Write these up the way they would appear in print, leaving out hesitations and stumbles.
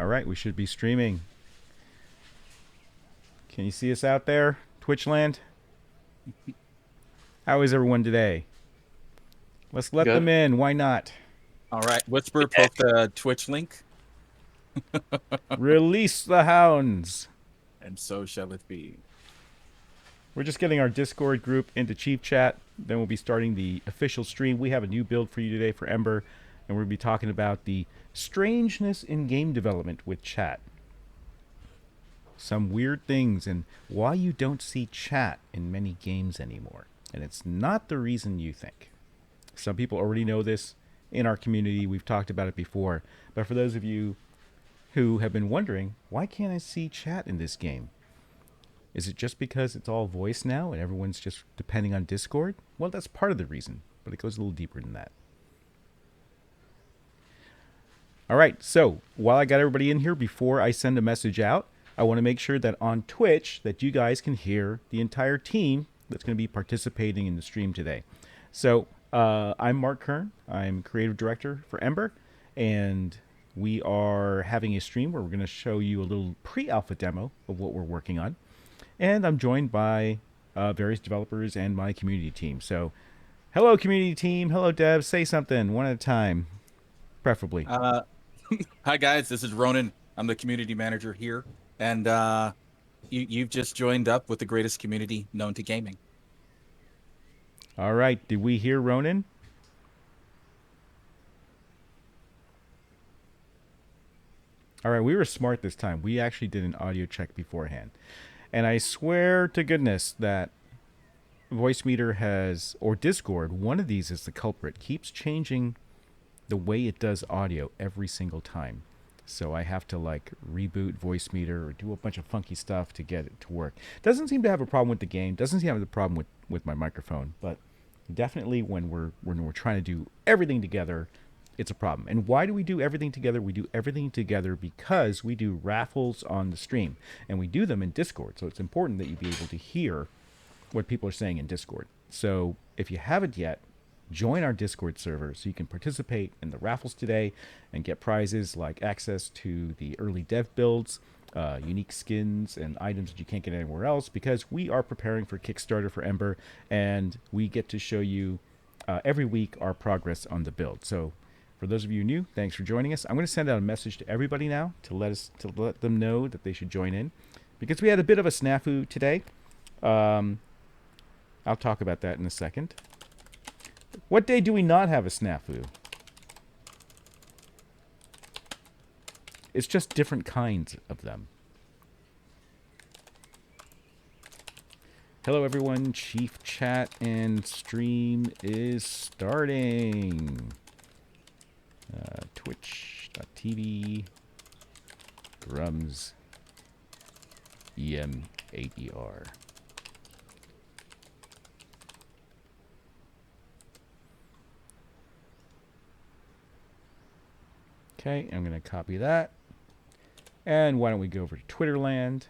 right, we should be streaming. Can you see us out there, Twitchland? How is everyone today? Let's let them Good. in. Why not? All right, Whisper, post the Twitch link, Release the hounds. and so shall it be. We're just getting our Discord group into Chief Chat. Then we'll be starting the official stream. We have a new build for you today for Ember, and we'll be talking about the strangeness in game development with chat. Some weird things and why you don't see chat in many games anymore. And it's not the reason you think. Some people already know this in our community. We've talked about it before. But for those of you who have been wondering, why can't I see chat in this game? Is it just because it's all voice now and everyone's just depending on Discord? Well, that's part of the reason, but it goes a little deeper than that. All right, so while I got everybody in here, before I send a message out, I want to make sure that on Twitch that you guys can hear the entire team that's going to be participating in the stream today. So I'm Mark Kern. I'm creative director for Ember, and we are having a stream where we're going to show you a little pre-alpha demo of what we're working on. And I'm joined by various developers and my community team. So hello, community team. Hello, devs. Say something one at a time, preferably. Hi guys, this is Ronan. I'm the community manager here, and you've just joined up with the greatest community known to gaming. All right. Did we hear Ronan? All right. We were smart this time. We actually did an audio check beforehand. And I swear to goodness that Voicemeeter has, or Discord, one of these is the culprit, keeps changing the way it does audio every single time. So I have to like reboot Voicemeeter or do a bunch of funky stuff to get it to work. Doesn't seem to have a problem with the game. Doesn't seem to have a problem with my microphone. But definitely when we're trying to do everything together, it's a problem. And why do we do everything together? We do everything together because we do raffles on the stream. And we do them in Discord. So it's important that you be able to hear what people are saying in Discord. So if you haven't yet, join our Discord server so you can participate in the raffles today and get prizes like access to the early dev builds, unique skins and items that you can't get anywhere else, because we are preparing for Kickstarter for Ember, and we get to show you every week our progress on the build. So for those of you new, thanks for joining us. I'm going to send out a message to everybody now to let them know that they should join in, because we had a bit of a snafu today. I'll talk about that in a second. What day do we not have a snafu? It's just different kinds of them. Hello everyone, Chief Chat and stream is starting. Twitch.tv Grums EM8ER. Okay, I'm going to copy that. And why don't we go over to Twitterland?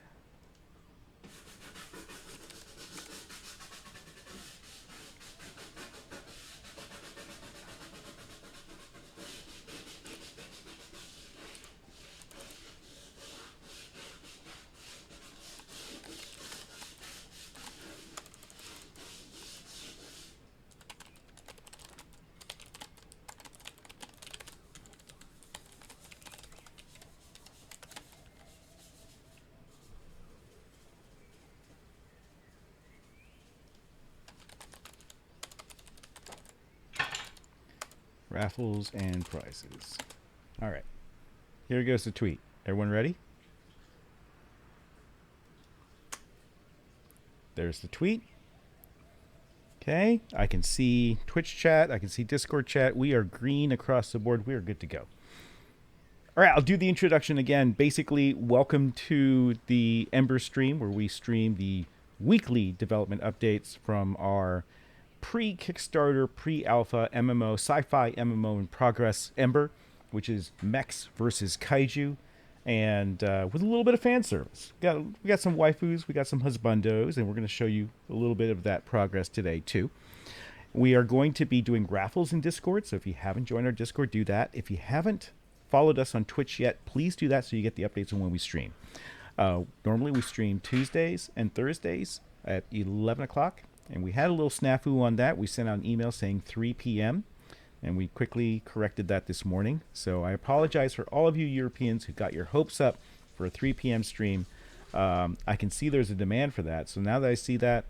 Raffles and prizes. All right. Here goes the tweet. Everyone ready? There's the tweet. Okay. I can see Twitch chat. I can see Discord chat. We are green across the board. We are good to go. All right. I'll do the introduction again. Basically, welcome to the Ember stream, where we stream the weekly development updates from our pre-Kickstarter, pre-alpha MMO, sci-fi MMO in progress, Ember, which is Mechs versus Kaiju, and with a little bit of fan service. We got some waifus, we got some husbandos, and we're going to show you a little bit of that progress today too. We are going to be doing raffles in Discord, so if you haven't joined our Discord, do that. If you haven't followed us on Twitch yet, please do that so you get the updates on when we stream. Normally we stream Tuesdays and Thursdays at 11 o'clock, and we had a little snafu on that. We sent out an email saying 3 p.m., and we quickly corrected that this morning. So I apologize for all of you Europeans who got your hopes up for a 3 p.m. stream. I can see there's a demand for that. So now that I see that,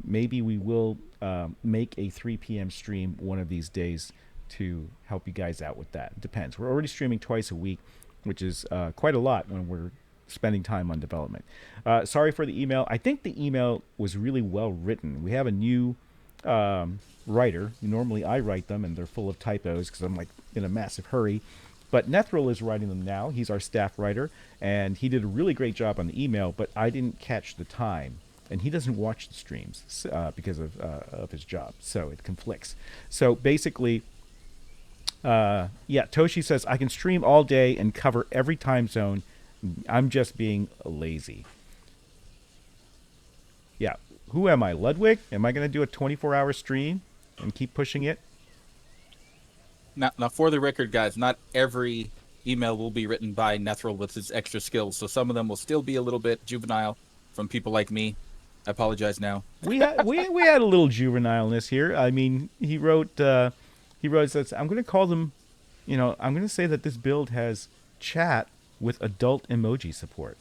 maybe we will make a 3 p.m. stream one of these days to help you guys out with that. It depends. We're already streaming twice a week, which is quite a lot when we're spending time on development. Sorry for the email. I think the email was really well written. We have a new writer. Normally I write them and they're full of typos because I'm like in a massive hurry. But Nethril is writing them now. He's our staff writer, and he did a really great job on the email, but I didn't catch the time. And he doesn't watch the streams because of his job, so it conflicts. So basically, Toshi says, I can stream all day and cover every time zone. I'm just being lazy. Yeah. Who am I, Ludwig? Am I going to do a 24-hour stream and keep pushing it? Now, for the record, guys, not every email will be written by Nethril with his extra skills. So some of them will still be a little bit juvenile from people like me. I apologize now. we had a little juvenileness here. I mean, he wrote that I'm going to call them, I'm going to say that this build has chat with adult emoji support.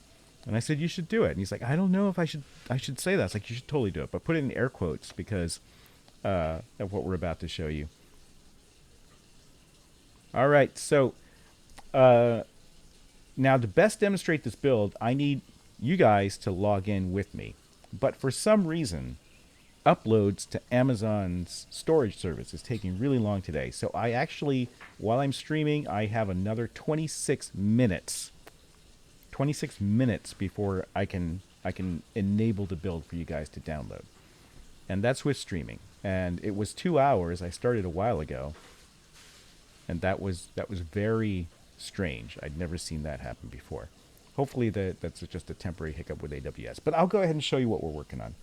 And I said, you should do it. And he's like, I don't know if I should say that. It's like, you should totally do it. But put it in air quotes because of what we're about to show you. All right. So now to best demonstrate this build, I need you guys to log in with me. But for some reason, uploads to Amazon's storage service is taking really long today. So I actually, while I'm streaming, I have another 26 minutes. 26 minutes before I can enable the build for you guys to download. And that's with streaming. And it was 2 hours. I started a while ago. And that was very strange. I'd never seen that happen before. Hopefully that's just a temporary hiccup with AWS. But I'll go ahead and show you what we're working on.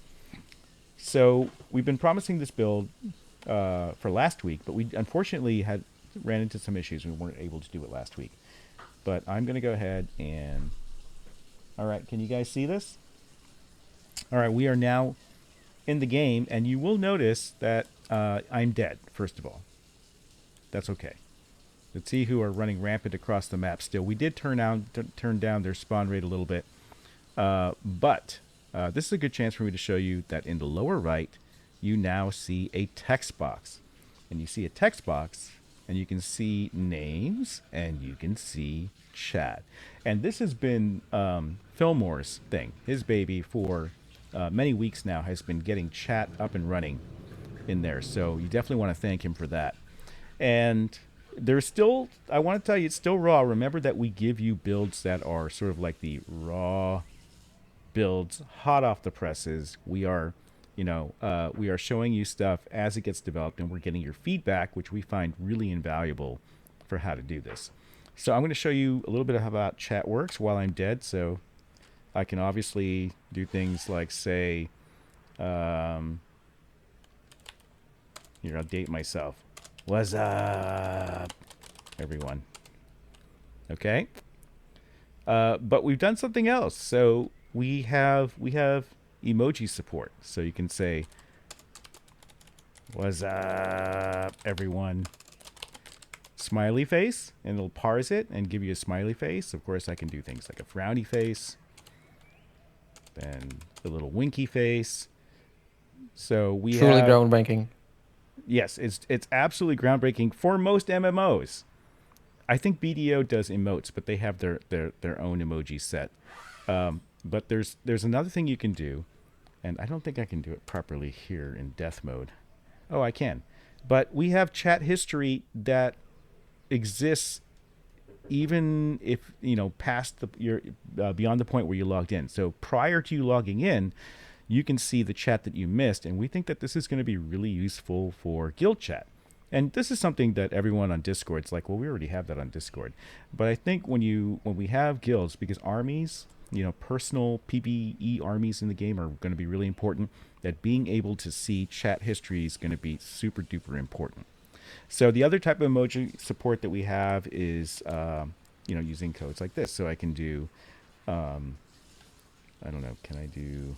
So we've been promising this build for last week, but we unfortunately ran into some issues. We weren't able to do it last week. But I'm going to go ahead and... All right, can you guys see this? All right, we are now in the game, and you will notice that I'm dead, first of all. That's okay. Let's see who are running rampant across the map still. We did turn down their spawn rate a little bit. But this is a good chance for me to show you that in the lower right, you now see a text box. And you see a text box, and you can see names, and you can see chat. And this has been Fillmore's thing. His baby for many weeks now has been getting chat up and running in there. So you definitely want to thank him for that. And there's still, I want to tell you, it's still raw. Remember that we give you builds that are sort of like the raw builds, hot off the presses. We are, we are showing you stuff as it gets developed, and we're getting your feedback, which we find really invaluable for how to do this. So I'm going to show you a little bit of how about chat works while I'm dead. So I can obviously do things like say, here, I'll date myself. What's up, everyone? Okay. But we've done something else. So we have emoji support. So you can say, what's up, everyone? Smiley face, and it'll parse it and give you a smiley face. Of course, I can do things like a frowny face, then a little winky face. So we truly have, groundbreaking. Yes, it's absolutely groundbreaking for most MMOs. I think BDO does emotes, but they have their own emoji set. But there's another thing you can do, and I don't think I can do it properly here in death mode. Oh, I can. But we have chat history that exists even if past you're beyond the point where you logged in. So prior to you logging in, you can see the chat that you missed, and we think that this is going to be really useful for guild chat. And this is something that everyone on Discord's like, well, we already have that on Discord. But I think when we have guilds, because armies, personal PvE armies in the game are going to be really important, that being able to see chat history is going to be super duper important. So the other type of emoji support that we have is, using codes like this. So I can do, I don't know, can I do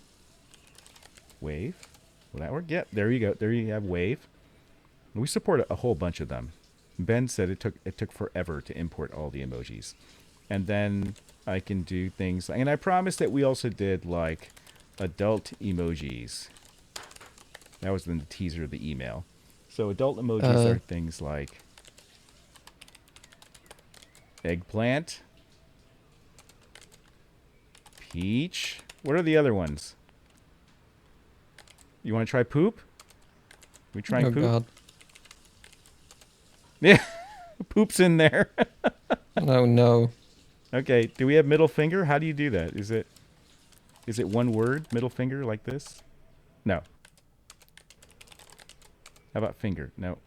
wave? Will that work? Yep, there you go. There you have wave. We support a whole bunch of them. Ben said it took forever to import all the emojis. And then I can do things, and I promised that we also did like adult emojis. That was in the teaser of the email. So adult emojis are things like eggplant, peach. What are the other ones? You want to try poop? We trying poop? God. Yeah, poop's in there. Oh no. Okay, do we have middle finger? How do you do that? Is it one word, middle finger, like this? No. How about finger? No.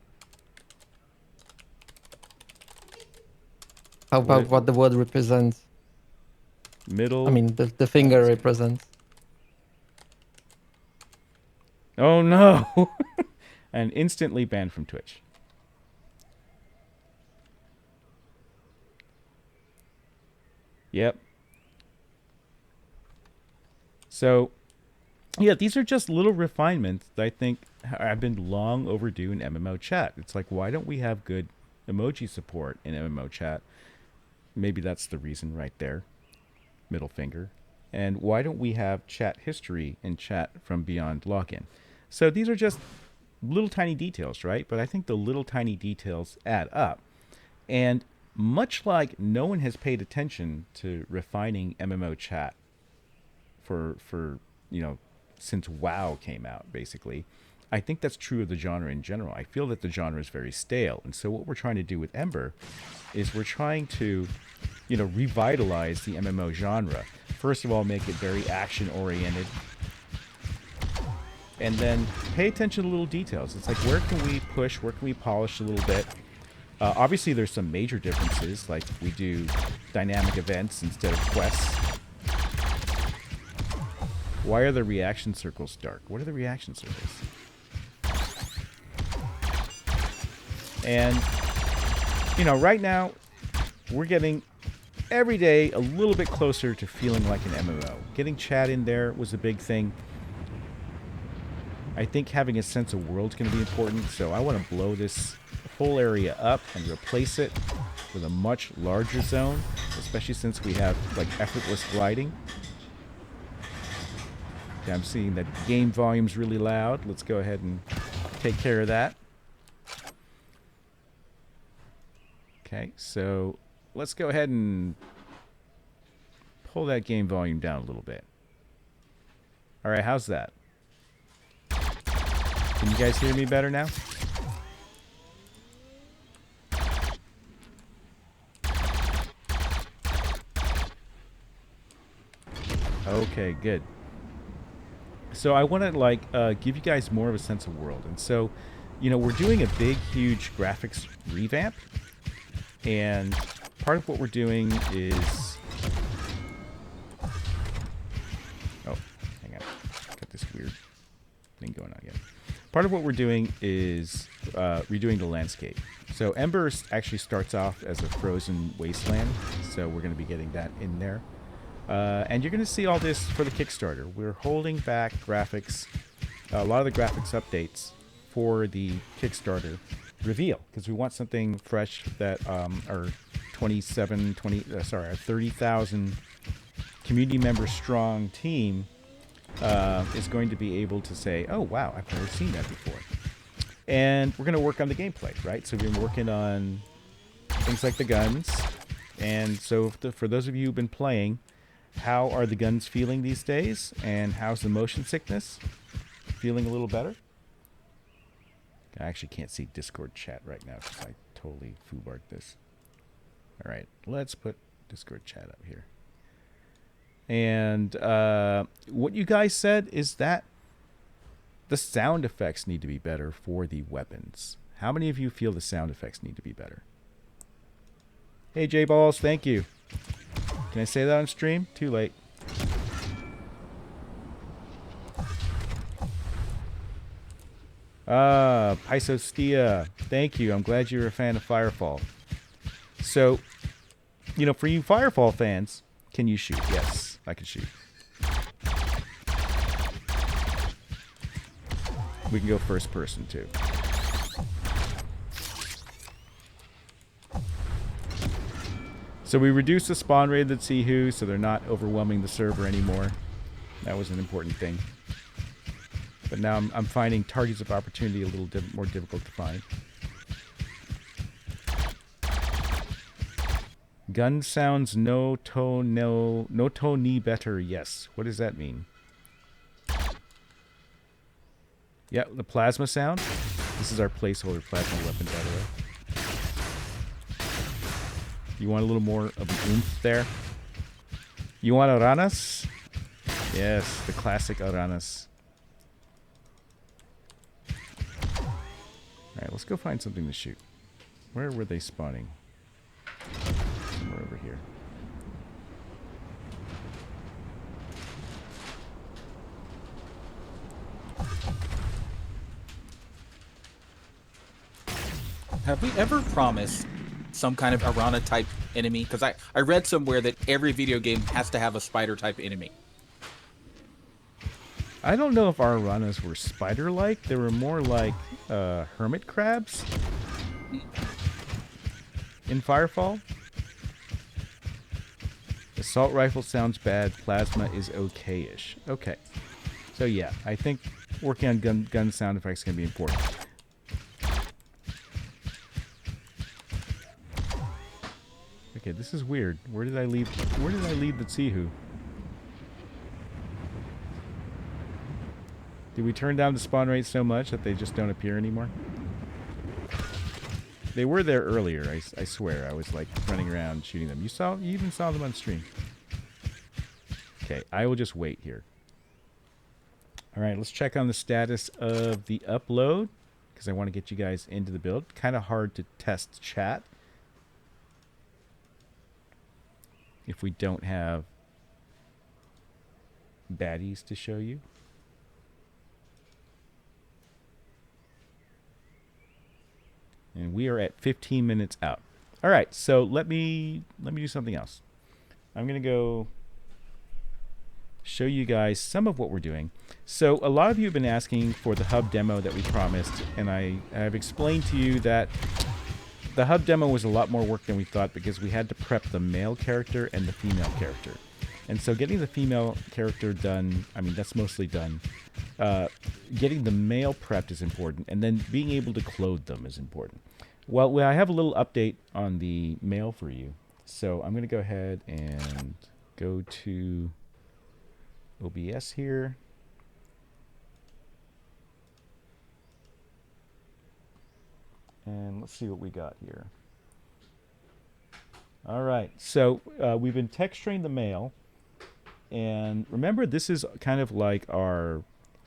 How about what the word represents? Middle. I mean, the finger represents. Oh no! And instantly banned from Twitch. Yep. So, yeah, these are just little refinements that I think have been long overdue in MMO chat. It's like, why don't we have good emoji support in MMO chat? Maybe that's the reason right there. Middle finger. And why don't we have chat history in chat from beyond login? So these are just little tiny details, right? But I think the little tiny details add up. And much like no one has paid attention to refining MMO chat for since WoW came out, basically, I think that's true of the genre in general. I feel that the genre is very stale. And so what we're trying to do with Ember is we're trying to, revitalize the MMO genre. First of all, make it very action-oriented. And then pay attention to little details. It's like, where can we push? Where can we polish a little bit? Obviously, there's some major differences, like we do dynamic events instead of quests. Why are the reaction circles dark? What are the reaction circles? And, right now, we're getting every day a little bit closer to feeling like an MMO. Getting chat in there was a big thing. I think having a sense of world is going to be important, so I want to blow this whole area up and replace it with a much larger zone, especially since we have like effortless gliding. Okay, I'm seeing that game volume's really loud. Let's go ahead and take care of that. Okay, so let's go ahead and pull that game volume down a little bit. All right, how's that? Can you guys hear me better now? Okay, good. So I want to give you guys more of a sense of world. And so, we're doing a big, huge graphics revamp. And part of what we're doing is... Oh, hang on. Got this weird thing going on again. Part of what we're doing is redoing the landscape. So Ember actually starts off as a frozen wasteland. So we're going to be getting that in there. And you're going to see all this for the Kickstarter. We're holding back graphics, a lot of the graphics updates for the Kickstarter reveal, because we want something fresh that our 30,000 community member strong team is going to be able to say, oh, wow, I've never seen that before. And we're going to work on the gameplay, right? So we've been working on things like the guns. And so for those of you who've been playing, how are the guns feeling these days? And how's the motion sickness? Feeling a little better? I actually can't see Discord chat right now because I totally foobarred this. All right, let's put Discord chat up here. And what you guys said is that the sound effects need to be better for the weapons. How many of you feel the sound effects need to be better? Hey, J-Balls, thank you. Can I say that on stream? Too late. Ah, Pisostia. Thank you. I'm glad you're a fan of Firefall. So, you know, for you Firefall fans, can you shoot? Yes, I can shoot. We can go first person too. So we reduced the spawn rate of the Tsihu so they're not overwhelming the server anymore. That was an important thing. But now I'm finding targets of opportunity a little more difficult to find. Gun sounds no to ni better. Yes. What does that mean? Yeah, the plasma sound. This is our placeholder plasma weapon, by the way. You want a little more of an oomph there? You want Aranas? Yes, the classic Aranas. Alright, let's go find something to shoot. Where were they spawning? Somewhere over here. Have we ever promised some kind of Arana type enemy? Because I read somewhere that every video game has to have a spider type enemy. I don't know if our Aranas were spider-like. They were more like hermit crabs in Firefall. Assault rifle sounds bad. Plasma is okay-ish. Okay. So yeah, I think working on gun sound effects can be important. Okay, this is weird. Where did I leave the Tsihu? Did we turn down the spawn rate so much that they just don't appear anymore? They were there earlier, I swear. I was like running around shooting them. You even saw them on stream. Okay, I will just wait here. Alright, let's check on the status of the upload, because I want to get you guys into the build. Kind of hard to test chat if we don't have baddies to show you. And we are at 15 minutes out. All right, so let me do something else. I'm going to go show you guys some of what we're doing. So a lot of you have been asking for the hub demo that we promised, and I've explained to you that the hub demo was a lot more work than we thought because we had to prep the male character and the female character. And so getting the female character done, I mean, that's mostly done. Getting the male prepped is important, and then being able to clothe them is important. Well, I have a little update on the male for you. So I'm going to go ahead and go to OBS here. And let's see what we got here. All right, so we've been texturing the male. And remember, this is kind of like our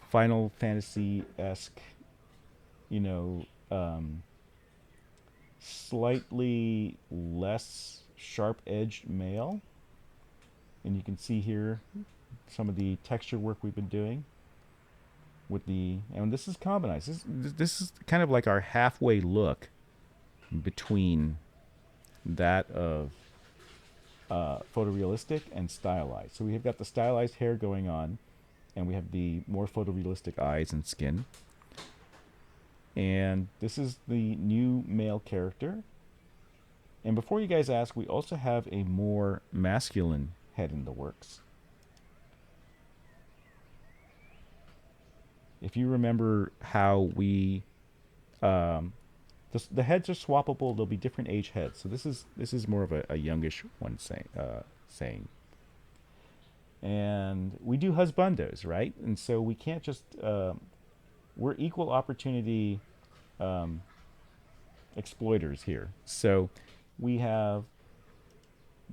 Final Fantasy-esque, you know, slightly less sharp-edged male. And you can see here some of the texture work we've been doing with the, and this is combinized. This is kind of like our halfway look between that of photorealistic and stylized. So we have got the stylized hair going on, and we have the more photorealistic eyes and skin. And this is the new male character. And before you guys ask, we also have a more masculine head in the works. If you remember how we, the heads are swappable. There'll be different age heads. So this is more of a youngish one saying. And we do husbandos, right? And so we can't just we're equal opportunity exploiters here. So we have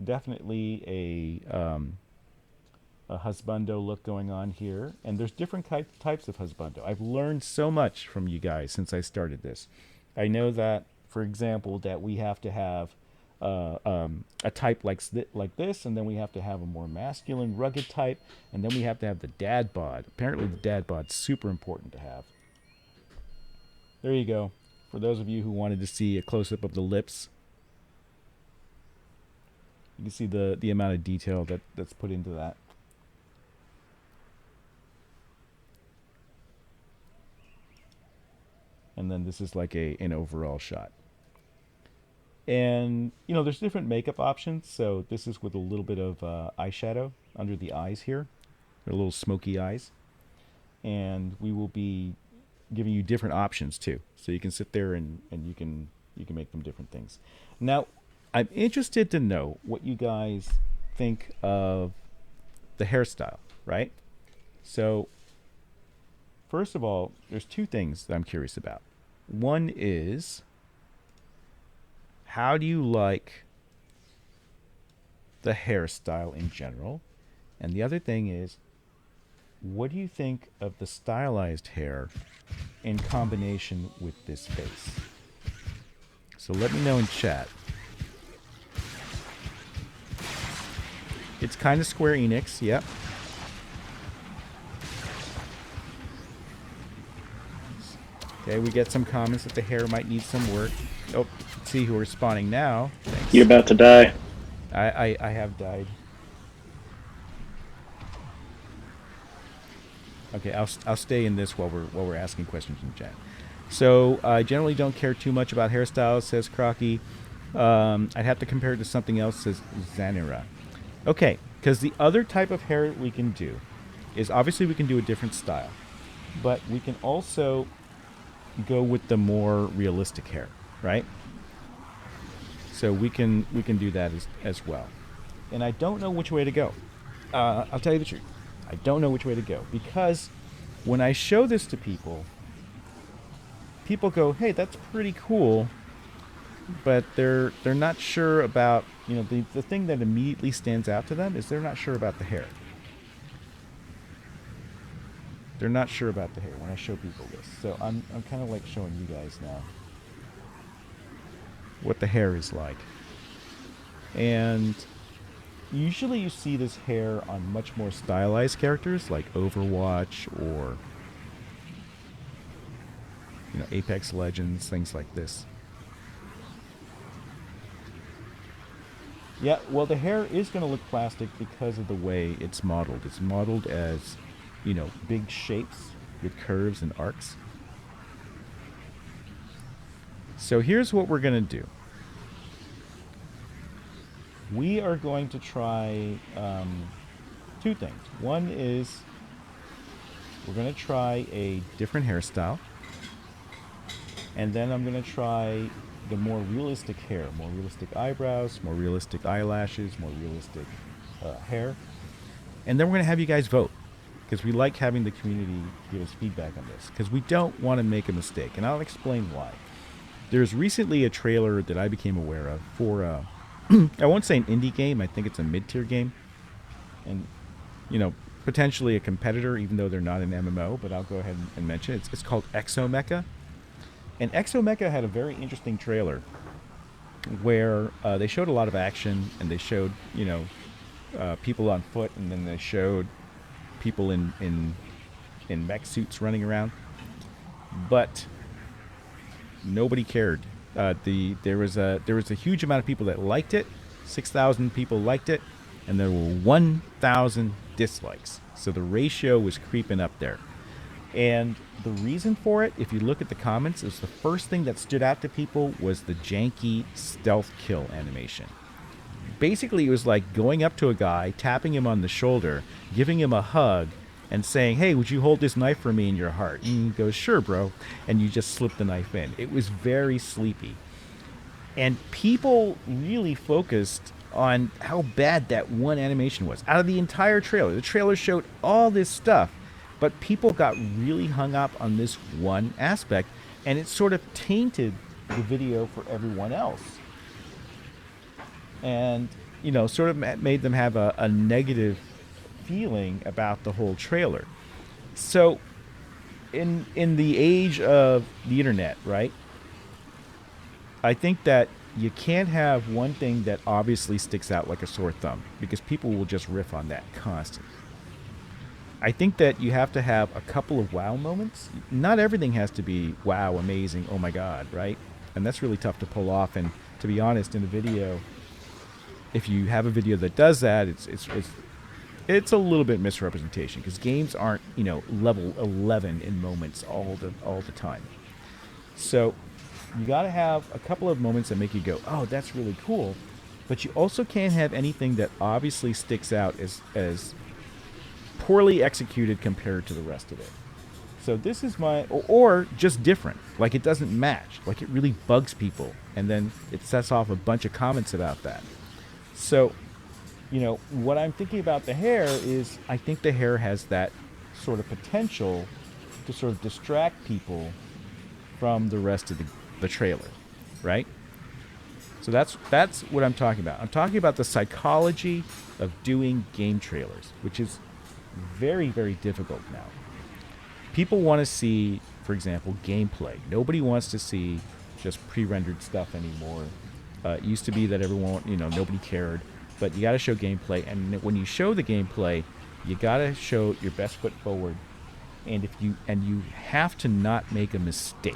definitely a husbando look going on here, and there's different types of husbando. I've learned so much from you guys since I started this. I know that, for example, that we have to have a type like this, and then we have to have a more masculine, rugged type, and then we have to have the dad bod. Apparently, the dad bod's super important to have. There you go. For those of you who wanted to see a close-up of the lips, you can see the amount of detail that's put into that. And then this is like an overall shot. And, you know, there's different makeup options. So this is with a little bit of eyeshadow under the eyes here. They're little smoky eyes. And we will be giving you different options too. So you can sit there and you can make them different things. Now, I'm interested to know what you guys think of the hairstyle, right? So, first of all, there's two things that I'm curious about. One is, how do you like the hairstyle in general? And the other thing is, what do you think of the stylized hair in combination with this face? So let me know in chat. It's kind of Square Enix, yep. Okay, we get some comments that the hair might need some work. Oh, let's see who are responding now. Thanks. You're about to die. I have died. Okay, I'll stay in this while we're asking questions in chat. So I generally don't care too much about hairstyles, says Crocky. I'd have to compare it to something else, says Zanira. Okay, because the other type of hair we can do is obviously we can do a different style, but we can also go with the more realistic hair, right? So we can do that as well. And I don't know which way to go. I'll tell you the truth. I don't know which way to go, because when I show this to people, people go, "Hey, that's pretty cool," but they're not sure about, you know, the thing that immediately stands out to them is they're not sure about the hair. They're not sure about the hair when I show people this. So I'm kind of like showing you guys now what the hair is like. And usually you see this hair on much more stylized characters like Overwatch or, you know, Apex Legends, things like this. Yeah, well, the hair is going to look plastic because of the way it's modeled. It's modeled as, you know, big shapes with curves and arcs. So here's what we're going to do. We are going to try two things. One is we're going to try a different hairstyle. And then I'm going to try the more realistic hair, more realistic eyebrows, more realistic eyelashes, more realistic hair. And then we're going to have you guys vote, because we like having the community give us feedback on this, because we don't want to make a mistake. And I'll explain why. There's recently a trailer that I became aware of for, I won't say an indie game, I think it's a mid-tier game. And, you know, potentially a competitor, even though they're not an MMO, but I'll go ahead and mention it. It's called Exomecha. And Exomecha had a very interesting trailer where they showed a lot of action, and they showed, you know, people on foot, and then they showed people in mech suits running around. But nobody cared. There was a huge amount of people that liked it. 6,000 people liked it, and there were 1,000 dislikes. So the ratio was creeping up there. And the reason for it, if you look at the comments, is the first thing that stood out to people was the janky stealth kill animation. Basically, it was like going up to a guy, tapping him on the shoulder, giving him a hug, and saying, "Hey, would you hold this knife for me in your heart?" And he goes, "Sure, bro." And you just slip the knife in. It was very sleepy. And people really focused on how bad that one animation was. Out of the entire trailer, the trailer showed all this stuff, but people got really hung up on this one aspect, and it sort of tainted the video for everyone else. And, you know, sort of made them have a negative feeling about the whole trailer. So, in the age of the internet, right, I think that you can't have one thing that obviously sticks out like a sore thumb, because people will just riff on that constantly. I think that you have to have a couple of wow moments. Not everything has to be wow, amazing, oh my god, right? And that's really tough to pull off. And to be honest, in a video, if you have a video that does that, it's a little bit misrepresentation because games aren't level 11 in moments all the time. So you got to have a couple of moments that make you go, oh, that's really cool. But you also can't have anything that obviously sticks out as poorly executed compared to the rest of it. So this is or just different. Like it doesn't match. Like it really bugs people. And then it sets off a bunch of comments about that. So, what I'm thinking about the hair is I think the hair has that sort of potential to sort of distract people from the rest of the trailer, right? So that's what I'm talking about. I'm talking about the psychology of doing game trailers, which is very, very difficult now. People want to see, for example, gameplay. Nobody wants to see just pre-rendered stuff anymore. It used to be that everyone, nobody cared, but you got to show gameplay. And when you show the gameplay, you got to show your best foot forward. And you have to not make a mistake.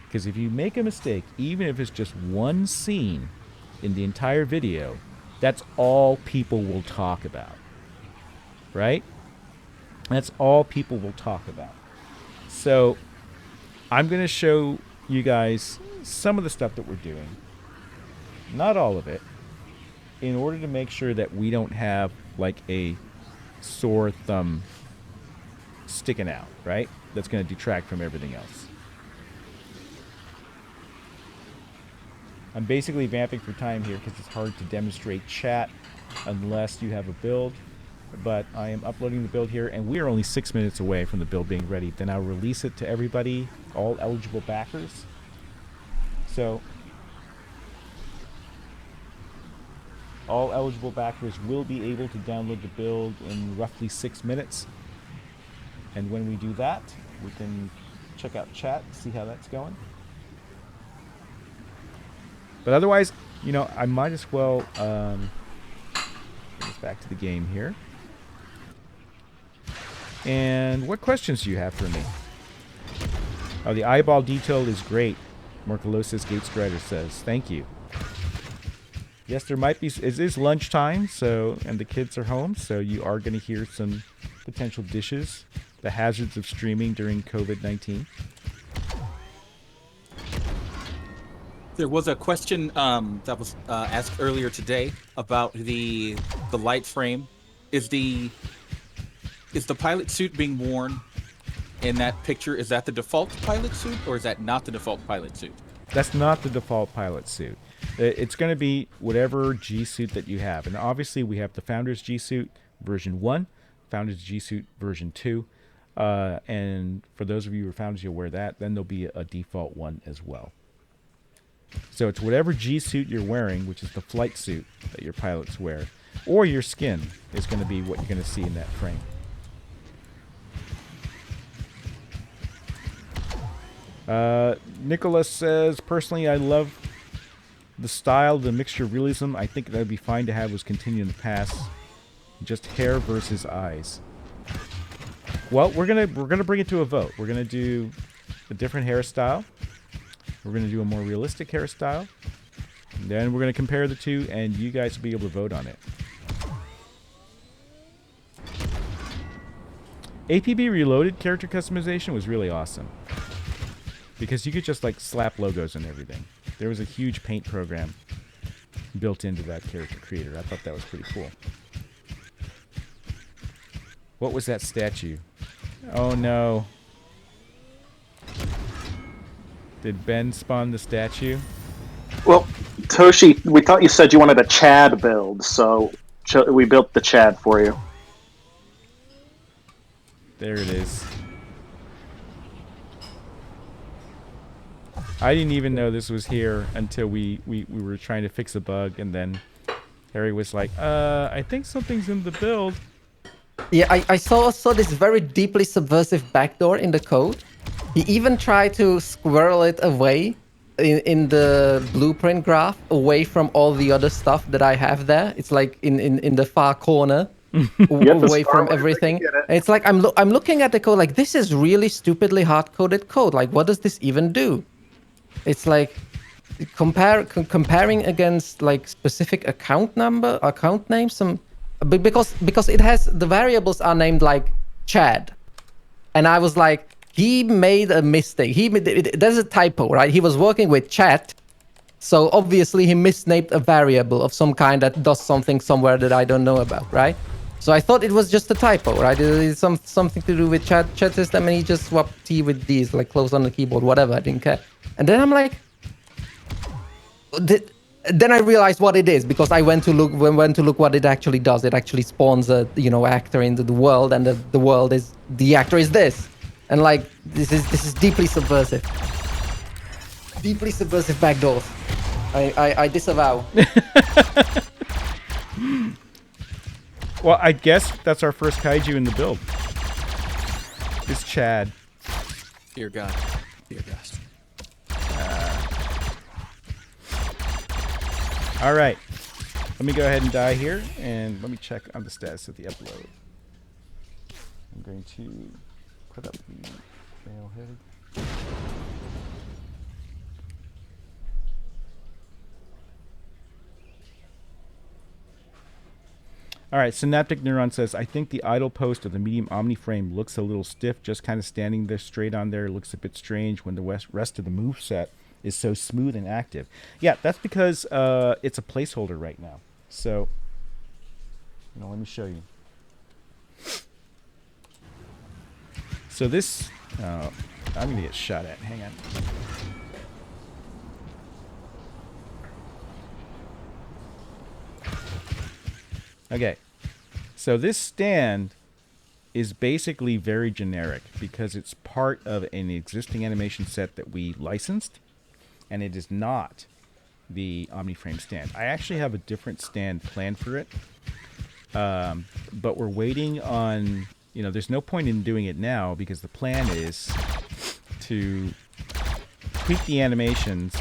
Because if you make a mistake, even if it's just one scene in the entire video, that's all people will talk about. Right? That's all people will talk about. So I'm going to show you guys some of the stuff that we're doing. Not all of it. In order to make sure that we don't have like a sore thumb sticking out, right? That's going to detract from everything else. I'm basically vamping for time here because it's hard to demonstrate chat unless you have a build. But I am uploading the build here, and we are only 6 minutes away from the build being ready. Then I'll release it to everybody, all eligible backers. So all eligible backers will be able to download the build in roughly 6 minutes. And when we do that, we can check out chat, see how that's going. But otherwise, I might as well bring us back to the game here. And what questions do you have for me? Oh, the eyeball detail is great. Morcolosis Gate Strider says, thank you. Yes, there might be, it is lunchtime, and the kids are home, so you are going to hear some potential dishes. The hazards of streaming during COVID-19. There was a question that was asked earlier today about the light frame. Is the pilot suit being worn in that picture? Is that the default pilot suit, or is that not the default pilot suit? That's not the default pilot suit. It's going to be whatever G suit that you have. And obviously we have the Founders G suit version 1, Founders G suit version 2. And for those of you who are Founders, you'll wear that. Then there'll be a default one as well. So it's whatever G suit you're wearing, which is the flight suit that your pilots wear, or your skin is going to be what you're going to see in that frame. Nicholas says, personally, I love the style, the mixture of realism. I think that would be fine to have was continued in the past. Just hair versus eyes. Well, we're gonna bring it to a vote. We're gonna do a different hairstyle. We're gonna do a more realistic hairstyle. And then we're gonna compare the two, and you guys will be able to vote on it. APB Reloaded character customization was really awesome. Because you could just like slap logos and everything. There was a huge paint program built into that character creator. I thought that was pretty cool. What was that statue? Oh no. Did Ben spawn the statue? Well, Toshi, we thought you said you wanted a Chad build, so we built the Chad for you. There it is. I didn't even know this was here until we were trying to fix a bug, and then Harry was like, I think something's in the build. Yeah, I saw this very deeply subversive backdoor in the code. He even tried to squirrel it away in the blueprint graph, away from all the other stuff that I have there. It's like in the far corner. Yep, the away from Star Wars, I everything. get it. It's like I'm looking at the code like this is really stupidly hard-coded code. Like what does this even do? It's like comparing against like specific account names, because it has the variables are named like Chad, and I was like, he made a mistake. There's a typo, right? He was working with chat, so obviously he misnamed a variable of some kind that does something somewhere that I don't know about, right? So I thought it was just a typo, right? It's something to do with chat system, and he just swapped T with D's, like close on the keyboard, whatever. I didn't care. And then I'm like, then I realized what it is because I went to look what it actually does. It actually spawns a actor into the world, and the world is the actor is this, and like this is deeply subversive, backdoors. I disavow. Well, I guess that's our first kaiju in the build. It's Chad. Dear God. Dear God. All right. Let me go ahead and die here, and let me check on the status of the upload. I'm going to put up the railhead. All right, Synaptic Neuron says, I think the idle post of the medium Omniframe looks a little stiff, just kind of standing there straight on there. It looks a bit strange when the rest of the moveset is so smooth and active. Yeah, that's because it's a placeholder right now. So, let me show you. So this, I'm going to get shot at. Hang on. Okay, so this stand is basically very generic because it's part of an existing animation set that we licensed, and it is not the Omniframe stand. I actually have a different stand planned for it, but we're waiting on, there's no point in doing it now because the plan is to tweak the animations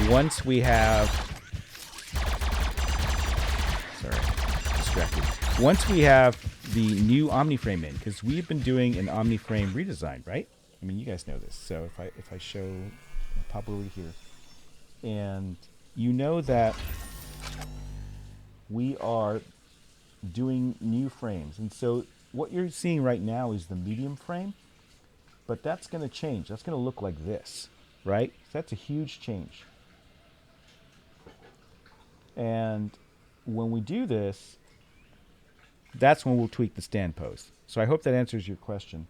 once we have... Once we have the new Omniframe in, because we've been doing an Omniframe redesign, right? I mean, you guys know this. So if I show, I'll pop over here, and you know that we are doing new frames, and so what you're seeing right now is the medium frame, but that's going to change. That's going to look like this, right? So that's a huge change. And when we do this, that's when we'll tweak the stand pose. So I hope that answers your question.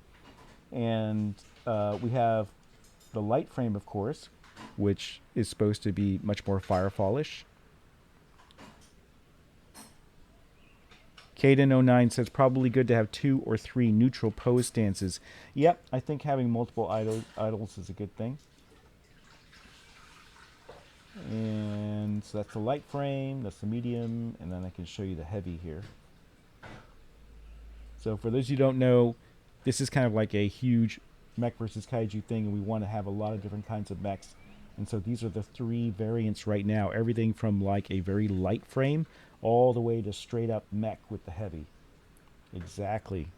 And we have the light frame, of course, which is supposed to be much more firefallish. Caden09 says probably good to have 2 or 3 neutral pose stances. Yep, I think having multiple idols is a good thing. And so that's the light frame, that's the medium, and then I can show you the heavy here. So for those of you who don't know, this is kind of like a huge mech versus kaiju thing, and we want to have a lot of different kinds of mechs. And so these are the 3 variants right now. Everything from like a very light frame all the way to straight up mech with the heavy. Exactly.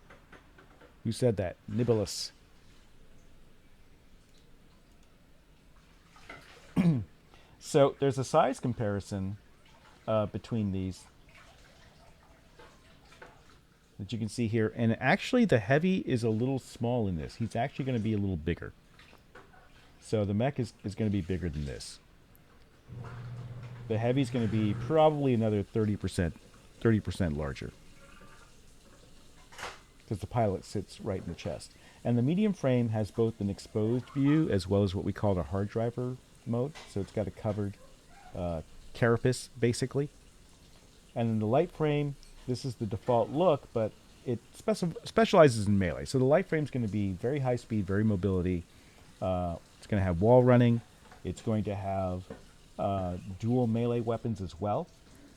Who said that? Nibulus. So there's a size comparison between these that you can see here, and actually the heavy is a little small in this. He's actually going to be a little bigger. So the mech is going to be bigger than this. The heavy is going to be probably another 30% larger, because the pilot sits right in the chest. And the medium frame has both an exposed view as well as what we call the hard driver mode. So it's got a covered carapace, basically. And in the light frame, this is the default look, but it specializes in melee. So the light frame is going to be very high speed, very mobility. It's going to have wall running. It's going to have dual melee weapons as well.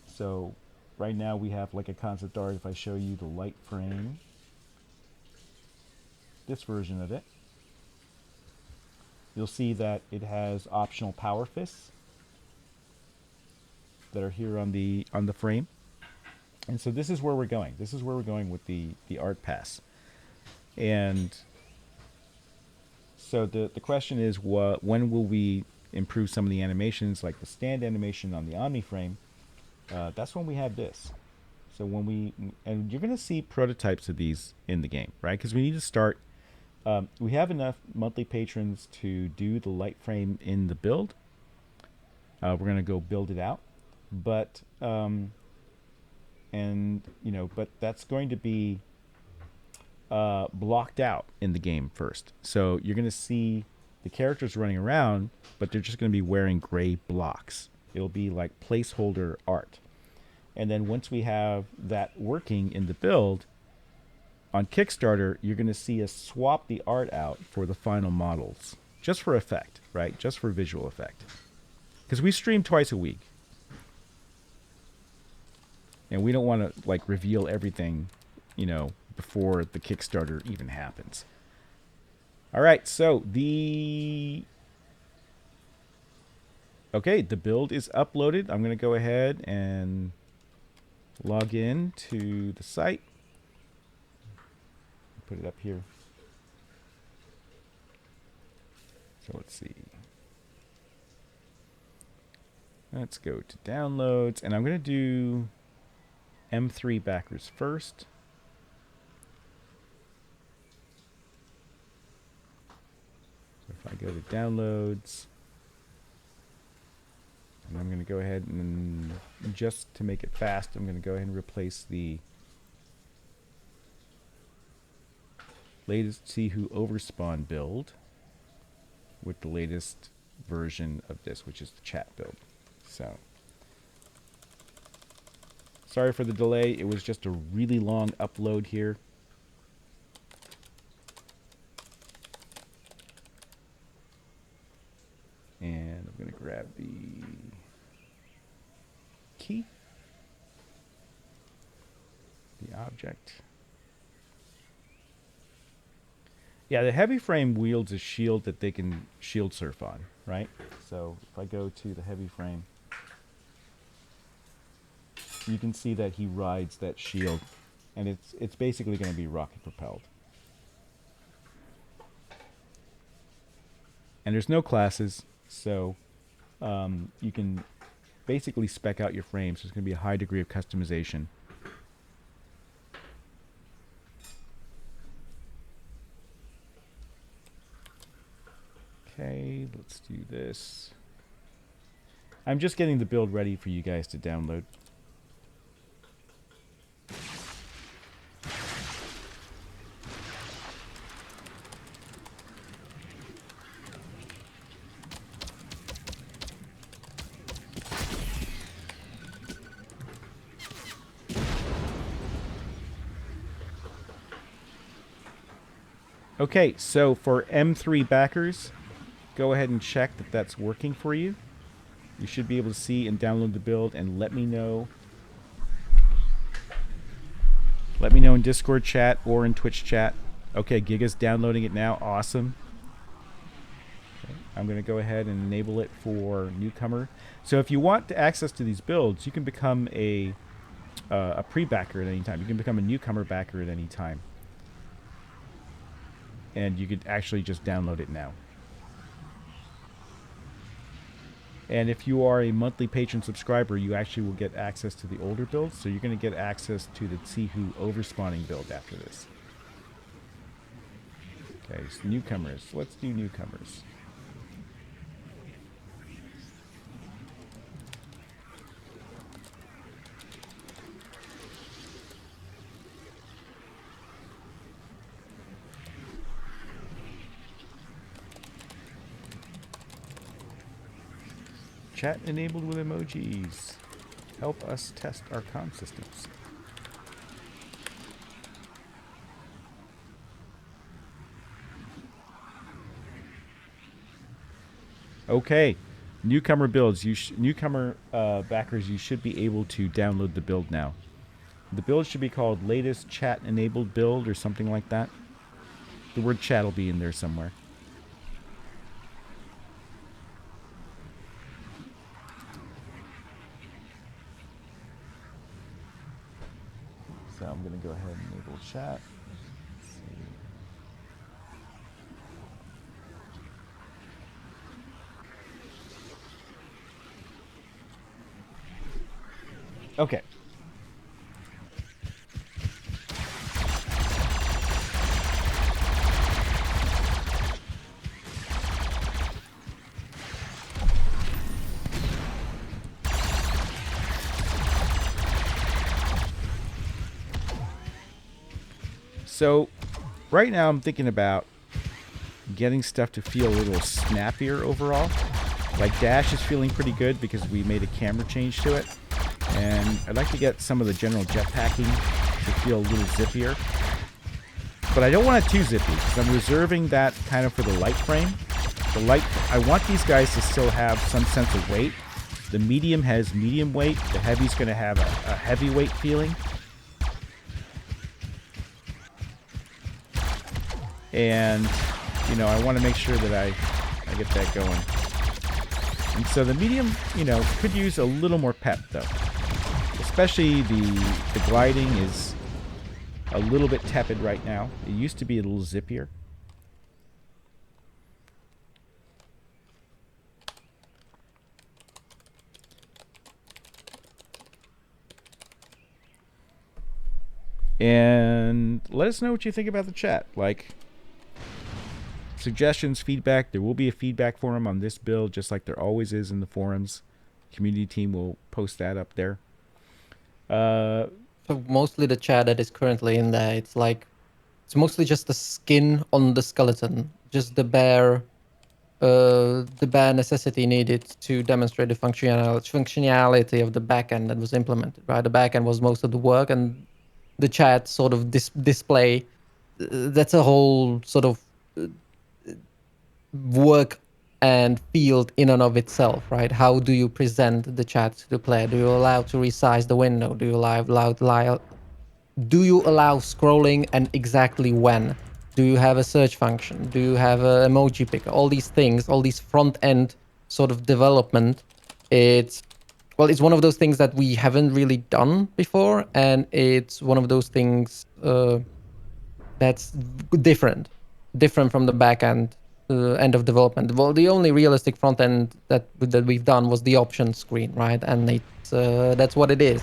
So right now we have like a concept art. If I show you the light frame, this version of it, you'll see that it has optional power fists that are here on the frame. And so this is where we're going. This is where we're going with the art pass. And so the question is, when will we improve some of the animations, like the stand animation on the Omniframe? That's when we have this. So when and you're going to see prototypes of these in the game, right? Because we need to start. We have enough monthly patrons to do the light frame in the build. We're going to go build it out, but but that's going to be blocked out in the game first. So you're going to see the characters running around, but they're just going to be wearing gray blocks. It'll be like placeholder art. And then once we have that working in the build, on Kickstarter, you're going to see us swap the art out for the final models, just for effect, right? Just for visual effect. Because we stream twice a week. And we don't want to like reveal everything, before the Kickstarter even happens. All right, so the build is uploaded. I'm going to go ahead and log in to the site. Put it up here. So let's see. Let's go to downloads, and I'm going to do M3 backers first. So if I go to downloads, and I'm going to go ahead and, just to make it fast, I'm going to go ahead and replace the latest See Who Overspawn build with the latest version of this, which is the chat build. So, sorry for the delay. It was just a really long upload here. And I'm going to grab the key, the object. Yeah, the heavy frame wields a shield that they can shield surf on, right? So if I go to the heavy frame, you can see that he rides that shield, and it's basically going to be rocket propelled. And there's no classes, so you can basically spec out your frames. There's going to be a high degree of customization. Okay, let's do this. I'm just getting the build ready for you guys to download. Okay, so for M3 backers, go ahead and check that that's working for you. You should be able to see and download the build, and let me know. Let me know in Discord chat or in Twitch chat. Okay, Giga's downloading it now. Awesome. Okay, I'm going to go ahead and enable it for newcomer. So if you want access to these builds, you can become a pre-backer at any time. You can become a newcomer backer at any time. And you could actually just download it now. And if you are a monthly patron subscriber, you actually will get access to the older builds. So you're going to get access to the See Who Overspawning build after this. Okay, so newcomers. Let's do newcomers. Chat enabled with emojis. Help us test our comm systems. Okay, newcomer builds. Newcomer backers, you should be able to download the build now. The build should be called latest chat enabled build or something like that. The word chat will be in there somewhere. I'm going to go ahead and enable chat. Let's see. Okay. So, right now I'm thinking about getting stuff to feel a little snappier overall. Like Dash is feeling pretty good because we made a camera change to it. And I'd like to get some of the general jetpacking to feel a little zippier. But I don't want it too zippy because I'm reserving that kind of for the light frame. I want these guys to still have some sense of weight. The medium has medium weight. The heavy's going to have a heavyweight feeling. And, you know, I want to make sure that I get that going. And so the medium, you know, could use a little more pep, though. Especially the gliding is a little bit tepid right now. It used to be a little zippier. And let us know what you think about the chat. Like, suggestions, feedback. There will be a feedback forum on this build, just like there always is in the forums. Community team will post that up there. So mostly the chat that is currently in there, it's mostly just the skin on the skeleton, just the bare necessity needed to demonstrate the functionality of the backend that was implemented. Right, the backend was most of the work, and the chat sort of display. That's a whole sort of work and field in and of itself, right? How do you present the chat to the player? Do you allow to resize the window? Do you allow scrolling, and exactly when? Do you have a search function? Do you have an emoji picker? All these things, all these front end sort of development, it's one of those things that we haven't really done before, and it's one of those things that's different from the back end end of development. Well, the only realistic front end that we've done was the option screen, right? And it's that's what it is.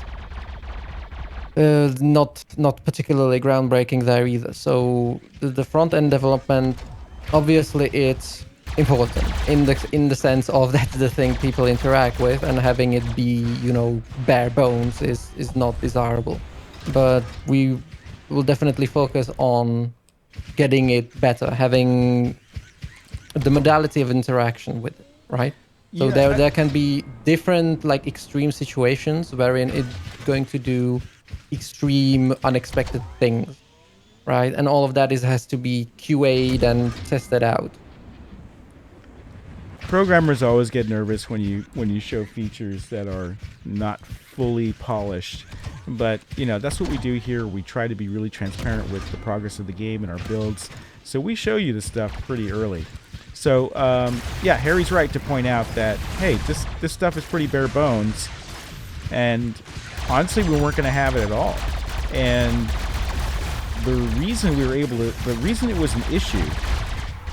Not particularly groundbreaking there either. So the front end development, obviously, it's important in the sense of that's the thing people interact with, and having it be, you know, bare bones is not desirable. But we will definitely focus on getting it better, having the modality of interaction with it, right? So there can be different, like, extreme situations wherein it's going to do extreme unexpected things, right? And all of that has to be QA'd and tested out. Programmers always get nervous when you show features that are not fully polished, but you know, that's what we do here. We try to be really transparent with the progress of the game and our builds, so we show you the stuff pretty early. So yeah, Harry's right to point out that, hey, this stuff is pretty bare bones, and honestly, we weren't going to have it at all. And the reason it was an issue,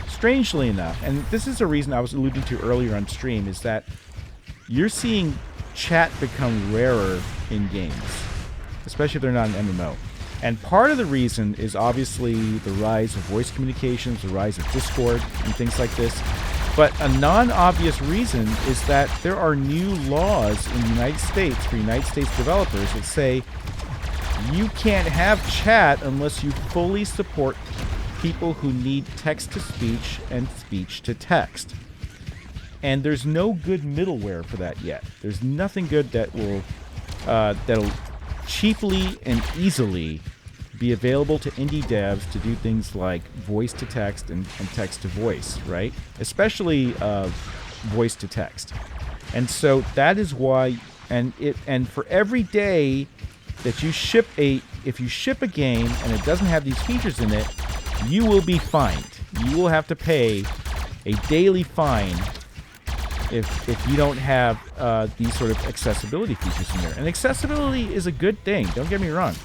strangely enough, and this is a reason I was alluding to earlier on stream, is that you're seeing chat become rarer in games, especially if they're not an MMO. And part of the reason is obviously the rise of voice communications, the rise of Discord, and things like this. But a non-obvious reason is that there are new laws in the United States for United States developers that say you can't have chat unless you fully support people who need text-to-speech and speech-to-text. And there's no good middleware for that yet. There's nothing good that will that'll cheaply and easily be available to indie devs to do things like voice to text and text to voice, right? Especially voice to text. And so that is why, and for every day that you ship if you ship a game and it doesn't have these features in it, you will be fined. You will have to pay a daily fine if you don't have these sort of accessibility features in there. And accessibility is a good thing, don't get me wrong.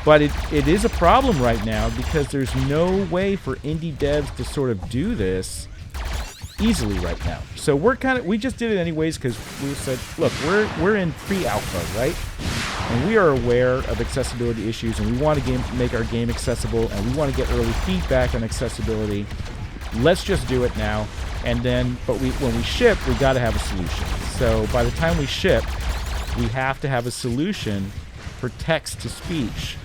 But it is a problem right now because there's no way for indie devs to sort of do this easily right now. So we just did it anyways because we said, look, we're in pre-alpha, right? And we are aware of accessibility issues, and we want to make our game accessible, and we want to get early feedback on accessibility. Let's just do it now. And then, when we ship, we got to have a solution. So by the time we ship, we have to have a solution for text to speech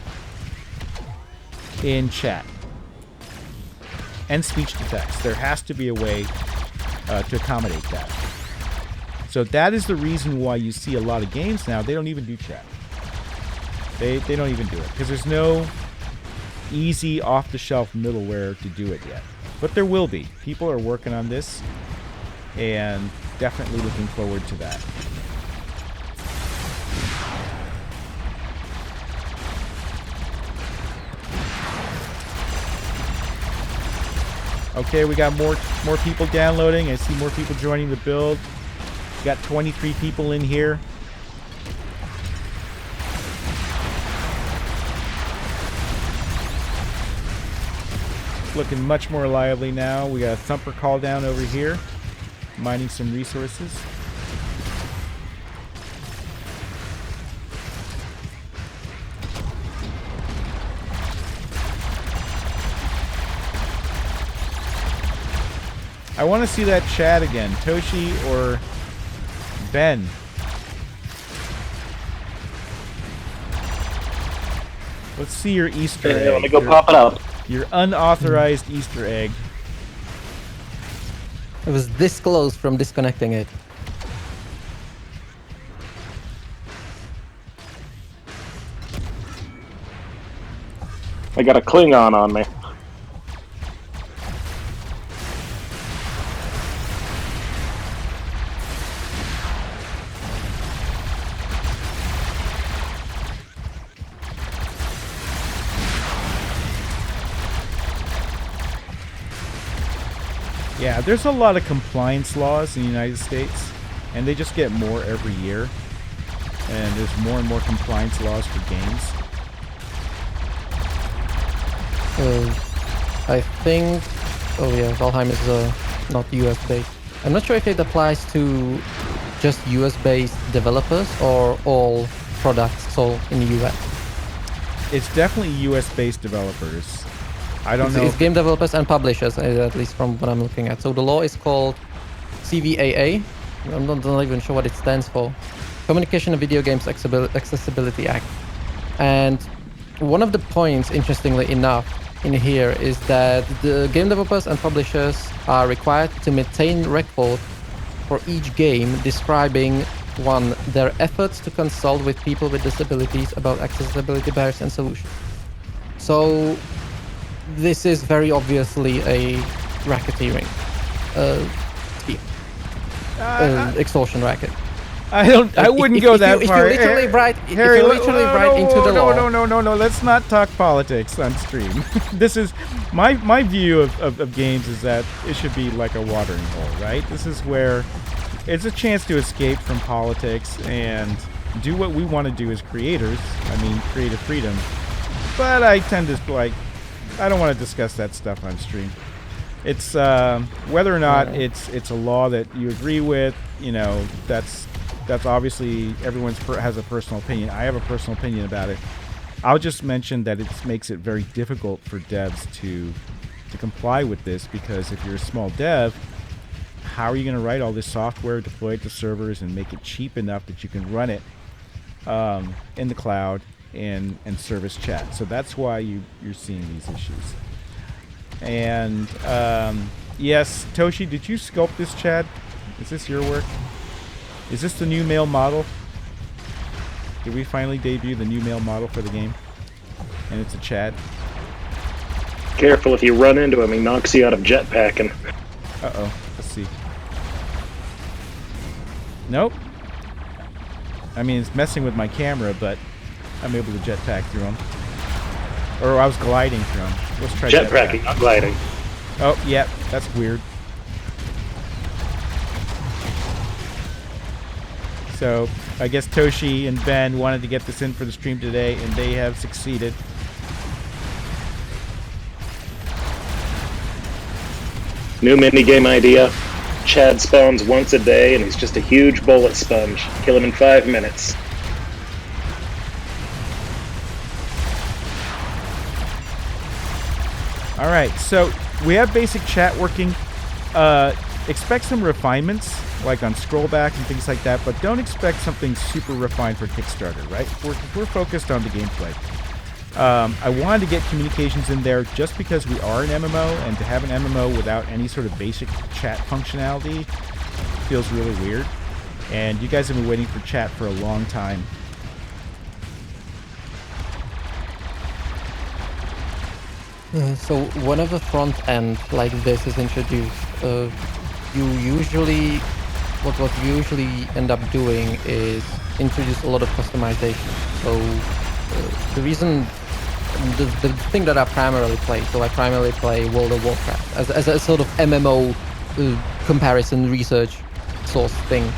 in chat and speech to text. There has to be a way to accommodate that. So that is the reason why you see a lot of games now, they don't even do chat. They don't even do it because there's no easy off-the-shelf middleware to do it yet. But there will be. People are working on this and definitely looking forward to that. Okay, we got more people downloading. I see more people joining the build. We got 23 people in here. Looking much more lively now. We got a thumper call down over here, mining some resources. I want to see that chat again. Toshi or Ben? Let's see your Easter egg. Let me go pop it up. Your unauthorized Easter egg. It was this close from disconnecting it. I got a Klingon on me. Yeah, there's a lot of compliance laws in the United States, and they just get more every year. And there's more and more compliance laws for games. I think... Oh yeah, Valheim is not US based. I'm not sure if it applies to just US based developers or all products sold in the US. It's definitely US based developers. I don't know. It's game developers and publishers, at least from what I'm looking at. So the law is called CVAA. I'm not even sure what it stands for. Communication and Video Games Accessibility Act. And one of the points, interestingly enough, in here is that the game developers and publishers are required to maintain record for each game describing, one, their efforts to consult with people with disabilities about accessibility barriers and solutions. So this is very obviously a racketeering scheme, extortion racket. I wouldn't go that far. If you literally write, Harry, into the law. No. Let's not talk politics on stream. This is my view of games is that it should be like a watering hole, right? This is where it's a chance to escape from politics and do what we want to do as creators. I mean, creative freedom. But I tend to I don't want to discuss that stuff on stream. It's whether or not it's a law that you agree with. You know, that's obviously everyone's has a personal opinion. I have a personal opinion about it. I'll just mention that it makes it very difficult for devs to comply with this, because if you're a small dev, how are you going to write all this software, deploy it to servers, and make it cheap enough that you can run it in the cloud and service chat? So that's why you're seeing these issues. And yes, Toshi, did you sculpt this, Chad? Is this your work? Is this the new male model? Did we finally debut the new male model for the game? And it's a Chad. Careful, if you run into him, he knocks you out of jetpacking. Uh-oh. Let's see. Nope. I mean, it's messing with my camera, but I'm able to jetpack through them. Or I was gliding through them. Let's try jetpacking, not gliding. Oh, yeah. That's weird. So I guess Toshi and Ben wanted to get this in for the stream today, and they have succeeded. New minigame idea. Chad spawns once a day, and he's just a huge bullet sponge. Kill him in 5 minutes. All right, so we have basic chat working. Expect some refinements, like on scrollback and things like that, but don't expect something super refined for Kickstarter, right? We're focused on the gameplay. I wanted to get communications in there just because we are an MMO, and to have an MMO without any sort of basic chat functionality feels really weird. And you guys have been waiting for chat for a long time. So whenever front end like this is introduced, you usually what you usually end up doing is introduce a lot of customization. So the reason, the thing that I primarily play, so I primarily play World of Warcraft as a sort of MMO comparison research source thing,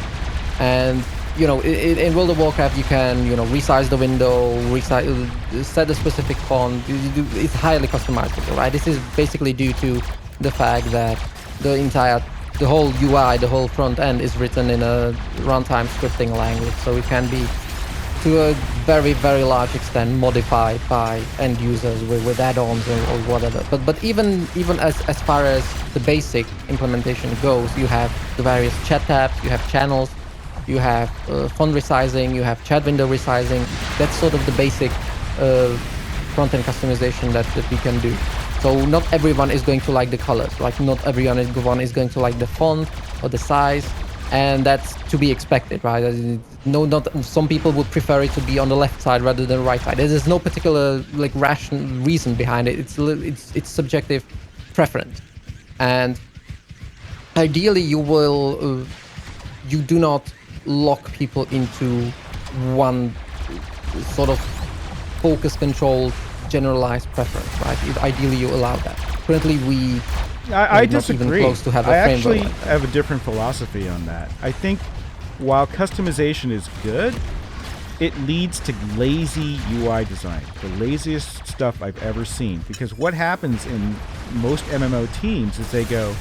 and you know, in World of Warcraft, you can, you know, resize the window, set a specific font. It's highly customizable, right? This is basically due to the fact that the whole UI, the whole front end is written in a runtime scripting language, so it can be, to a very, very large extent, modified by end users with add-ons or whatever. But even as far as the basic implementation goes, you have the various chat tabs, you have channels, you have font resizing, you have chat window resizing. That's sort of the basic front-end customization that we can do. So not everyone is going to like the colors, like not everyone is going to like the font or the size, and that's to be expected, right? No, not some people would prefer it to be on the left side rather than the right side. There's no particular like rational reason behind it. It's subjective preference, and ideally you do not lock people into one sort of focus controlled generalized preference, right? Ideally you allow that. Currently I not disagree. even close to have a I framework actually like that. have a different philosophy on that. I think while customization is good, it leads to lazy UI design, the laziest stuff I've ever seen. Because what happens in most MMO teams is they go,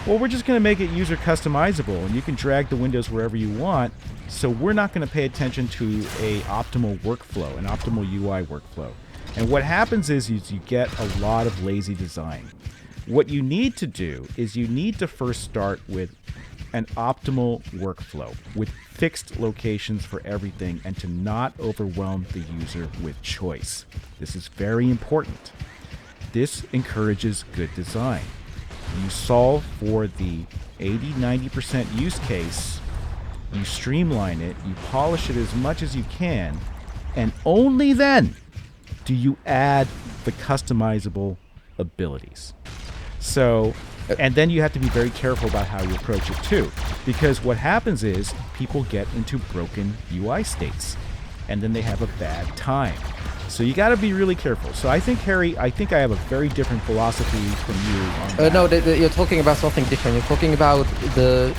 well, we're just going to make it user customizable, and you can drag the windows wherever you want, so we're not going to pay attention to a optimal workflow, an optimal UI workflow. And what happens is you get a lot of lazy design. What you need to do is you need to first start with an optimal workflow with fixed locations for everything, and to not overwhelm the user with choice. This is very important. This encourages good design. You solve for the 80-90% use case, you streamline it, you polish it as much as you can, and only then do you add the customizable abilities. So, and then you have to be very careful about how you approach it too, because what happens is people get into broken UI states, and then they have a bad time. So you got to be really careful. So I think, Harry, I have a very different philosophy from you on that. No, you're talking about something different. You're talking about the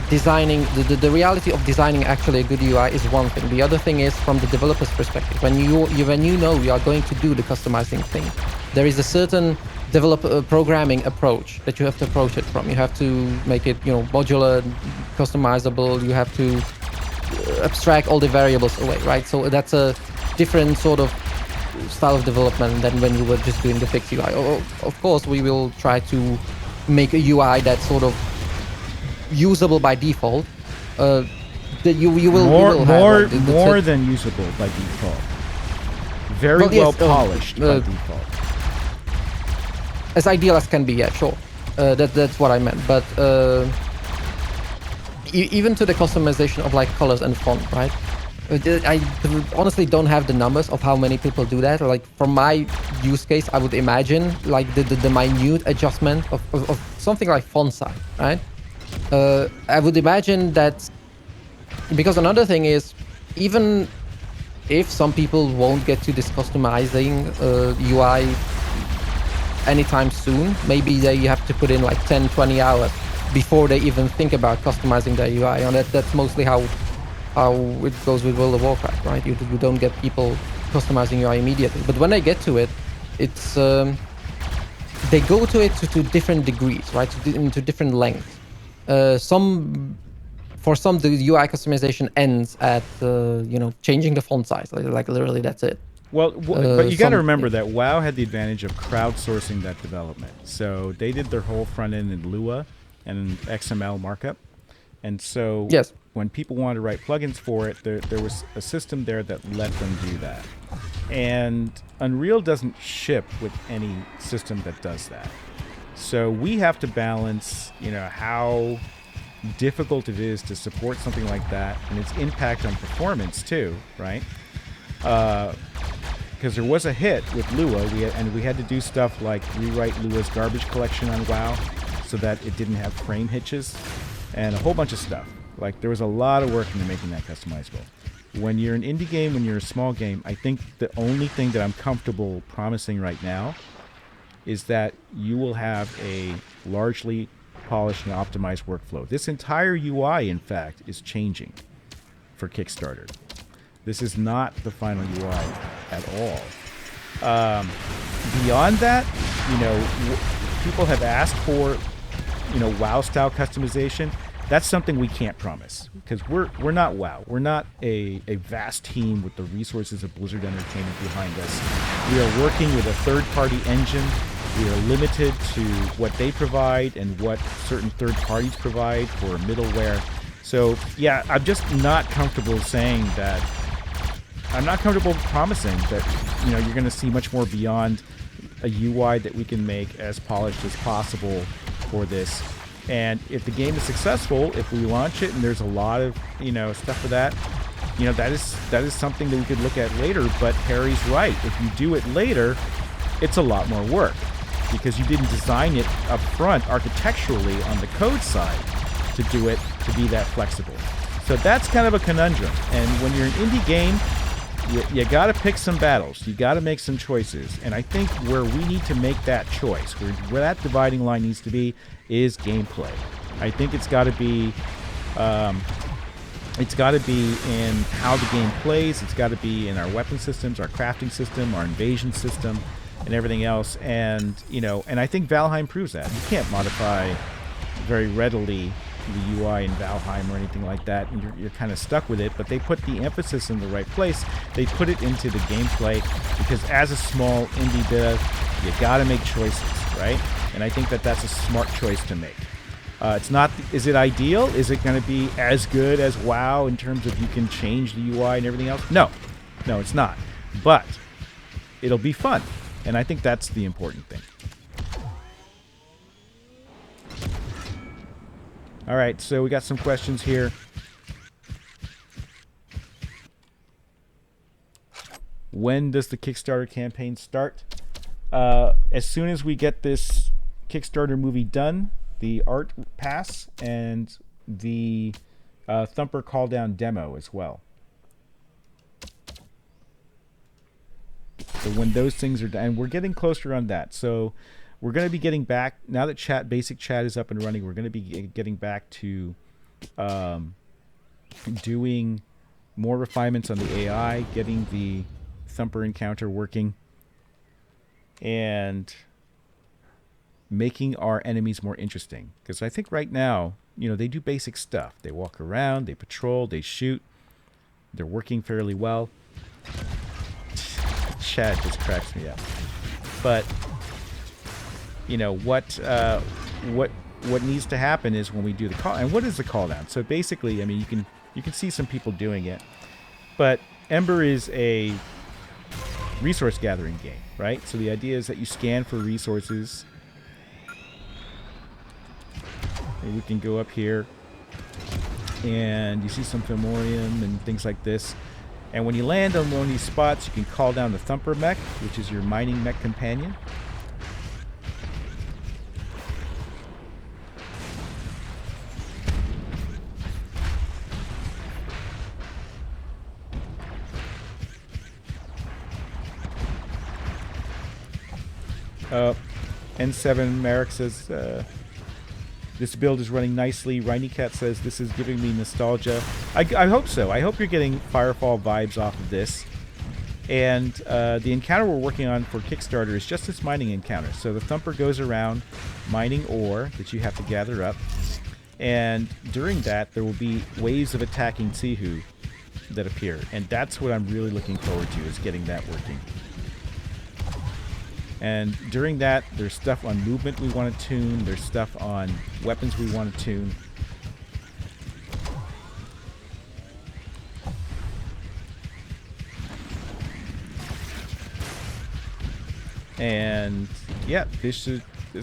designing, the reality of designing actually a good UI is one thing. The other thing is from the developer's perspective. When you know you are going to do the customizing thing, there is a certain developer programming approach that you have to approach it from. You have to make it, you know, modular, customizable. You have to abstract all the variables away, right? So that's a different sort of style of development than when you were just doing the fixed UI. Of course, we will try to make a UI that's sort of usable by default. That you will more than usable by default. Very well polished by default. As ideal as can be, yeah, sure. That's what I meant. But even to the customization of like colors and font, right? I honestly don't have the numbers of how many people do that. Like from my use case, I would imagine like the minute adjustment of something like font size, right? I would imagine that, because another thing is, even if some people won't get to this customizing UI anytime soon, maybe they have to put in like 10-20 hours before they even think about customizing their UI, and that's mostly how how it goes with World of Warcraft, right? You don't get people customizing UI immediately, but when they get to it, it's they go to it to different degrees, right? Into different lengths. For some, the UI customization ends at changing the font size, like literally that's it. Well, but you got to remember Yeah. that WoW had the advantage of crowdsourcing that development. So they did their whole front end in Lua and XML markup. And so Yes. when people wanted to write plugins for it, there was a system there that let them do that. And Unreal doesn't ship with any system that does that. So we have to balance, how difficult it is to support something like that and its impact on performance too, right? Because there was a hit with Lua, we had to do stuff like rewrite Lua's garbage collection on WoW so that it didn't have frame hitches and a whole bunch of stuff. Like, there was a lot of work into making that customizable. When you're an indie game, when you're a small game, I think the only thing that I'm comfortable promising right now is that you will have a largely polished and optimized workflow. This entire UI, in fact, is changing for Kickstarter. This is not the final UI at all. Beyond that, people have asked for, WoW-style customization. That's something we can't promise because we're not WoW. We're not a vast team with the resources of Blizzard Entertainment behind us. We are working with a third-party engine. We are limited to what they provide and what certain third parties provide for middleware. So, yeah, I'm just not comfortable saying that. I'm not comfortable promising that, you're going to see much more beyond a UI that we can make as polished as possible for this. And if the game is successful, if we launch it and there's a lot of, stuff for that, that is something that we could look at later. But Harry's right. If you do it later, it's a lot more work because you didn't design it up front architecturally on the code side to do it to be that flexible. So that's kind of a conundrum. And when you're an indie game, you got to pick some battles. You got to make some choices. And I think where we need to make that choice, where that dividing line needs to be, is gameplay. I think it's got to be in how the game plays. It's got to be in our weapon systems, our crafting system, our invasion system, and everything else. And and I think Valheim proves that. You can't modify very readily the UI in Valheim or anything like that, and you're kind of stuck with it. But they put the emphasis in the right place. They put it into the gameplay because as a small indie dev, you got to make choices, right? And I think that's a smart choice to make. It's not. Is it ideal? Is it going to be as good as WoW in terms of you can change the UI and everything else? No, it's not. But it'll be fun, and I think that's the important thing. All right, so we got some questions here. When does the Kickstarter campaign start? As soon as we get this Kickstarter movie done, the art pass, and the Thumper Call Down demo as well. So when those things are done, and we're getting closer on that. So we're going to be getting back, now that basic chat is up and running, we're going to be getting back to doing more refinements on the AI, getting the Thumper encounter working, and making our enemies more interesting. Because I think right now, they do basic stuff. They walk around, they patrol, they shoot. They're working fairly well. Chat just cracks me up. But what needs to happen is when we do the call. And what is the call down? So basically, you can see some people doing it, but Ember is a resource gathering game, right? So the idea is that you scan for resources. And we can go up here and you see some Fomorium and things like this. And when you land on one of these spots, you can call down the Thumper Mech, which is your mining mech companion. N7 Merrick says, This build is running nicely. Cat says this is giving me nostalgia. I hope so. I hope you're getting Firefall vibes off of this. And the encounter we're working on for Kickstarter is just this mining encounter. So the Thumper goes around mining ore that you have to gather up. And during that, there will be waves of attacking Tsihu that appear. And that's what I'm really looking forward to, is getting that working. And during that, there's stuff on movement we want to tune. There's stuff on weapons we want to tune. And yeah, this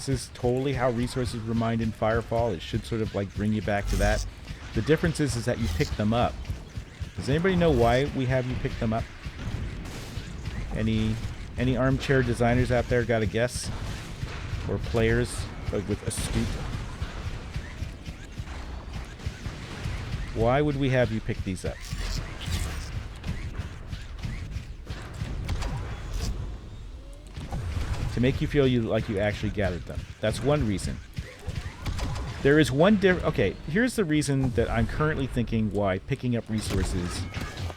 is totally how resources were mined in Firefall. It should sort of like bring you back to that. The difference is that you pick them up. Does anybody know why we have you pick them up? Any armchair designers out there got a guess? Or players with astute? Why would we have you pick these up? To make you feel like you actually gathered them. That's one reason. There is one okay, here's the reason that I'm currently thinking why picking up resources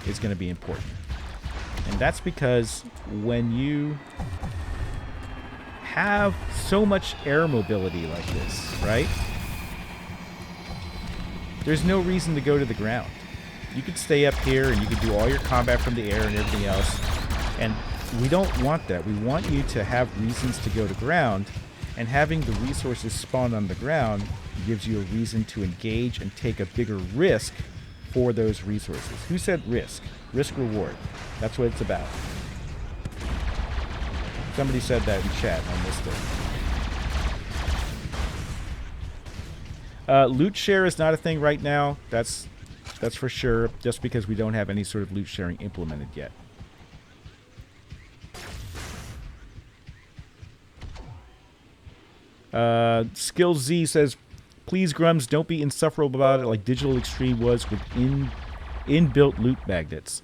is going to be important. And that's because when you have so much air mobility like this, right? There's no reason to go to the ground. You could stay up here and you could do all your combat from the air and everything else. And we don't want that. We want you to have reasons to go to ground, and having the resources spawn on the ground gives you a reason to engage and take a bigger risk for those resources. Who said risk? Risk reward. That's what it's about. Somebody said that in chat. I missed it. Loot share is not a thing right now. That's for sure, just because we don't have any sort of loot sharing implemented yet. Skills Z says, please Grums, don't be insufferable about it like Digital Extreme was with inbuilt loot magnets.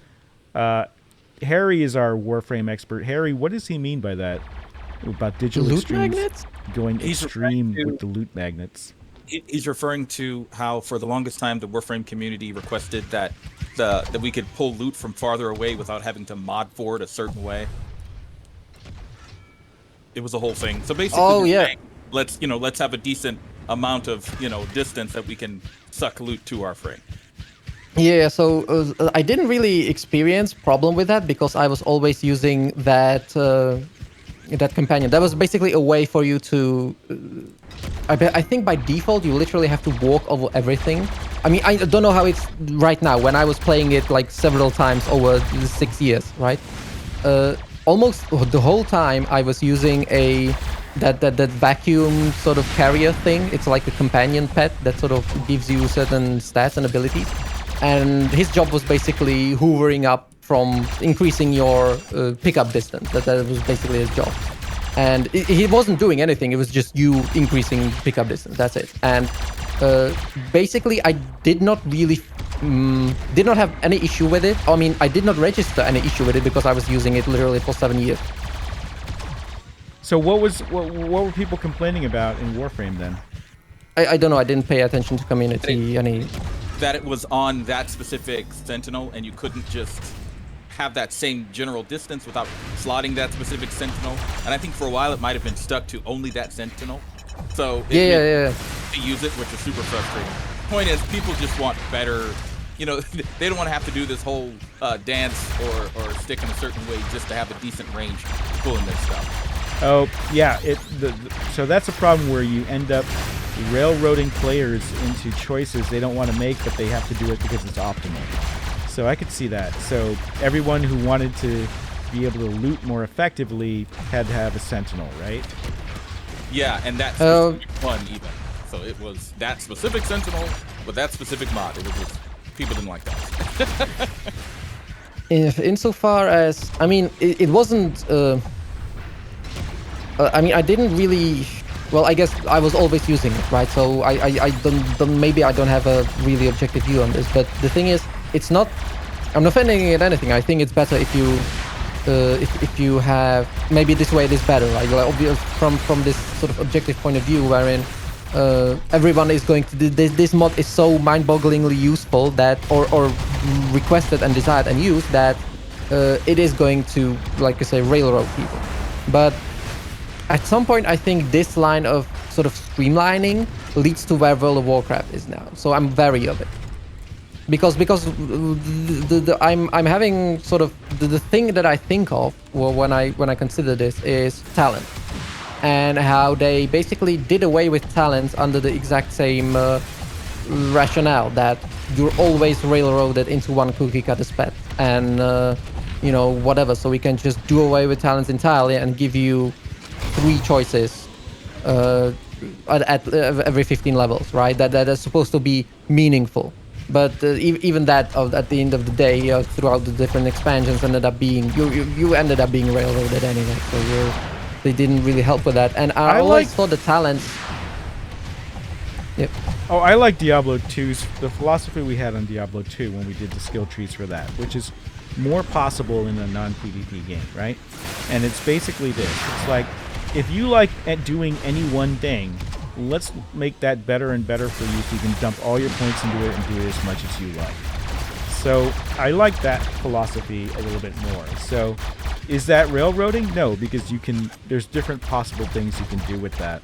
Harry is our Warframe expert. Harry, what does he mean by that? About Digital Loot Extremes magnets? going He's extreme referring to- with the loot magnets? He's referring to how for the longest time the Warframe community requested that that we could pull loot from farther away without having to mod for it a certain way. It was a whole thing. So basically, Oh, we're yeah. saying, let's have a decent amount of distance that we can suck loot to our frame. Yeah, so I didn't really experience problem with that because I was always using that that companion. That was basically a way for you to. I think by default you literally have to walk over everything. I mean, I don't know how it's right now. When I was playing it like several times over 6 years, right? Almost the whole time I was using that vacuum sort of carrier thing. It's like a companion pet that sort of gives you certain stats and abilities. And his job was basically hoovering up from increasing your pickup distance. That was basically his job. And he wasn't doing anything. It was just you increasing pickup distance. That's it. And basically, I did not really did not have any issue with it. I mean, I did not register any issue with it because I was using it literally for 7 years. So what were people complaining about in Warframe then? I don't know. I didn't pay attention to community any. That it was on that specific sentinel, and you couldn't just have that same general distance without slotting that specific sentinel. And I think for a while it might have been stuck to only that sentinel. So Yeah. to use it, which is super frustrating. Point is, people just want better. They don't want to have to do this whole dance or stick in a certain way just to have a decent range pulling their stuff. Oh yeah, so that's a problem where you end up railroading players into choices they don't want to make, but they have to do it because it's optimal. So I could see that. So everyone who wanted to be able to loot more effectively had to have a sentinel, right? Yeah, and that specific one even. So it was that specific sentinel with that specific mod. It was just, people didn't like that. Insofar as, I mean, it wasn't. I mean, I didn't really. Well, I guess I was always using it, right? So I don't maybe I don't have a really objective view on this. But the thing is, it's not. I'm not offending at anything. I think it's better if you. If you have maybe this way it is better, right? Like from this sort of objective point of view, wherein everyone is going to do this mod is so mind-bogglingly useful that or requested and desired and used that it is going to, like you say, railroad people. But at some point, I think this line of sort of streamlining leads to where World of Warcraft is now. So I'm wary of it. Because I'm having sort of the thing that I think of when I consider this is talent, and how they basically did away with talent under the exact same rationale that you're always railroaded into one cookie cutter spec and you know, whatever. So we can just do away with talents entirely and give you 3 choices at every 15 levels, right? That is supposed to be meaningful. But even that, at the end of the day, throughout the different expansions, ended up being you ended up being railroaded anyway. So they didn't really help with that. And I always thought the talents. Yep. Oh, I like Diablo 2's the philosophy we had on Diablo 2 when we did the skill trees for that, which is more possible in a non-PvP game, right? And it's basically this. It's like, if you like doing any one thing, let's make that better and better for you so you can dump all your points into it and do it as much as you like. So I like that philosophy a little bit more. So is that railroading? No, because there's different possible things you can do with that.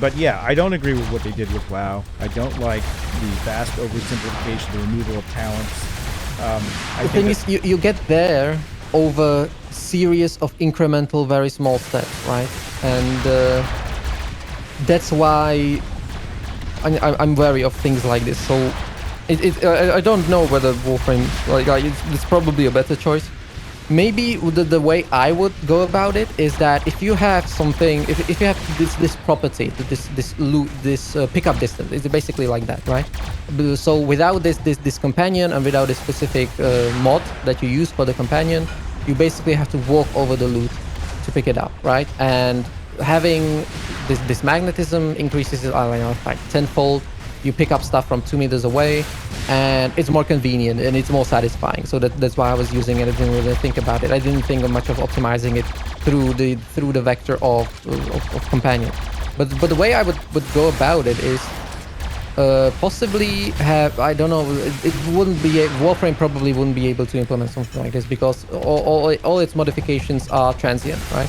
But yeah, I don't agree with what they did with WoW. I don't like the vast oversimplification, the removal of talents. The thing is, you get there over series of incremental, very small steps, right? And that's why I'm wary of things like this. So I don't know whether Warframe, it's probably a better choice. Maybe the way I would go about it is that if you have something, if you have this property, this pickup distance, it's basically like that, right? So without this companion and without this specific mod that you use for the companion, you basically have to walk over the loot to pick it up, right? And having this magnetism increases it, I don't know, like tenfold. You pick up stuff from 2 meters away, and it's more convenient and it's more satisfying. So that's why I was using it. I didn't really think about it. I didn't think much of optimizing it through the vector of companion. But the way I would go about it is possibly have, I don't know, it wouldn't be Warframe probably wouldn't be able to implement something like this because all its modifications are transient, right?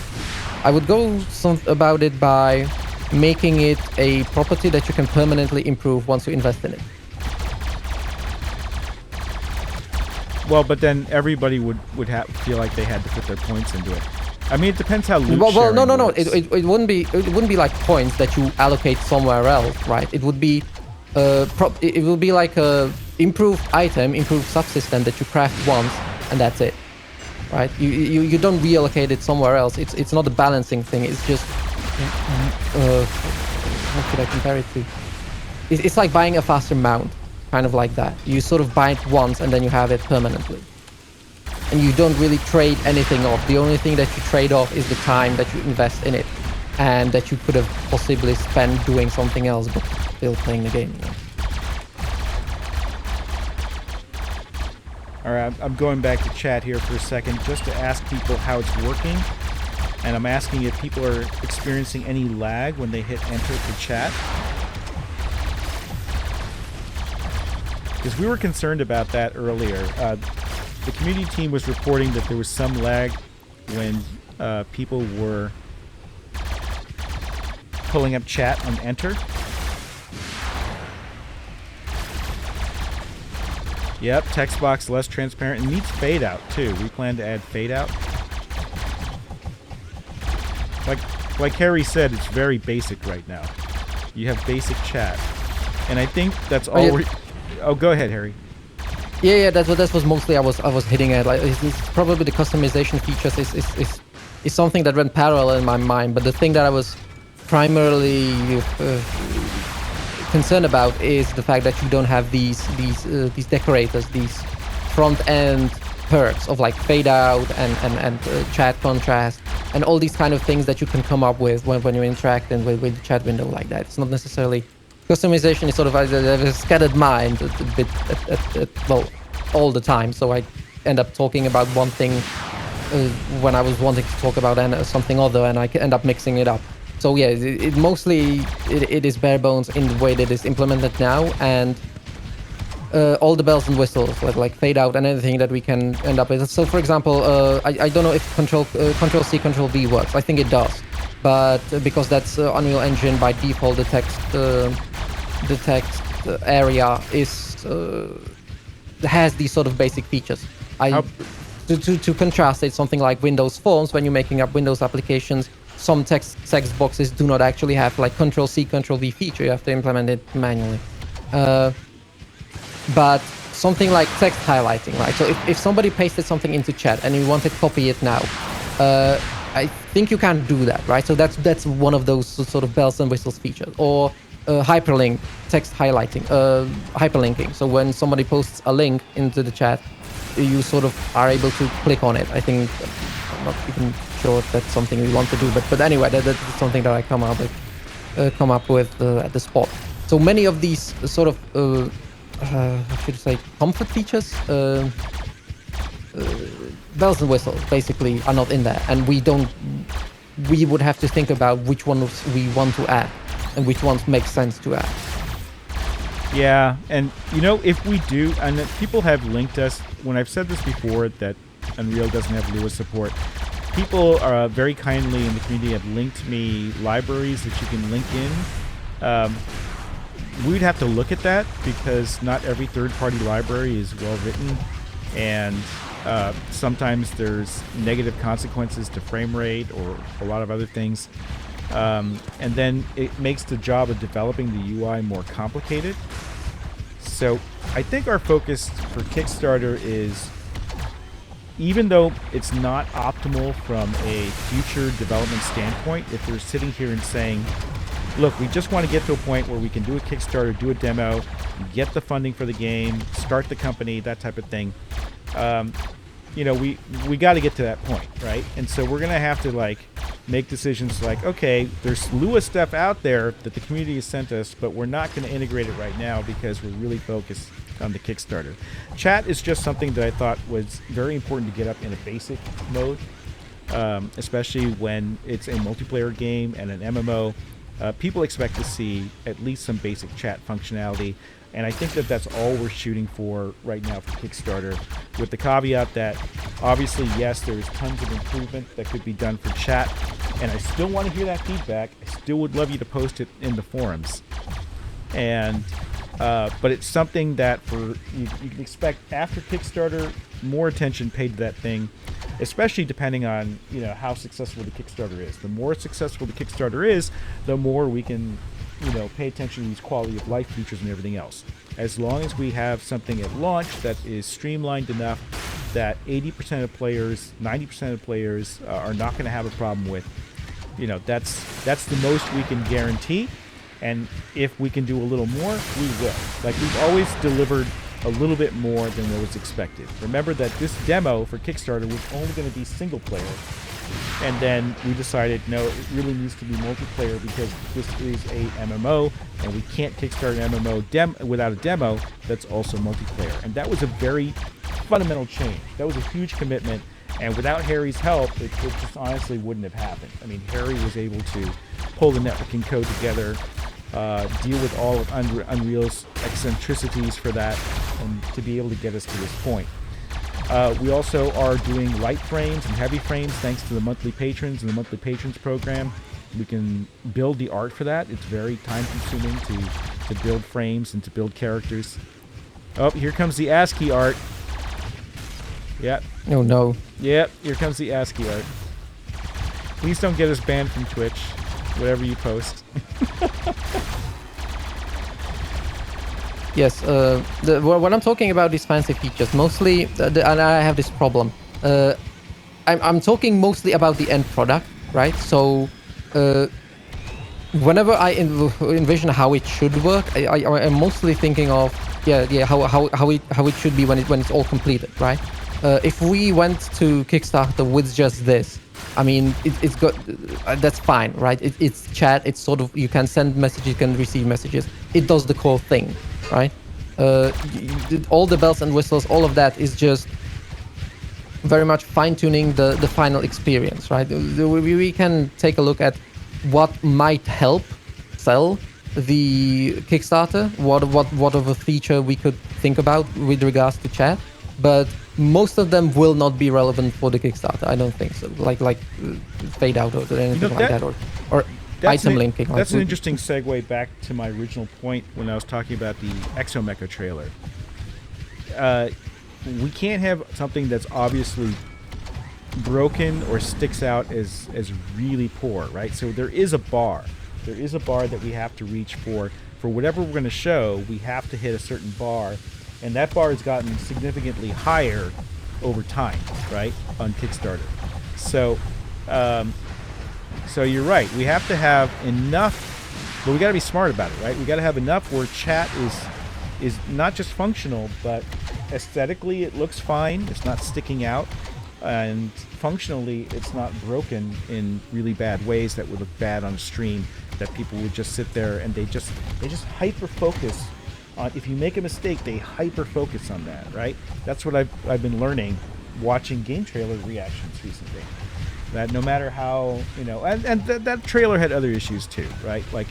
I would go about it by making it a property that you can permanently improve once you invest in it. Well, but then everybody would feel like they had to put their points into it. I mean, it depends how loot well, no. works. It wouldn't be like points that you allocate somewhere else, right? It would be it will be like a improved item, improved subsystem that you craft once, and that's it, right? You don't reallocate it somewhere else. It's not a balancing thing. It's just what should I compare it to? It's like buying a faster mount, kind of like that. You sort of buy it once and then you have it permanently, and you don't really trade anything off. The only thing that you trade off is the time that you invest in it, and that you could have possibly spent doing something else, but still playing the game. You know? All right, I'm going back to chat here for a second just to ask people how it's working. And I'm asking if people are experiencing any lag when they hit enter to chat. Because we were concerned about that earlier. The community team was reporting that there was some lag when people were pulling up chat on enter. Yep, text box less transparent. It needs fade out too. We plan to add fade out. Like Harry said, it's very basic right now. You have basic chat, and I think that's all. Oh, go ahead, Harry. Yeah, that was mostly I was hitting at. Like, it's probably the customization features is something that ran parallel in my mind. But the thing that I was primarily concerned about is the fact that you don't have these decorators, these front end perks of like fade out and chat contrast and all these kind of things that you can come up with when you're interacting with the chat window like that. It's not necessarily customization. Is sort of a scattered mind a bit well all the time. So I end up talking about one thing when I was wanting to talk about something other, and I end up mixing it up. So yeah, it mostly it is bare bones in the way that it's implemented now, and all the bells and whistles like fade out and anything that we can end up with. So for example, I don't know if Control C Control V works. I think it does, but because that's Unreal Engine by default, the text area is has these sort of basic features. To contrast, it's something like Windows Forms. When you're making up Windows applications, some text boxes do not actually have like Control C Control V feature. You have to implement it manually. But something like text highlighting, right? So if somebody pasted something into chat and you want to copy it now, I think you can't do that, right? So that's one of those sort of bells and whistles features. Or hyperlink, text highlighting, hyperlinking. So when somebody posts a link into the chat, you sort of are able to click on it. I think, I'm not even sure if that's something we want to do, but anyway, that's something that I come up with at the spot. So many of these sort of what should I say, comfort features, bells and whistles basically are not in there, and we would have to think about which ones we want to add and which ones make sense to add. Yeah, and if we do, and people have linked us, when I've said this before that Unreal doesn't have Lua support, people are very kindly in the community have linked me libraries that you can link in. We'd have to look at that because not every third-party library is well written, and sometimes there's negative consequences to frame rate or a lot of other things. And then it makes the job of developing the UI more complicated. So I think our focus for Kickstarter is, even though it's not optimal from a future development standpoint, if we're sitting here and saying, look, we just want to get to a point where we can do a Kickstarter, do a demo, get the funding for the game, start the company, that type of thing. We got to get to that point, right? And so we're going to have to make decisions like, okay, there's Lua stuff out there that the community has sent us, but we're not going to integrate it right now because we're really focused on the Kickstarter. Chat is just something that I thought was very important to get up in a basic mode, especially when it's a multiplayer game and an MMO. People expect to see at least some basic chat functionality, and I think that that's all we're shooting for right now for Kickstarter, with the caveat that obviously, yes, there's tons of improvement that could be done for chat, and I still want to hear that feedback. I still would love you to post it in the forums. And but it's something that you can expect after Kickstarter, more attention paid to that thing, especially depending on how successful the Kickstarter is. The more successful the Kickstarter is, the more we can pay attention to these quality of life features and everything else. As long as we have something at launch that is streamlined enough that 80% of players, 90% of players are not going to have a problem with, that's the most we can guarantee. And if we can do a little more, we will. We've always delivered a little bit more than what was expected. Remember that this demo for Kickstarter was only going to be single player, and then we decided no, it really needs to be multiplayer because this is a MMO, and we can't kickstart an MMO without a demo that's also multiplayer. And that was a very fundamental change. That was a huge commitment, and without Harry's help, it just honestly wouldn't have happened. I mean, Harry was able to pull the networking code together, deal with all of Unreal's eccentricities for that, and to be able to get us to this point. We also are doing light frames and heavy frames thanks to the monthly patrons and the monthly patrons program. We can build the art for that. It's very time consuming to build frames and to build characters. Oh, here comes the ASCII art. Yep. Oh no. Yep, here comes the ASCII art. Please don't get us banned from Twitch, whatever you post. Yes, when I'm talking about these fancy features, mostly, and I have this problem, I'm talking mostly about the end product, right? So, whenever I envision how it should work, I'm mostly thinking of how it should be when it's all completed, right? If we went to Kickstarter with just this, I mean, it's got that's fine, right? It's chat. It's sort of, you can send messages, you can receive messages. It does the core thing, right? All the bells and whistles, all of that is just very much fine-tuning the final experience, right? We can take a look at what might help sell the Kickstarter, what of a feature we could think about with regards to chat, but most of them will not be relevant for the Kickstarter. I don't think so. Like fade out or anything like that, or item linking. That's an interesting segue back to my original point when I was talking about the Exomecha trailer. We can't have something that's obviously broken or sticks out as really poor, right? So there is a bar. There is a bar that we have to reach for whatever we're going to show. We have to hit a certain bar, and that bar has gotten significantly higher over time, right, on Kickstarter. So, so you're right. We have to have enough, but we got to be smart about it, right? We got to have enough where chat is not just functional, but aesthetically it looks fine. It's not sticking out. And functionally, it's not broken in really bad ways that would look bad on a stream, that people would just sit there and they just hyper focus on. If you make a mistake, they hyper focus on that, right? That's what I've been learning watching game trailer reactions recently. That no matter how, you know, and that trailer had other issues too, right? Like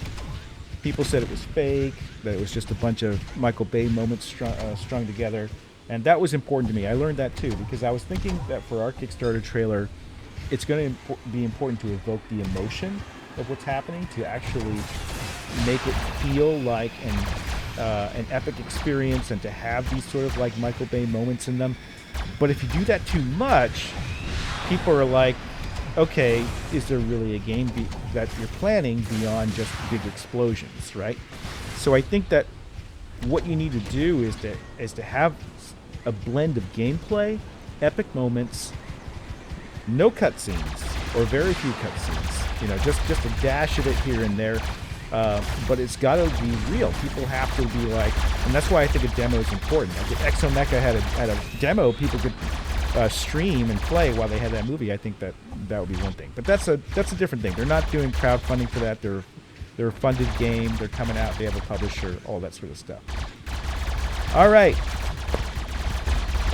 people said it was fake, that it was just a bunch of Michael Bay moments strung together. And that was important to me. I learned that too, because I was thinking that for our Kickstarter trailer, it's going to be important to evoke the emotion of what's happening, to actually make it feel like an epic experience, and to have these sort of like Michael Bay moments in them. But if you do that too much, people are like, okay, is there really a game that you're planning beyond just big explosions, right? So I think that what you need to do is to have a blend of gameplay, epic moments, no cutscenes, or very few cutscenes. You know, just a dash of it here and there. But it's got to be real. People have to be like, and that's why I think a demo is important. Like if Exomecha had a demo, people could stream and play while they had that movie. I think that would be one thing. But that's a different thing. They're not doing crowdfunding for that. They're a funded game. They're coming out. They have a publisher. All that sort of stuff. All right.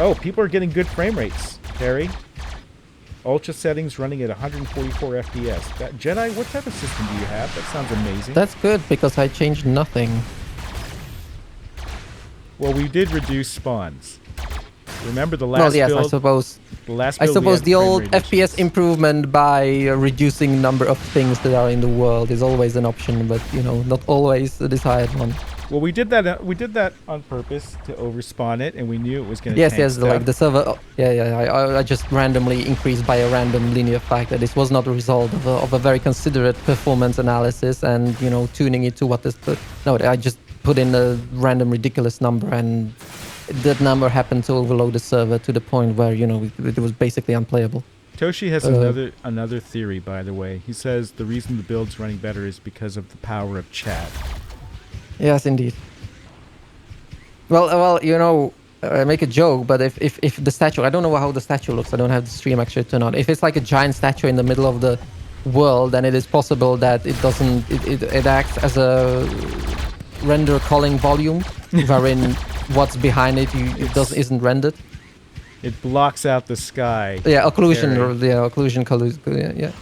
Oh, people are getting good frame rates, Harry. Ultra settings running at 144 FPS. Jedi, what type of system do you have? That sounds amazing. That's good, because I changed nothing. Well, we did reduce spawns. Remember the last Well, yes, build? I suppose. The last I build we suppose had the frame old rate FPS issues. improvement by reducing number of things that are in the world is always an option, but you know, not always the desired one. Well, we did that. We did that on purpose to overspawn it, and we knew it was going to. Yes, like the server. I just randomly increased by a random linear fact that this was not a result of a very considerate performance analysis and, you know, tuning it to what is. No, I just put in a random ridiculous number, and that number happened to overload the server to the point where, you know, it was basically unplayable. Toshi has another theory, by the way. He says the reason the build's running better is because of the power of chat. Yes, indeed. Well, you know, I make a joke, but if the statue, I don't know how the statue looks. I don't have the stream actually turned on. If it's like a giant statue in the middle of the world, then it is possible that it doesn't. It acts as a render calling volume, wherein what's behind it isn't rendered. It blocks out the sky. Yeah, occlusion. Harry. Occlusion color. Yeah.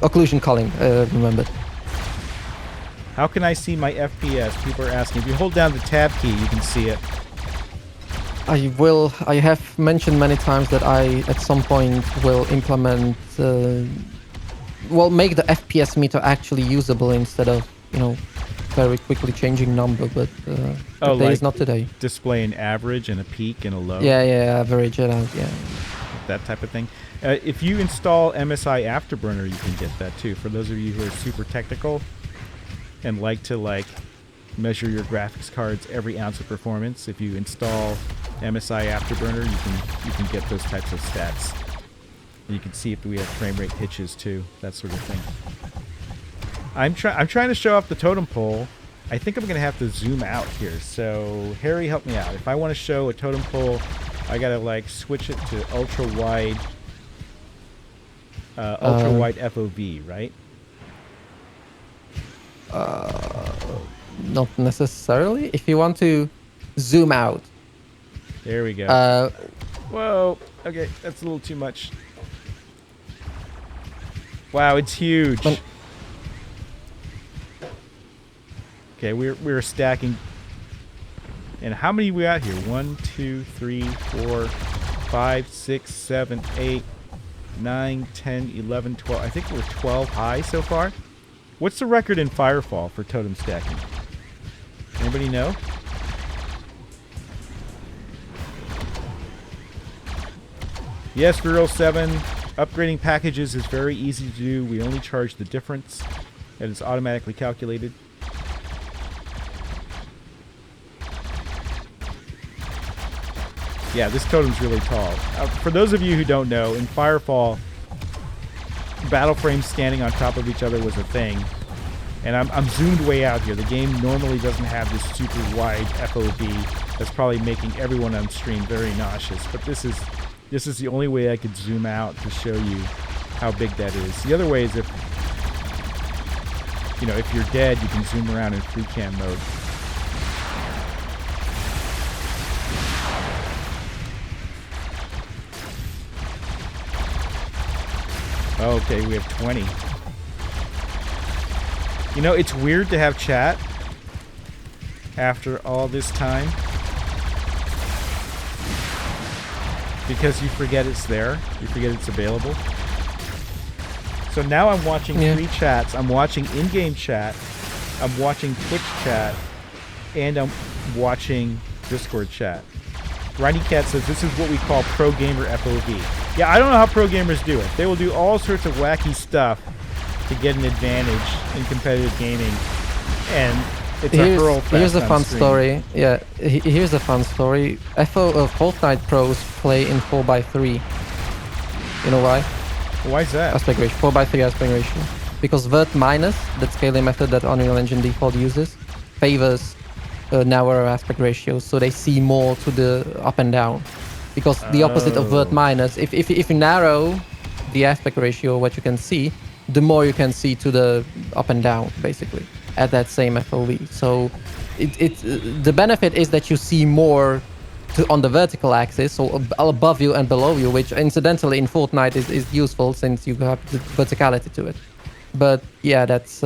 Occlusion calling. Remember. How can I see my FPS? People are asking. If you hold down the tab key, you can see it. I have mentioned many times that I, at some point, will implement, make the FPS meter actually usable instead of, you know, very quickly changing number. But today is not today. Display an average and a peak and a low. Yeah, average it out. Yeah. That type of thing. If you install MSI Afterburner, you can get that too. For those of you who are super technical and like to measure your graphics cards every ounce of performance, if you install MSI Afterburner, you can get those types of stats. And you can see if we have frame rate hitches too, that sort of thing. I'm trying to show off the totem pole. I think I'm gonna have to zoom out here. So Harry, help me out. If I want to show a totem pole, I gotta switch it to ultra wide FOV, right? Not necessarily. If you want to zoom out, there we go. Whoa. Okay, that's a little too much. Wow, it's huge. But- Okay, we're stacking. And how many we got here? 1, 2, 3, 4, 5, 6, 7, 8, 9, 10, 11, 12. I think we're 12 high so far. What's the record in Firefall for totem stacking? Anybody know? Yes, Girl 7. Upgrading packages is very easy to do. We only charge the difference, and it's automatically calculated. Yeah, this totem's really tall. For those of you who don't know, in Firefall, battle frames standing on top of each other was a thing. And I'm zoomed way out here. The game normally doesn't have this super wide FOV that's probably making everyone on stream very nauseous. But this is the only way I could zoom out to show you how big that is. The other way is if you're dead, you can zoom around in free cam mode. Okay, we have 20. You know, it's weird to have chat after all this time because you forget it's there. You forget it's available. So now I'm watching 3 chats. I'm watching in-game chat. I'm watching Twitch chat. And I'm watching Discord chat. Riney Cat says this is what we call pro gamer FOV. Yeah, I don't know how pro gamers do it. They will do all sorts of wacky stuff to get an advantage in competitive gaming, and it's a hurl fest. Here's a on fun stream. story. Yeah, here's a fun story. Fortnite pros play in 4x3. You know why? Why is that? Aspect ratio. 4x3 aspect ratio. Because vert minus, that scaling method that Unreal Engine default uses, favors narrower aspect ratios, so they see more to the up and down. Because the opposite of vert minus, if you narrow the aspect ratio, what you can see, the more you can see to the up and down, basically, at that same FOV. So the benefit is that you see more on the vertical axis, so above you and below you, which incidentally in Fortnite is useful since you have the verticality to it. But yeah, that's...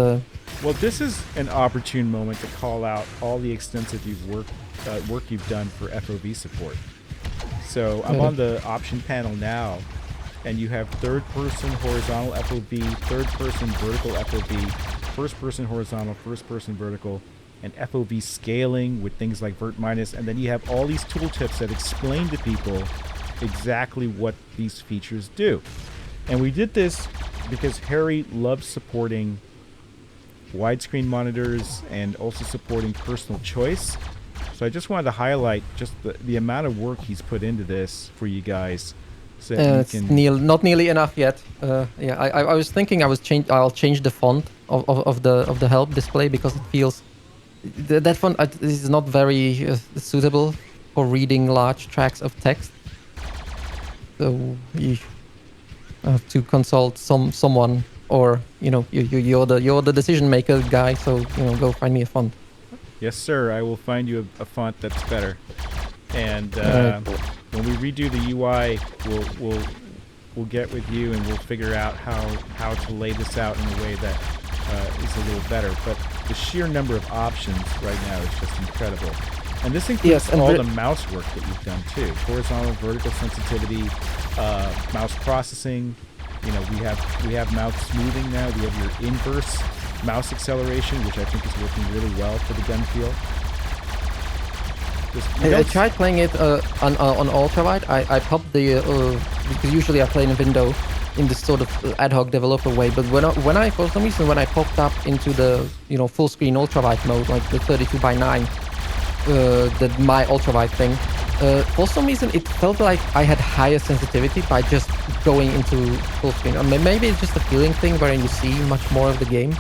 Well, this is an opportune moment to call out all the extensive work you've done for FOV support. So I'm on the option panel now, and you have third-person horizontal FOV, third-person vertical FOV, first-person horizontal, first-person vertical, and FOV scaling with things like vert minus, and then you have all these tooltips that explain to people exactly what these features do. And we did this because Harry loves supporting widescreen monitors and also supporting personal choice. So I just wanted to highlight just the amount of work he's put into this for you guys. So that it's not nearly enough yet. Yeah, I was thinking I'll change the font of the help display because it feels that font is not very suitable for reading large tracks of text. So you have to consult someone, or you're the decision maker guy. So go find me a font. Yes, sir. I will find you a font that's better. And when we redo the UI, we'll get with you and we'll figure out how to lay this out in a way that is a little better. But the sheer number of options right now is just incredible. And this includes all the mouse work that you've done too. Horizontal, vertical sensitivity, mouse processing. We have mouse smoothing now. We have your inverse mouse acceleration, which I think is working really well for the gun feel. I tried playing it on ultrawide. I popped the because usually I play in a window in this sort of ad hoc developer way. But when I for some reason when I popped up into the full screen ultrawide mode, like the 32:9, my ultrawide thing, for some reason it felt like I had higher sensitivity by just going into full screen. Maybe it's just a feeling thing wherein you see much more of the game.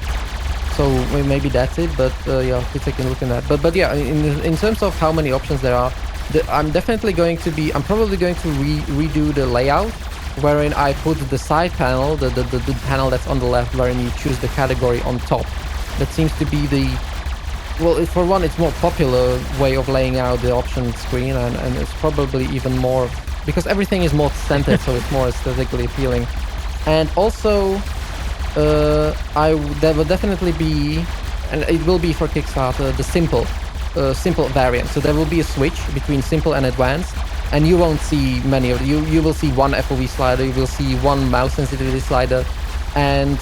So maybe that's it, but yeah, we'll take a look at that. But yeah, in terms of how many options there are, I'm probably going to redo the layout, wherein I put the side panel, the panel that's on the left, wherein you choose the category on top. That seems to be for one, it's more popular way of laying out the option screen, and it's probably even more because everything is more centered, so it's more aesthetically appealing. And also, there will definitely be, and it will be for Kickstarter, the simple variant. So there will be a switch between simple and advanced, and you won't see many of you. You will see one FOV slider, you will see one mouse sensitivity slider, and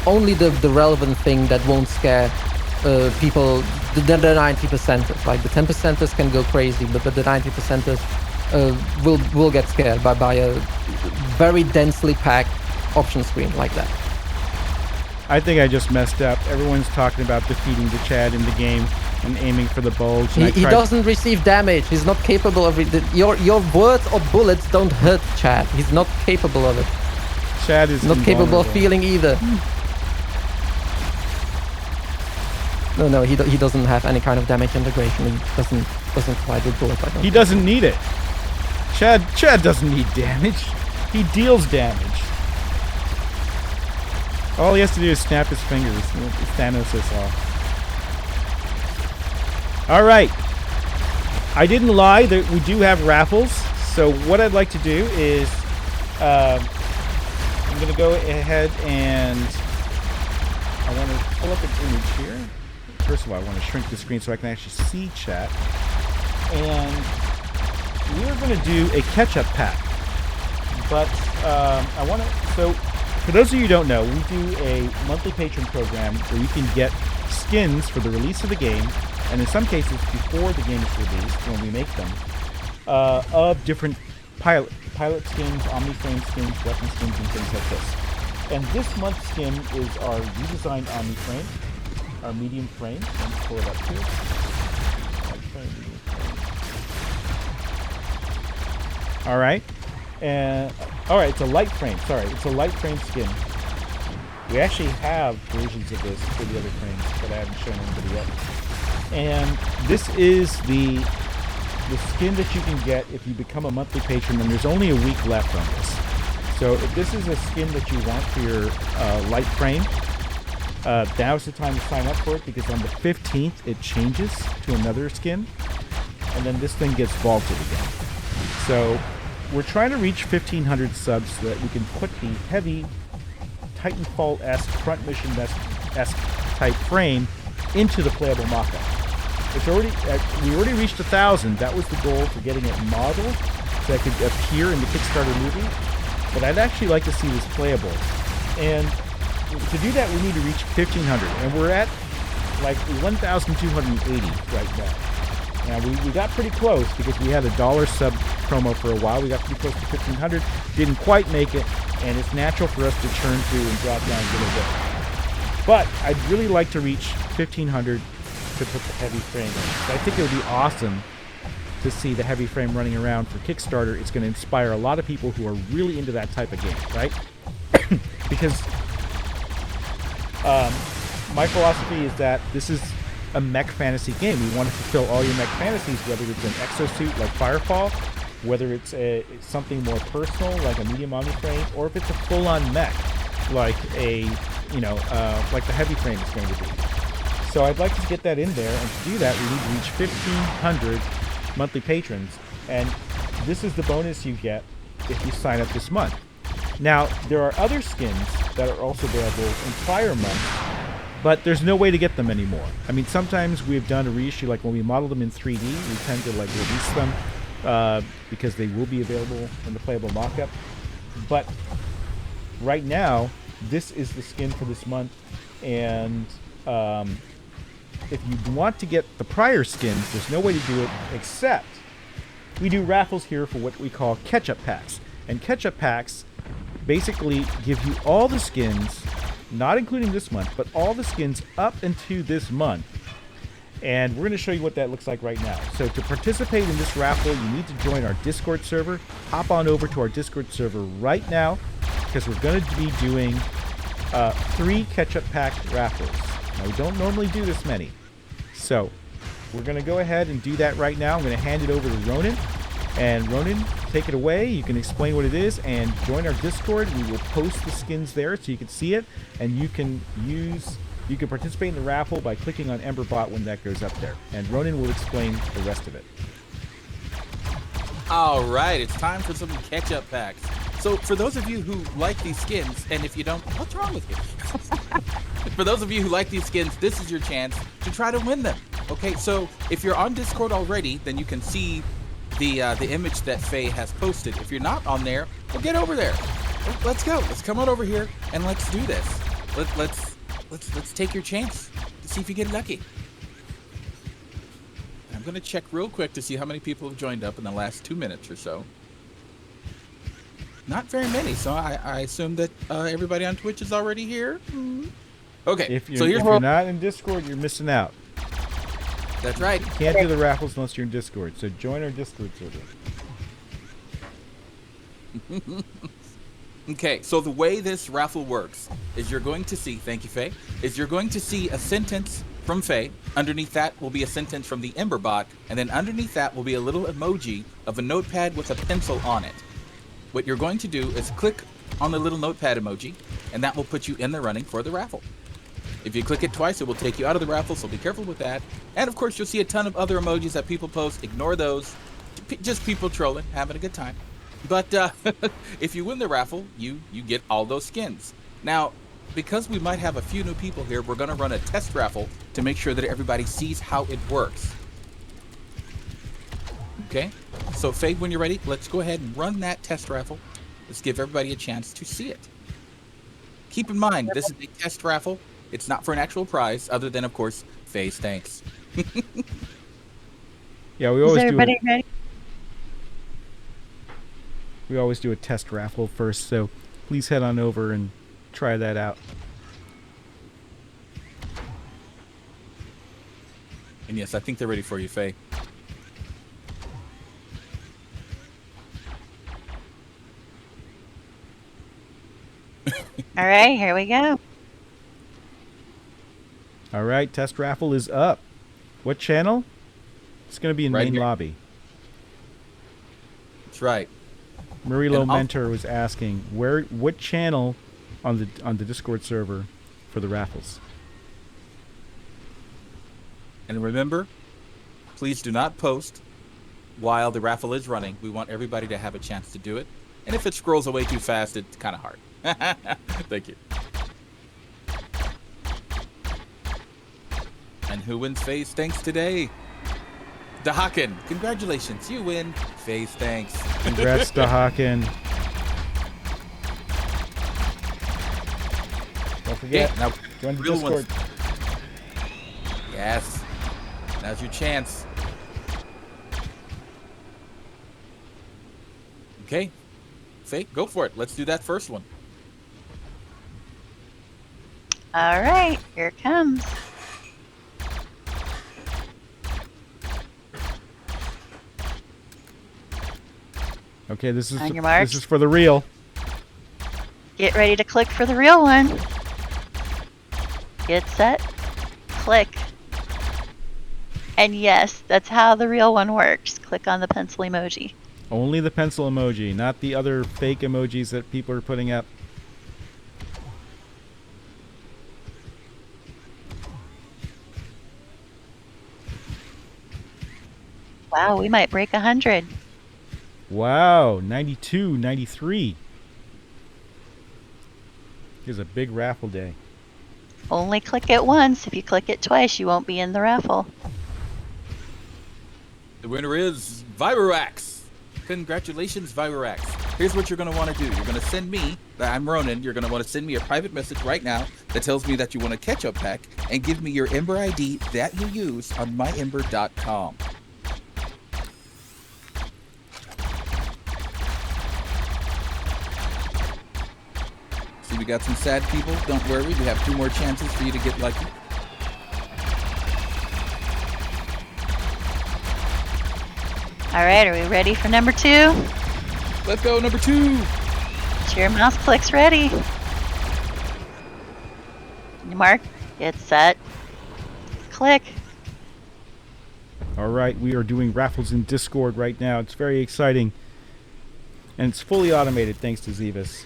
only the relevant thing that won't scare people. The 90%ers, like the 10%ers can go crazy, but the 90%ers will get scared by a very densely packed option screen like that. I think I just messed up. Everyone's talking about defeating the Chad in the game and aiming for the bulge. He doesn't receive damage. He's not capable of it. Your words or bullets don't hurt Chad. He's not capable of it. Chad is not capable of feeling either. No, he doesn't have any kind of damage integration. He doesn't provide with bullets. He doesn't need it. Chad doesn't need damage. He deals damage. All he has to do is snap his fingers. Thanos this off. All right. I didn't lie that we do have Raffles. So what I'd like to do is I'm going to go ahead and I want to pull up an image here. First of all, I want to shrink the screen so I can actually see chat. And we're going to do a catch-up pack. But I want to... So for those of you who don't know, we do a monthly patron program where you can get skins for the release of the game, and in some cases before the game is released, when we make them, of different pilot skins, Omniframe skins, weapon skins, and things like this. And this month's skin is our redesigned Omniframe, our medium frame. Let me pull it up here. All right. All right, it's a light frame. Sorry, it's a light frame skin. We actually have versions of this for the other frames, but I haven't shown anybody yet. And this is the skin that you can get if you become a monthly patron, and there's only a week left on this. So if this is a skin that you want for your light frame, now's the time to sign up for it, because on the 15th it changes to another skin, and then this thing gets vaulted again. So we're trying to reach 1,500 subs so that we can put the heavy Titanfall-esque front mission-esque type frame into the playable mock-up. It's already we already reached 1,000. That was the goal for getting it modeled so that could appear in the Kickstarter movie. But I'd actually like to see this playable. And to do that, we need to reach 1,500, and we're at like 1,280 right now. Now, we got pretty close because we had a $1 sub promo for a while. We got pretty close to 1,500. Didn't quite make it, and it's natural for us to churn through and drop down a little bit. But I'd really like to reach 1,500 to put the heavy frame in. So I think it would be awesome to see the heavy frame running around for Kickstarter. It's going to inspire a lot of people who are really into that type of game, right? Because my philosophy is that this is a mech fantasy game. We want to fulfill all your mech fantasies, whether it's an exosuit like Firefall, whether it's something more personal like a medium Omniframe, or if it's a full-on mech like like the heavy frame is going to be. So I'd like to get that in there, and to do that we need to reach 1,500 monthly patrons, and this is the bonus you get if you sign up this month. Now, there are other skins that are also available in prior months, but there's no way to get them anymore. I mean, sometimes we've done a reissue, like when we model them in 3D, we tend to release them because they will be available in the playable mockup. But right now, this is the skin for this month, and if you want to get the prior skins, there's no way to do it except we do raffles here for what we call catch-up packs. And catch-up packs basically give you all the skins, not including this month, but all the skins up into this month. And we're going to show you what that looks like right now. So to participate in this raffle, you need to join our Discord server. Hop on over to our Discord server right now, because we're going to be doing 3 catch-up pack raffles. Now, we don't normally do this many. So we're going to go ahead and do that right now. I'm going to hand it over to Ronan. And Ronan, take it away. You can explain what it is and join our Discord. We will post the skins there so you can see it, and you can participate in the raffle by clicking on Emberbot when that goes up there. And Ronan will explain the rest of it. All right, it's time for some catch-up packs. So for those of you who like these skins, and if you don't, what's wrong with you? For those of you who like these skins, this is your chance to try to win them. Okay, so if you're on Discord already, then you can see the image that Faye has posted. If you're not on there, well, get over there. Let's go. Let's come on over here and let's do this. Let's take your chance to see if you get lucky. I'm gonna check real quick to see how many people have joined up in the last 2 minutes or so. Not very many, so I assume that everybody on Twitch is already here. Okay, If you're not in Discord, you're missing out. That's right. You can't do the raffles unless you're in Discord. So join our Discord server. Okay, so the way this raffle works is you're going to see, thank you, Faye, is you're going to see a sentence from Faye. Underneath that will be a sentence from the Ember bot, and then underneath that will be a little emoji of a notepad with a pencil on it. What you're going to do is click on the little notepad emoji, and that will put you in the running for the raffle. If you click it twice, it will take you out of the raffle, so be careful with that. And of course, you'll see a ton of other emojis that people post. Ignore those. Just people trolling, having a good time. But if you win the raffle, you get all those skins. Now, because we might have a few new people here, we're going to run a test raffle to make sure that everybody sees how it works. Okay? So, Faye, when you're ready, let's go ahead and run that test raffle. Let's give everybody a chance to see it. Keep in mind, this is a test raffle. It's not for an actual prize, other than, of course, Faye's thanks. Yeah, we always Is everybody ready? We always do a test raffle first, so please head on over and try that out. And yes, I think they're ready for you, Faye. All right, here we go. All right, test raffle is up. What channel? It's going to be in Right main here. lobby. That's right. Murilo And I'll- Mentor was asking what channel on the Discord server for the raffles. And remember, please do not post while the raffle is running. We want everybody to have a chance to do it. And if it scrolls away too fast, it's kind of hard. Thank you. And who wins Faye's thanks today? Dahaken. Congratulations. You win Faye's thanks. Congrats to Hawken. Don't forget, Okay, now join the real Discord. ones. Yes. Now's your chance. Okay. Faye, go for it. Let's do that first one. All right, here it comes. Okay, this is On your marks. this is for the real. Get ready to click for the real one. Get set, click. And yes, that's how the real one works. Click on the pencil emoji. Only the pencil emoji, not the other fake emojis that people are putting up. Wow, we might break 100. Wow, 92, 93. Here's a big raffle day. Only click it once. If you click it twice, you won't be in the raffle. The winner is Vibrax. Congratulations, Vibrax. Here's what you're going to want to do. You're going to send me, I'm Ronan, you're going to want to send me a private message right now that tells me that you want a catch-up pack and give me your Ember ID that you use on myember.com. See, we got some sad people. Don't worry, we have 2 more chances for you to get lucky. All right, are we ready for number 2? Let's go, number 2. Get your mouse clicks ready. You mark, get set, click. All right, we are doing raffles in Discord right now. It's very exciting. And it's fully automated thanks to Zivas.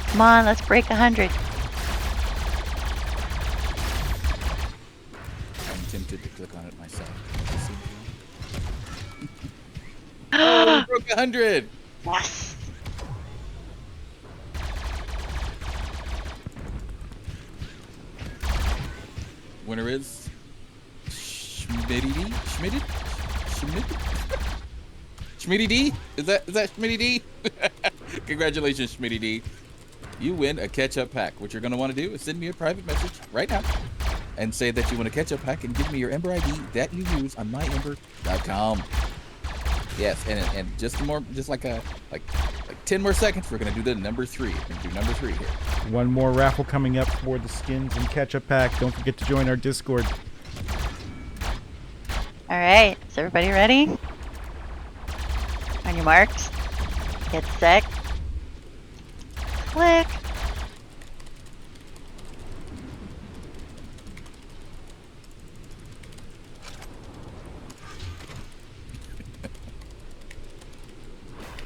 Come on, let's break 100. tempted to click on it myself. Oh, we broke 100. Yes. Winner is Schmitty D? Is that Schmitty D? Congratulations, Schmitty D. You win a catch-up pack. What you're going to want to do is send me a private message right now and say that you want a catch-up pack and give me your Ember ID that you use on myember.com. Yes, and just like 10 more seconds, we're going to do the number 3. We're going to do number 3 here. One more raffle coming up for the skins and catch-up pack. Don't forget to join our Discord. All right. Is everybody ready? On your marks. Get set. Click.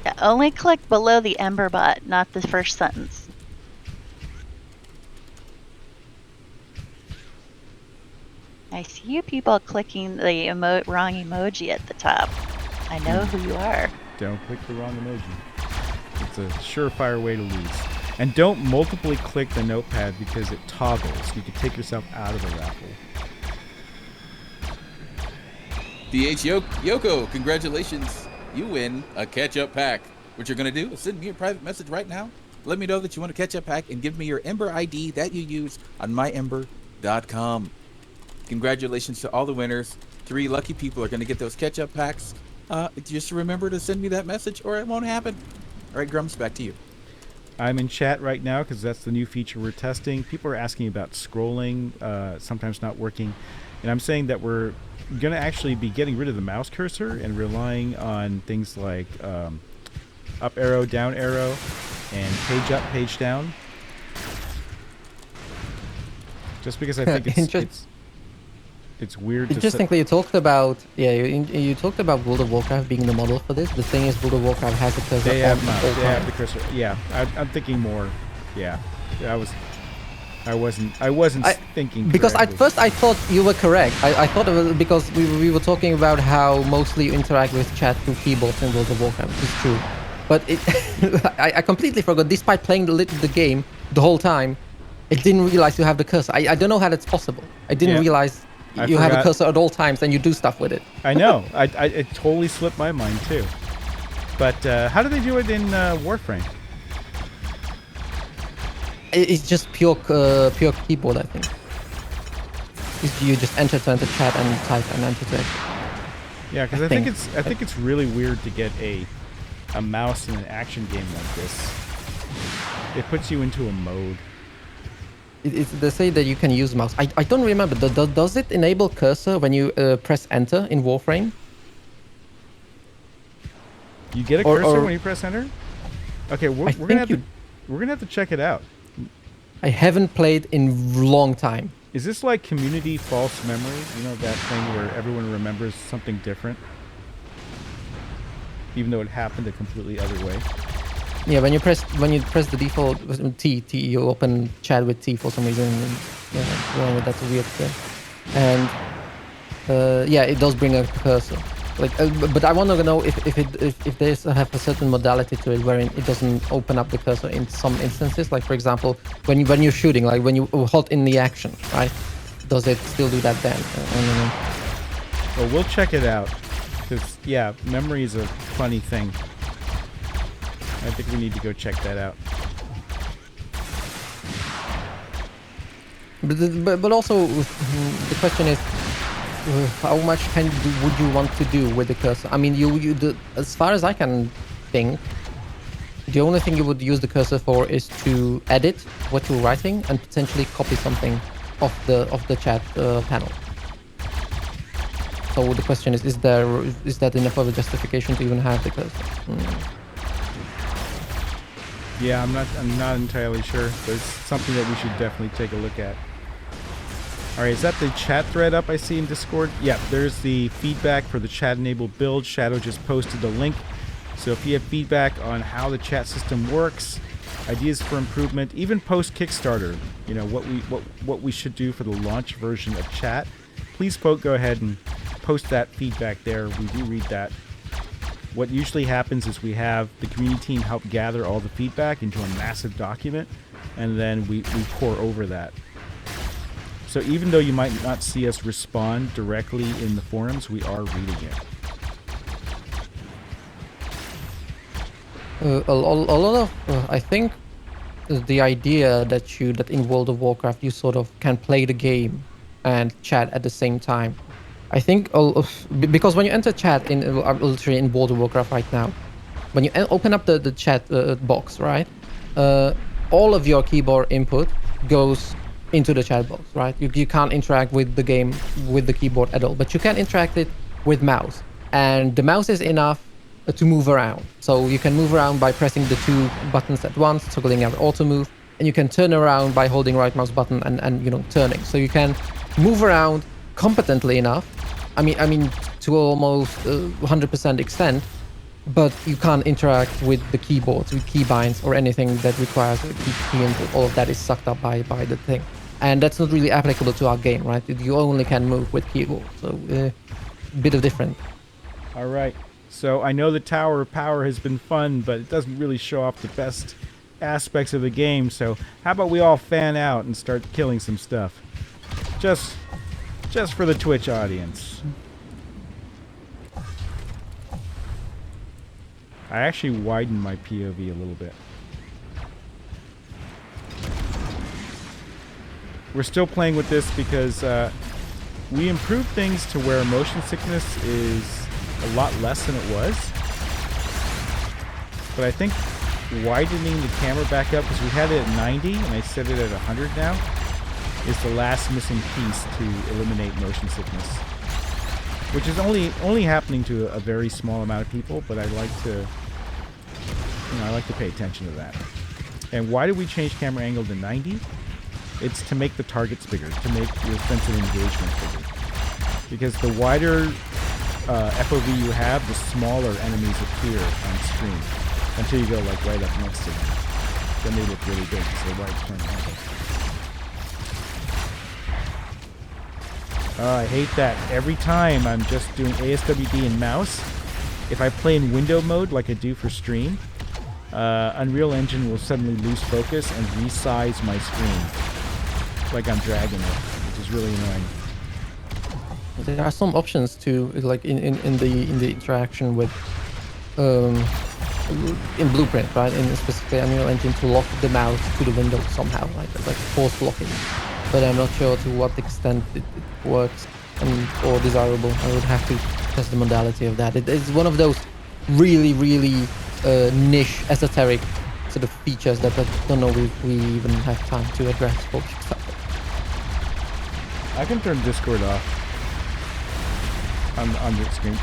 Yeah, only click below the Ember bot, not the first sentence. I see you people clicking the wrong emoji at the top. I know who you are. Don't click the wrong emoji. It's a surefire way to lose. And don't multiply click the notepad because it toggles. You can take yourself out of the raffle. DH Yoko, congratulations. You win a catch-up pack. What you're going to do is send me a private message right now. Let me know that you want a catch-up pack and give me your Ember ID that you use on myember.com. Congratulations to all the winners. 3 lucky people are going to get those catch-up packs. Just remember to send me that message or it won't happen. All right, Grumps, back to you. I'm in chat right now because that's the new feature we're testing. People are asking about scrolling, sometimes not working. And I'm saying that we're going to actually be getting rid of the mouse cursor and relying on things like up arrow, down arrow, and page up, page down. Just because I think it's weird. Interestingly, you talked about you talked about World of Warcraft being the model for this. The thing is, World of Warcraft has a cursor. They have the cursor. Yeah, I'm thinking more. Yeah, I wasn't thinking because correctly. at first I thought you were correct. I thought it was because we were talking about how mostly you interact with chat through keyboards in World of Warcraft, which is true. But I completely forgot. Despite playing the game the whole time, I didn't realize you have the cursor. I don't know how that's possible. I didn't realize you have a cursor at all times and you do stuff with it. I know. It totally slipped my mind too. But how do they do it in Warframe? It's just pure keyboard, I think. You just enter to enter chat and type and enter to exit. Yeah, because I think it's really weird to get a mouse in an action game like this. It puts you into a mode. They say that you can use mouse. I don't remember. Does it enable cursor when you press enter in Warframe? You get a cursor when you press enter? Okay, we're gonna have to check it out. I haven't played in a long time. Is this like community false memory? You know, that thing where everyone remembers something different, even though it happened a completely other way. Yeah, when you press the default T, you open chat with T for some reason. And, that's a weird thing. And it does bring a cursor. But I want to know if there's have a certain modality to it where it doesn't open up the cursor in some instances. Like for example, when you're shooting, like when you hold in the action, right? Does it still do that then? I don't know. Well, we'll check it out. Because memory is a funny thing. I think we need to go check that out. But also the question is, how much would you want to do with the cursor? I mean, you do, as far as I can think, the only thing you would use the cursor for is to edit what you're writing and potentially copy something off the chat panel. So the question is that enough of a justification to even have the cursor? Yeah, I'm not entirely sure. There's something that we should definitely take a look at. All right, is that the chat thread up I see in Discord? Yeah, there's the feedback for the chat-enabled build. Shadow just posted the link. So if you have feedback on how the chat system works, ideas for improvement, even post Kickstarter, you know, what we should do for the launch version of chat, please go ahead and post that feedback there. We do read that. What usually happens is we have the community team help gather all the feedback into a massive document, and then we pour over that. So even though you might not see us respond directly in the forums, we are reading it. A lot of, I think, the idea that in World of Warcraft you sort of can play the game and chat at the same time. I think because when you enter chat literally in World of Warcraft right now, when you open up the chat box, right, all of your keyboard input goes into the chat box, right? You can't interact with the game with the keyboard at all, but you can interact it with mouse, and the mouse is enough to move around. So you can move around by pressing the two buttons at once, toggling out auto move, and you can turn around by holding right mouse button and turning. So you can move around competently enough. I mean to almost 100% extent, but you can't interact with the keyboards, with keybinds, or anything that requires a key input. All of that is sucked up by the thing, and that's not really applicable to our game, right? You only can move with keyboard, so a bit of different. All right. So I know the Tower of Power has been fun, but it doesn't really show off the best aspects of the game. So how about we all fan out and start killing some stuff? Just for the Twitch audience. I actually widened my POV a little bit. We're still playing with this because we improved things to where motion sickness is a lot less than it was. But I think widening the camera back up, because we had it at 90 and I set it at 100 now, is the last missing piece to eliminate motion sickness. Which is only happening to a very small amount of people, but I like to pay attention to that. And why did we change camera angle to 90? It's to make the targets bigger, to make your sense of engagement bigger. Because the wider FOV you have, the smaller enemies appear on screen until you go like right up next to them. Then they look really big because they're right camera angle. Oh, I hate that. Every time I'm just doing ASWD and mouse, if I play in window mode like I do for stream, Unreal Engine will suddenly lose focus and resize my screen like I'm dragging it, which is really annoying. There are some options too, like in the interaction with in Blueprint, right? In specifically Unreal Engine, to lock the mouse to the window somehow, right? Like force blocking. But I'm not sure to what extent it works or desirable. I would have to test the modality of that. It's one of those really niche, esoteric sort of features that I don't know if we even have time to address. I can turn Discord off on the screen.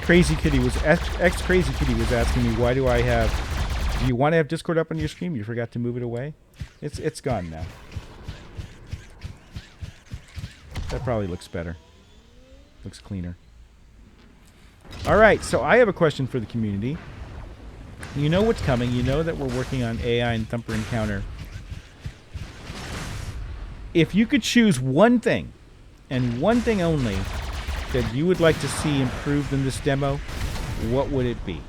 Crazy Kitty was Crazy Kitty was asking me, why do you want to have Discord up on your stream? You forgot to move it away. It's gone now. That probably looks better. Looks cleaner. All right, so I have a question for the community. You know what's coming. You know that we're working on AI and Thumper Encounter. If you could choose one thing, and one thing only, that you would like to see improved in this demo, what would it be?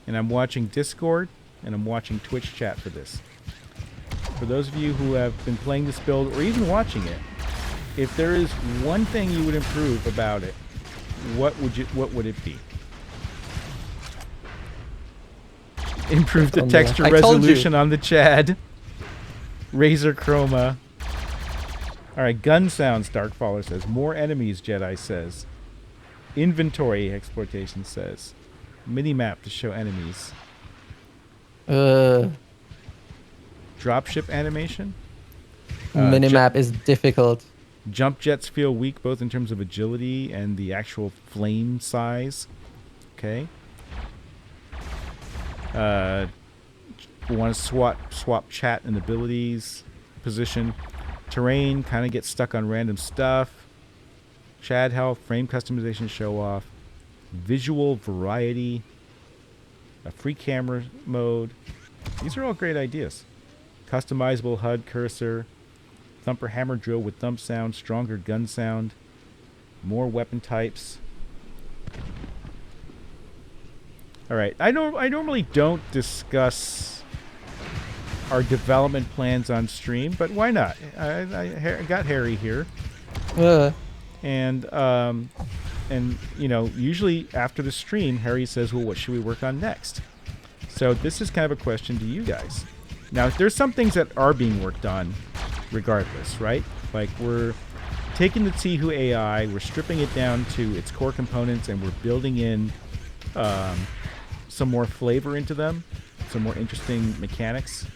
And I'm watching Discord, and I'm watching Twitch chat for this. For those of you who have been playing this build, or even watching it, if there is one thing you would improve about it, what would it be? Improve the texture resolution on the Chad. Razor chroma. Alright, gun sounds, Darkfaller says. More enemies, Jedi says. Inventory, Exploitation says. Minimap to show enemies. Dropship animation. Minimap is difficult. Jump jets feel weak both in terms of agility and the actual flame size. Okay. We want to swap chat and abilities. Position. Terrain, kind of get stuck on random stuff. Chad health, frame customization show off. Visual variety. A free camera mode. These are all great ideas. Customizable HUD cursor. Thumper hammer drill with thump sound, stronger gun sound, more weapon types. All right, I normally don't discuss our development plans on stream, but why not? I got Harry here, and you know, usually after the stream, Harry says, "Well, what should we work on next?" So this is kind of a question to you guys. Now, there's some things that are being worked on, regardless, right? Like we're taking the Tihu AI, we're stripping it down to its core components, and we're building in some more flavor into them, some more interesting mechanics,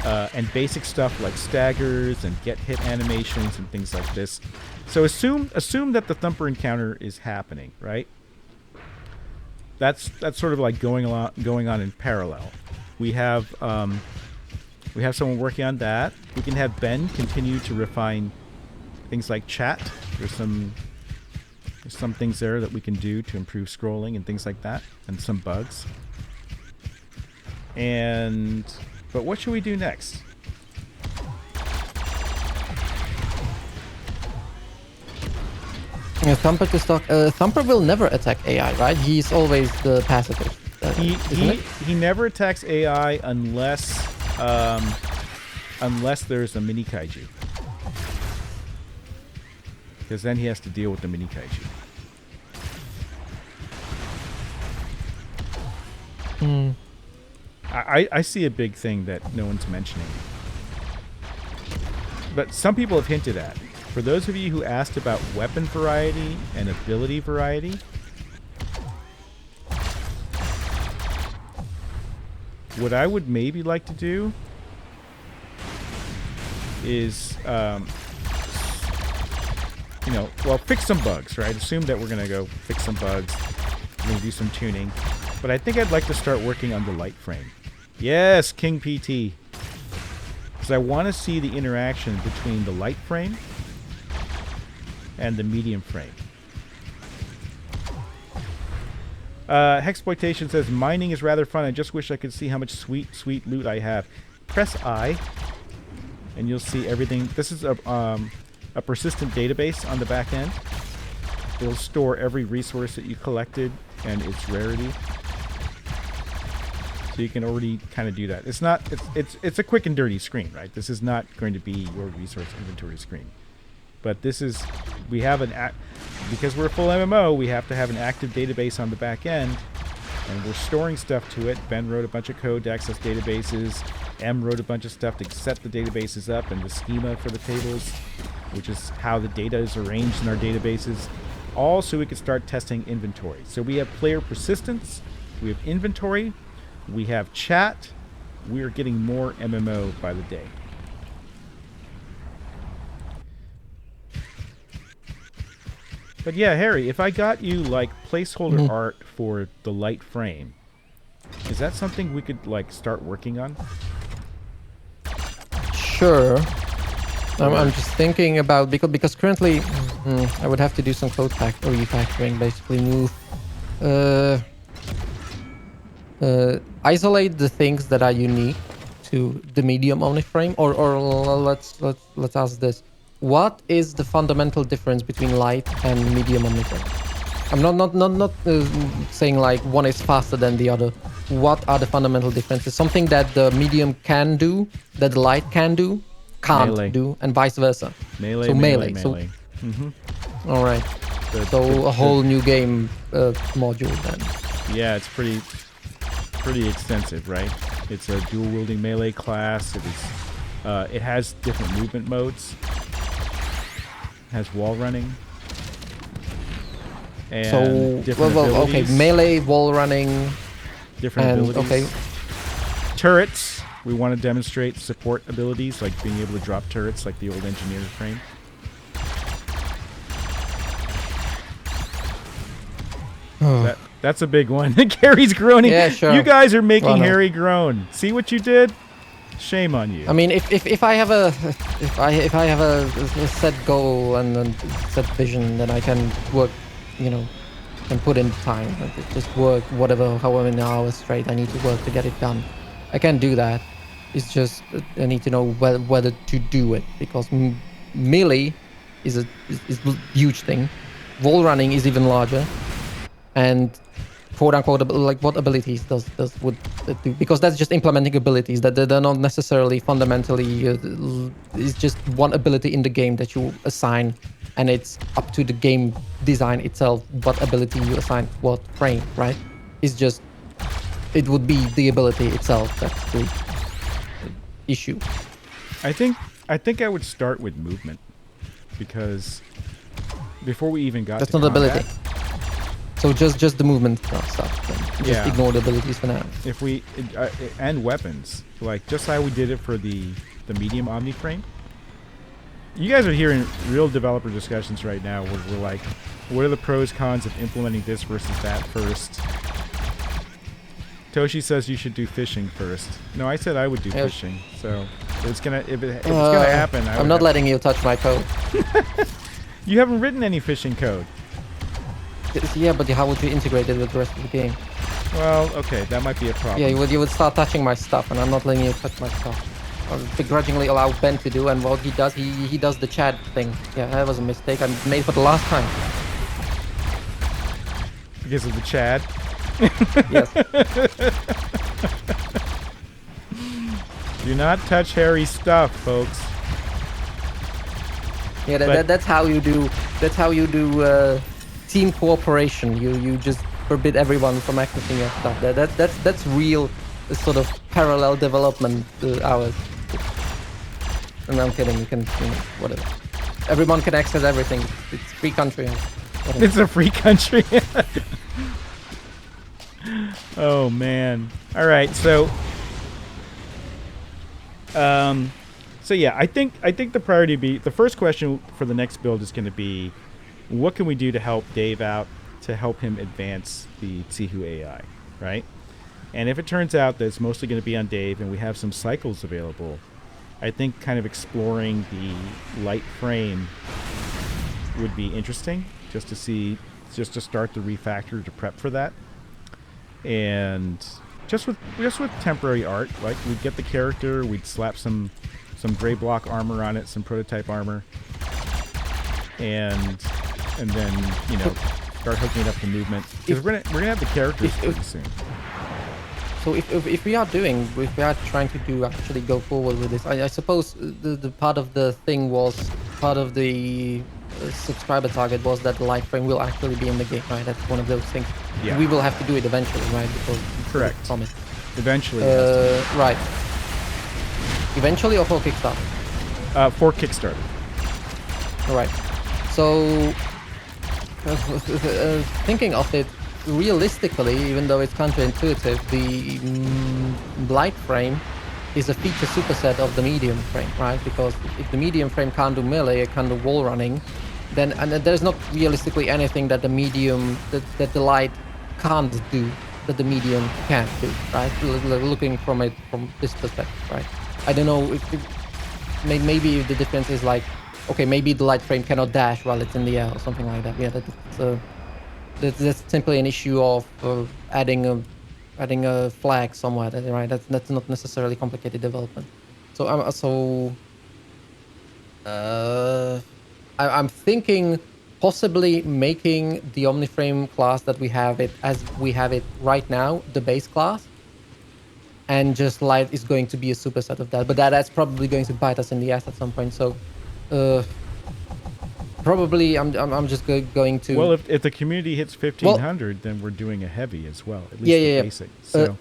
and basic stuff like staggers and get hit animations and things like this. So assume that the Thumper encounter is happening, right? That's sort of like going on in parallel. We have someone working on that. We can have Ben continue to refine things like chat. There's some things there that we can do to improve scrolling and things like that, and some bugs. But what should we do next? Thumper to stock. Thumper will never attack AI, right? He's always the passive. He never attacks AI unless there's a mini kaiju. Because then he has to deal with the mini kaiju. I see a big thing that no one's mentioning. But some people have hinted at. For those of you who asked about weapon variety and ability variety, what I would maybe like to do is, fix some bugs, right? Assume that we're going to go fix some bugs. We're going to do some tuning. But I think I'd like to start working on the light frame. Yes, King PT. Because I want to see the interaction between the light frame and the medium frame. Hexploitation says, mining is rather fun. I just wish I could see how much sweet loot I have. Press I, and you'll see everything. This is a persistent database on the back end. It'll store every resource that you collected and its rarity. So you can already kind of do that. It's a quick and dirty screen, right? This is not going to be your resource inventory screen. But this is, because we're a full MMO, we have to have an active database on the back end, and we're storing stuff to it. Ben wrote a bunch of code to access databases. M wrote a bunch of stuff to set the databases up and the schema for the tables, which is how the data is arranged in our databases, all so we can start testing inventory. So we have player persistence, we have inventory, we have chat. We are getting more MMO by the day. But yeah, Harry, if I got you like placeholder art for the light frame, is that something we could like start working on? Sure. I'm just thinking about because currently I would have to do some code refactoring, basically move, isolate the things that are unique to the medium Omniframe, or let's ask this: what is the fundamental difference between light and medium Omniframe? I'm not saying like one is faster than the other. What are the fundamental differences? Something that the medium can do, that the light can't do, do, and vice versa. Melee. All right. So a whole new game module then. Yeah, it's pretty extensive, right? It's a dual wielding melee class. It has different movement modes. It has wall running. And okay, melee, wall running, different abilities. Okay. Turrets. We want to demonstrate support abilities, like being able to drop turrets like the old engineer frame. That's a big one. Gary's groaning. Yeah, sure. You guys are making Harry groan. See what you did? Shame on you. I mean, if I have a set goal and a set vision, then I can work, can put in time. Like just work however many hours straight I need to work to get it done. I can do that. It's just I need to know whether to do it, because melee is a huge thing. Wall running is even larger, and quote unquote like what abilities would it do? Because that's just implementing abilities that they're not necessarily fundamentally. It's just one ability in the game that you assign, and it's up to the game design itself what ability you assign what frame, right? It's just it would be the ability itself that's the issue. I think I would start with movement, because before we even got That's to not combat, ability. So just the movement stuff. Then. Just Yeah. ignore the abilities for now. if we and weapons, like just how we did it for the medium Omniframe. You guys are hearing real developer discussions right now where we're like, what are the pros cons of implementing this versus that first? Toshi says you should do fishing first. No, I said I would do Yeah. fishing. So if it's gonna happen, I'm not letting you touch my code. You haven't written any fishing code. Yeah, but how would you integrate it with the rest of the game? Well, okay, that might be a problem. Yeah, you would start touching my stuff, and I'm not letting you touch my stuff. I would begrudgingly allow Ben to do, and what he does, he does the Chad thing. Yeah, that was a mistake I made for the last time. Because of the Chad. Yes. Do not touch Harry's stuff, folks. Yeah, But- that's how you do. That's how you do team cooperation. You just forbid everyone from accessing your stuff. That's real sort of parallel development hours. And I'm kidding. You can whatever. Everyone can access everything. It's free country. Whatever. It's a free country. Oh man. All right, so yeah, I think the priority the first question for the next build is going to be, what can we do to help Dave out to help him advance the Tsihu AI, right? And if it turns out that it's mostly going to be on Dave and we have some cycles available, I think kind of exploring the light frame would be interesting, just to start the refactor to prep for that. And just with temporary art, like we'd get the character, we'd slap some gray block armor on it, some prototype armor, and then start hooking it up to movement, because we're gonna have the characters pretty soon. So if we are trying to actually go forward with this, I suppose the part of the thing was part of the subscriber target was that the light frame will actually be in the game, right? That's one of those things. Yeah. We will have to do it eventually, right? Because Correct. it's promised. Eventually, Right. Eventually, or for Kickstarter? for Kickstarter. All right. So thinking of it realistically, even though it's counterintuitive, the light frame is a feature superset of the medium frame, right? Because if the medium frame can't do melee, it can't do wall running, then there's not realistically anything that the medium that the light can't do that the medium can't do, right? Looking from this perspective, right? I don't know if maybe the difference is like, okay, maybe the light frame cannot dash while it's in the air or something like that. Yeah, that's simply an issue of adding a flag somewhere, right? That's not necessarily complicated development. So I'm thinking possibly making the Omniframe class that we have it as we have it right now, the base class, and just light is going to be a superset of that. But that's probably going to bite us in the ass at some point. So probably I'm just going to. Well, if the community hits 1,500, then we're doing a heavy as well. At least Yeah. basic. So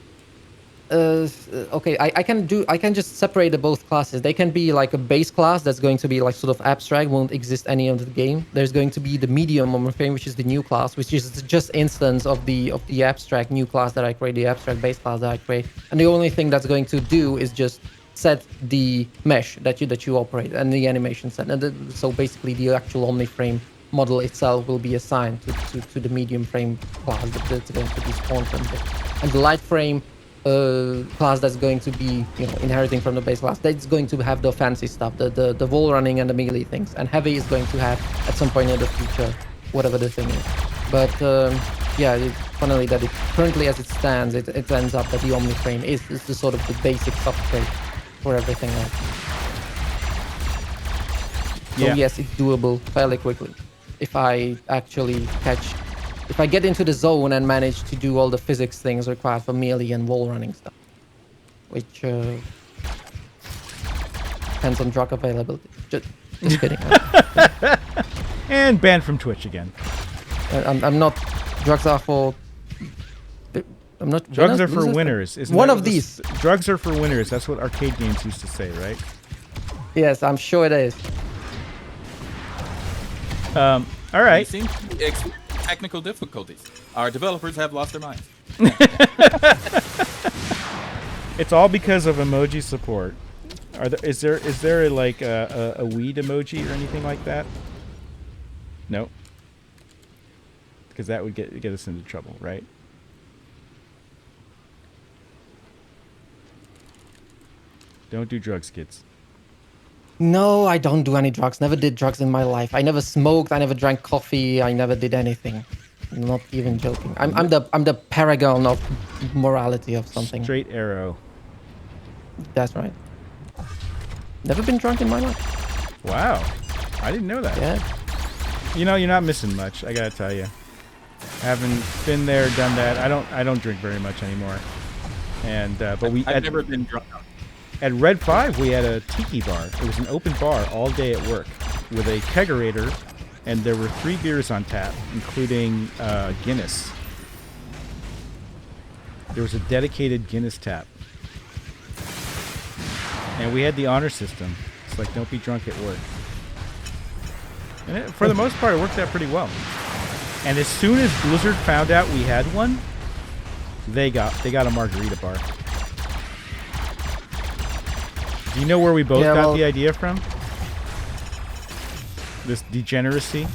Okay, I can just separate the both classes. They can be like a base class that's going to be like sort of abstract, won't exist any of the game. There's going to be the medium Omniframe, which is the new class, which is just instance of the abstract new class that I create, the abstract base class that I create. And the only thing that's going to do is just set the mesh that you operate and the animation set. And so basically the actual Omniframe model itself will be assigned to the medium frame class that's going to be spawned from it. And the light frame class that's going to be inheriting from the base class, that's going to have the fancy stuff, the wall running and the melee things, and heavy is going to have at some point in the future whatever the thing is. But yeah, it's funnily that currently as it stands, it ends up that the Omniframe is the sort of the basic substrate for everything else. So Yeah. yes, it's doable fairly quickly. If I actually if I get into the zone and manage to do all the physics things required for melee and wall running stuff, which depends on drug availability. Just kidding. And banned from Twitch again. I'm not. Drugs are for. I'm not. Drugs are for losers? winners. Isn't One that of what this- these. Drugs are for winners. That's what arcade games used to say, right? Yes, I'm sure it is. All We right. seem to be experiencing technical difficulties. Our developers have lost their minds. It's all because of emoji support. Is there like a weed emoji or anything like that? No. Because that would get us into trouble, right? Don't do drugs, kids. No, I don't do any drugs. Never did drugs in my life. I never smoked. I never drank coffee. I never did anything. I'm not even joking. I'm the paragon of morality of something. Straight arrow. That's right. Never been drunk in my life. Wow. I didn't know that. Yeah. You know, you're not missing much, I gotta tell you. Haven't been there, done that. I don't drink very much anymore. And but I've never been drunk. at Red 5 we had a tiki bar. It was an open bar all day at work with a kegerator, and there were 3 beers on tap, including Guinness. There was a dedicated Guinness tap. And we had the honor system. It's like, don't be drunk at work. And for the most part, it worked out pretty well. And as soon as Blizzard found out we had one, they got a margarita bar. Do you know where we both got the idea from? This degeneracy?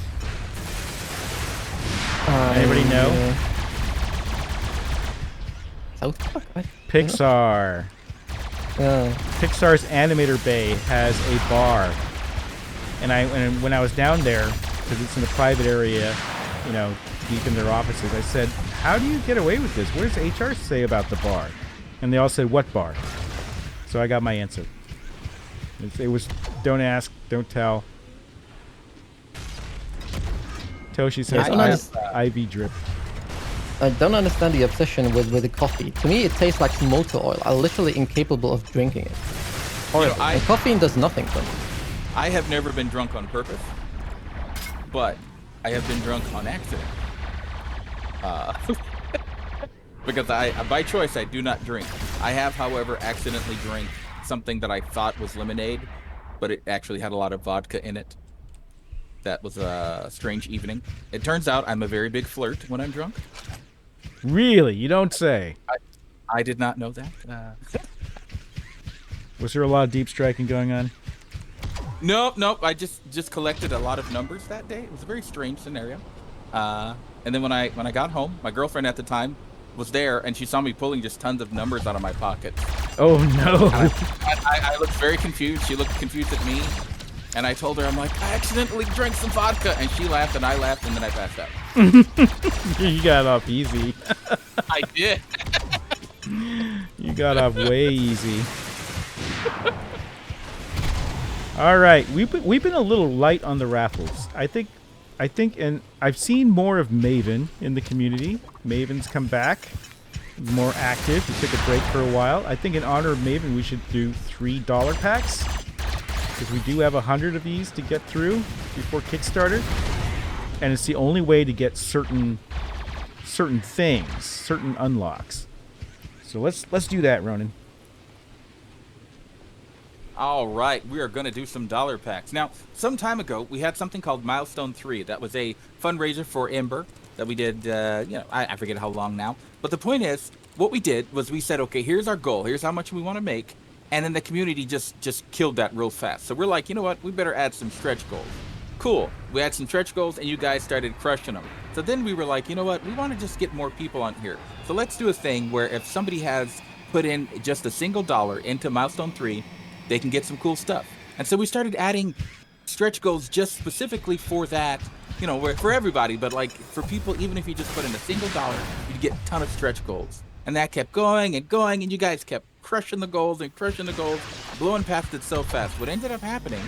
Anybody know? South Park? Pixar. Pixar's Animator Bay has a bar. And when I was down there, because it's in a private area, you know, deep in their offices, I said, how do you get away with this? What does HR say about the bar? And they all said, what bar? So I got my answer. It was, don't ask, don't tell. Toshi says, IV drip. I don't understand the obsession with the coffee. To me, it tastes like motor oil. I'm literally incapable of drinking it. Horrible. And caffeine does nothing for me. I have never been drunk on purpose, but I have been drunk on accident. Because by choice, I do not drink. I have, however, accidentally drank something that I thought was lemonade, but it actually had a lot of vodka in it. That was a strange evening. It turns out I'm a very big flirt when I'm drunk. Really? You don't say. I did not know that. Was there a lot of deep striking going on? Nope. I just collected a lot of numbers that day. It was a very strange scenario. And then when I got home, my girlfriend at the time was there, and she saw me pulling just tons of numbers out of my pocket. Oh no! I looked very confused. She looked confused at me, and I told her, I'm like, I accidentally drank some vodka, and she laughed, and I laughed, and then I passed out. You got off easy. I did. You got off way easy. All right, we've been a little light on the raffles. I think, and I've seen more of Maven in the community. Maven's come back, more active. He took a break for a while. I think in honor of Maven, we should do $3 packs, because we do have 100 of these to get through before Kickstarter, and it's the only way to get certain things, certain unlocks. So let's do that, Ronan. All right, we are going to do some dollar packs. Now, some time ago, we had something called Milestone 3. That was a fundraiser for Ember that we did, I forget how long now. But the point is, what we did was we said, okay, here's our goal. Here's how much we want to make. And then the community just killed that real fast. So we're like, you know what? We better add some stretch goals. Cool. We had some stretch goals, and you guys started crushing them. So then we were like, you know what? We want to just get more people on here. So let's do a thing where if somebody has put in just a single dollar into Milestone 3, they can get some cool stuff. And so we started adding stretch goals just specifically for that, for everybody, but like for people, even if you just put in a single dollar, you'd get a ton of stretch goals. And that kept going and going, and you guys kept crushing the goals and crushing the goals. blowing past it so fast. What ended up happening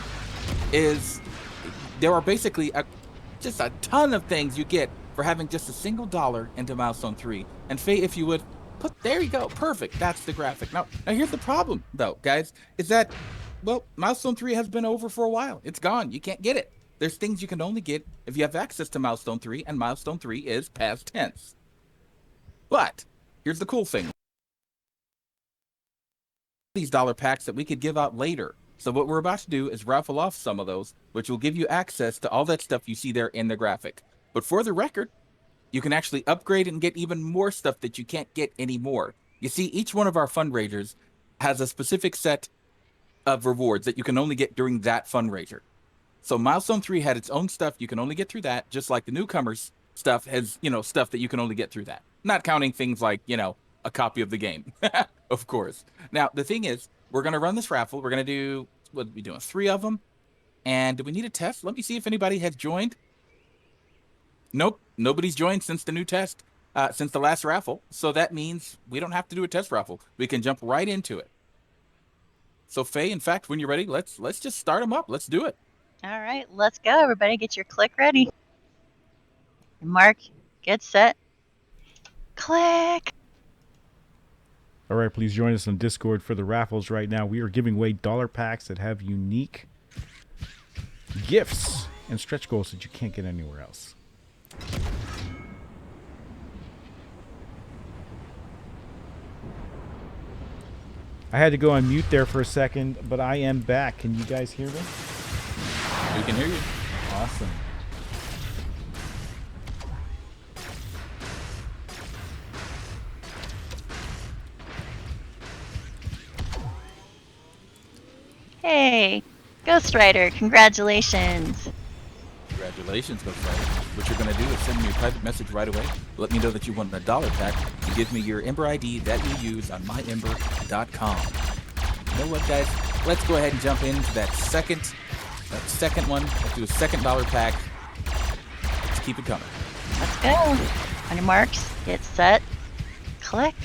is there are basically just a ton of things you get for having just a single dollar into Milestone 3. And Faye, if you would, there you go, perfect. That's the graphic. Now here's the problem, though, guys, is that, well, Milestone 3 has been over for a while. It's gone. You can't get it. There's things you can only get if you have access to Milestone 3, and Milestone 3 is past tense. But here's the cool thing. These dollar packs that we could give out later. So what we're about to do is raffle off some of those, which will give you access to all that stuff you see there in the graphic. But for the record, you can actually upgrade and get even more stuff that you can't get anymore. You see, each one of our fundraisers has a specific set of rewards that you can only get during that fundraiser. So Milestone 3 had its own stuff you can only get through that, just like the newcomers stuff has, stuff that you can only get through that. Not counting things like, a copy of the game, of course. Now, the thing is, we're going to run this raffle. We're going to do, what are we doing, 3 of them? And do we need a test? Let me see if anybody has joined. Nope, nobody's joined since the new test, since the last raffle. So that means we don't have to do a test raffle. We can jump right into it. So Faye, in fact, when you're ready, let's just start them up. Let's do it. All right, let's go. Everybody get your click ready. Mark, get set. Click. All right, please join us on Discord for the raffles right now. We are giving away dollar packs that have unique gifts and stretch goals that you can't get anywhere else. I had to go on mute there for a second, but I am back. Can you guys hear me? We can hear you. Awesome. Hey, Ghost Rider, congratulations. Congratulations, Ghost Rider. What you're going to do is send me a private message right away. Let me know that you won a dollar pack and give me your Ember ID that you use on myember.com. You know what, guys? Let's go ahead and jump into that second one. Let's do a second dollar pack. Let's keep it coming. Let's go. On your marks, get set, click.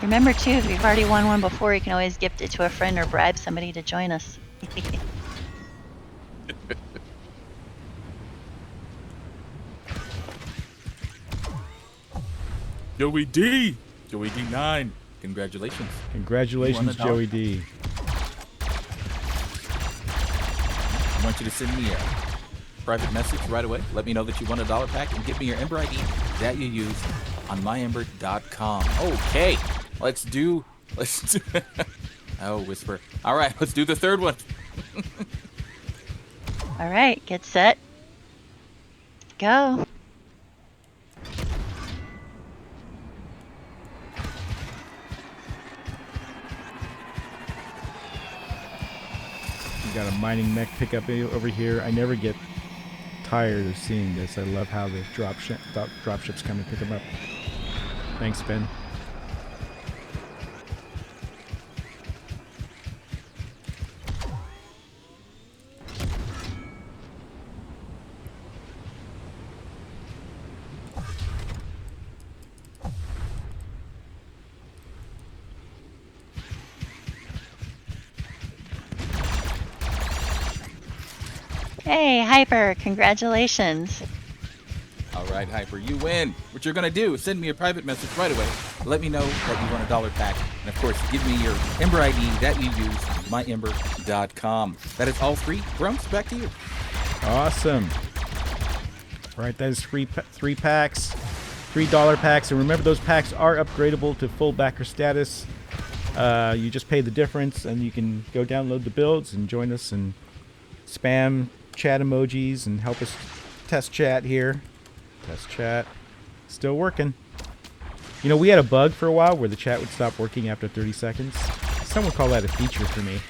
Remember too, if you've already won one before, you can always gift it to a friend or bribe somebody to join us. Joey D! Joey D9. Congratulations. Congratulations, Joey D. I want you to send me a private message right away. Let me know that you won a dollar pack and give me your Ember ID that you use on myember.com. Okay, let's do oh, whisper. All right, let's do the third one. All right, get set, go. We got a mining mech pickup over here. I never get tired of seeing this. I love how the dropships come and pick them up. Thanks, Ben. Hey, Hyper, congratulations. All right, Hyper, you win. What you're going to do is send me a private message right away. Let me know that you won a dollar pack. And, of course, give me your Ember ID that you use on myember.com. That is all three. Grumps, back to you. Awesome. All right, that is three packs, $3 packs. And remember, those packs are upgradable to full backer status. You just pay the difference, and you can go download the builds and join us and spam chat emojis and help us test chat here. Test chat. Still working. You know, we had a bug for a while where the chat would stop working after 30 seconds. Some would call that a feature for me.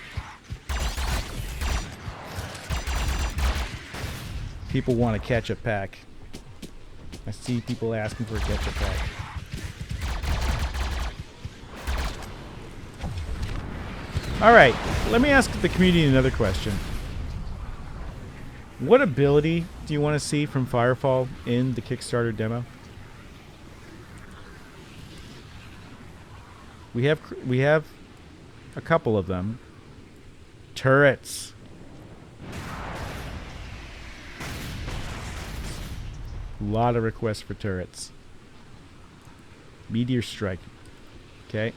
People want a catch-up pack. I see people asking for a catch-up pack. All right, let me ask the community another question. What ability do you want to see from Firefall in the Kickstarter demo? We have a couple of them. Turrets. A lot of requests for turrets. Meteor strike. Okay.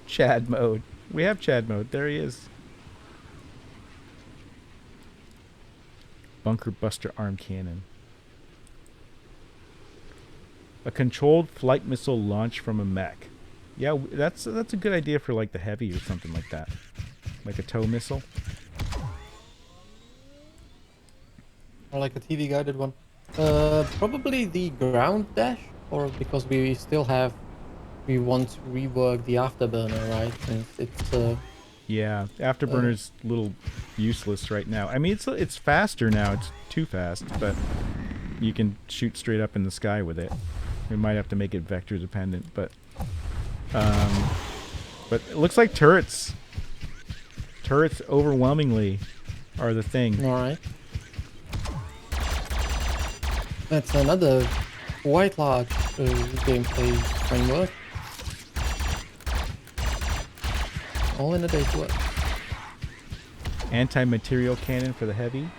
Chad mode. We have Chad mode. There he is. Bunker buster arm cannon. A controlled flight missile launch from a mech. Yeah, that's a good idea for like the heavy or something like that. Like a tow missile. Or like a TV guided one. Probably the ground dash, or because we want to rework the afterburner, right? Since it's Yeah, afterburner's a little useless right now. I mean, it's faster now. It's too fast, but you can shoot straight up in the sky with it. We might have to make it vector dependent, but it looks like turrets overwhelmingly are the thing. all right. That's another quite large gameplay framework. All in a day's work. Anti-material cannon for the heavy.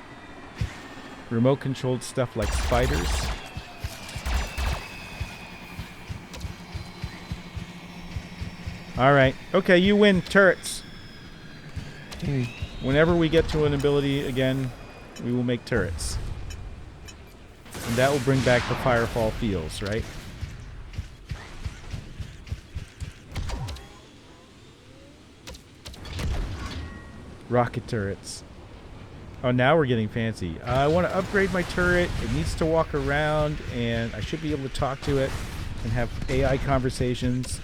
Remote controlled stuff like spiders. Alright. Okay, you win turrets. Whenever we get to an ability again, we will make turrets. And that will bring back the Firefall feels, right? Rocket turrets. Oh, now we're getting fancy. I want to upgrade my turret. It needs to walk around, and I should be able to talk to it and have AI conversations.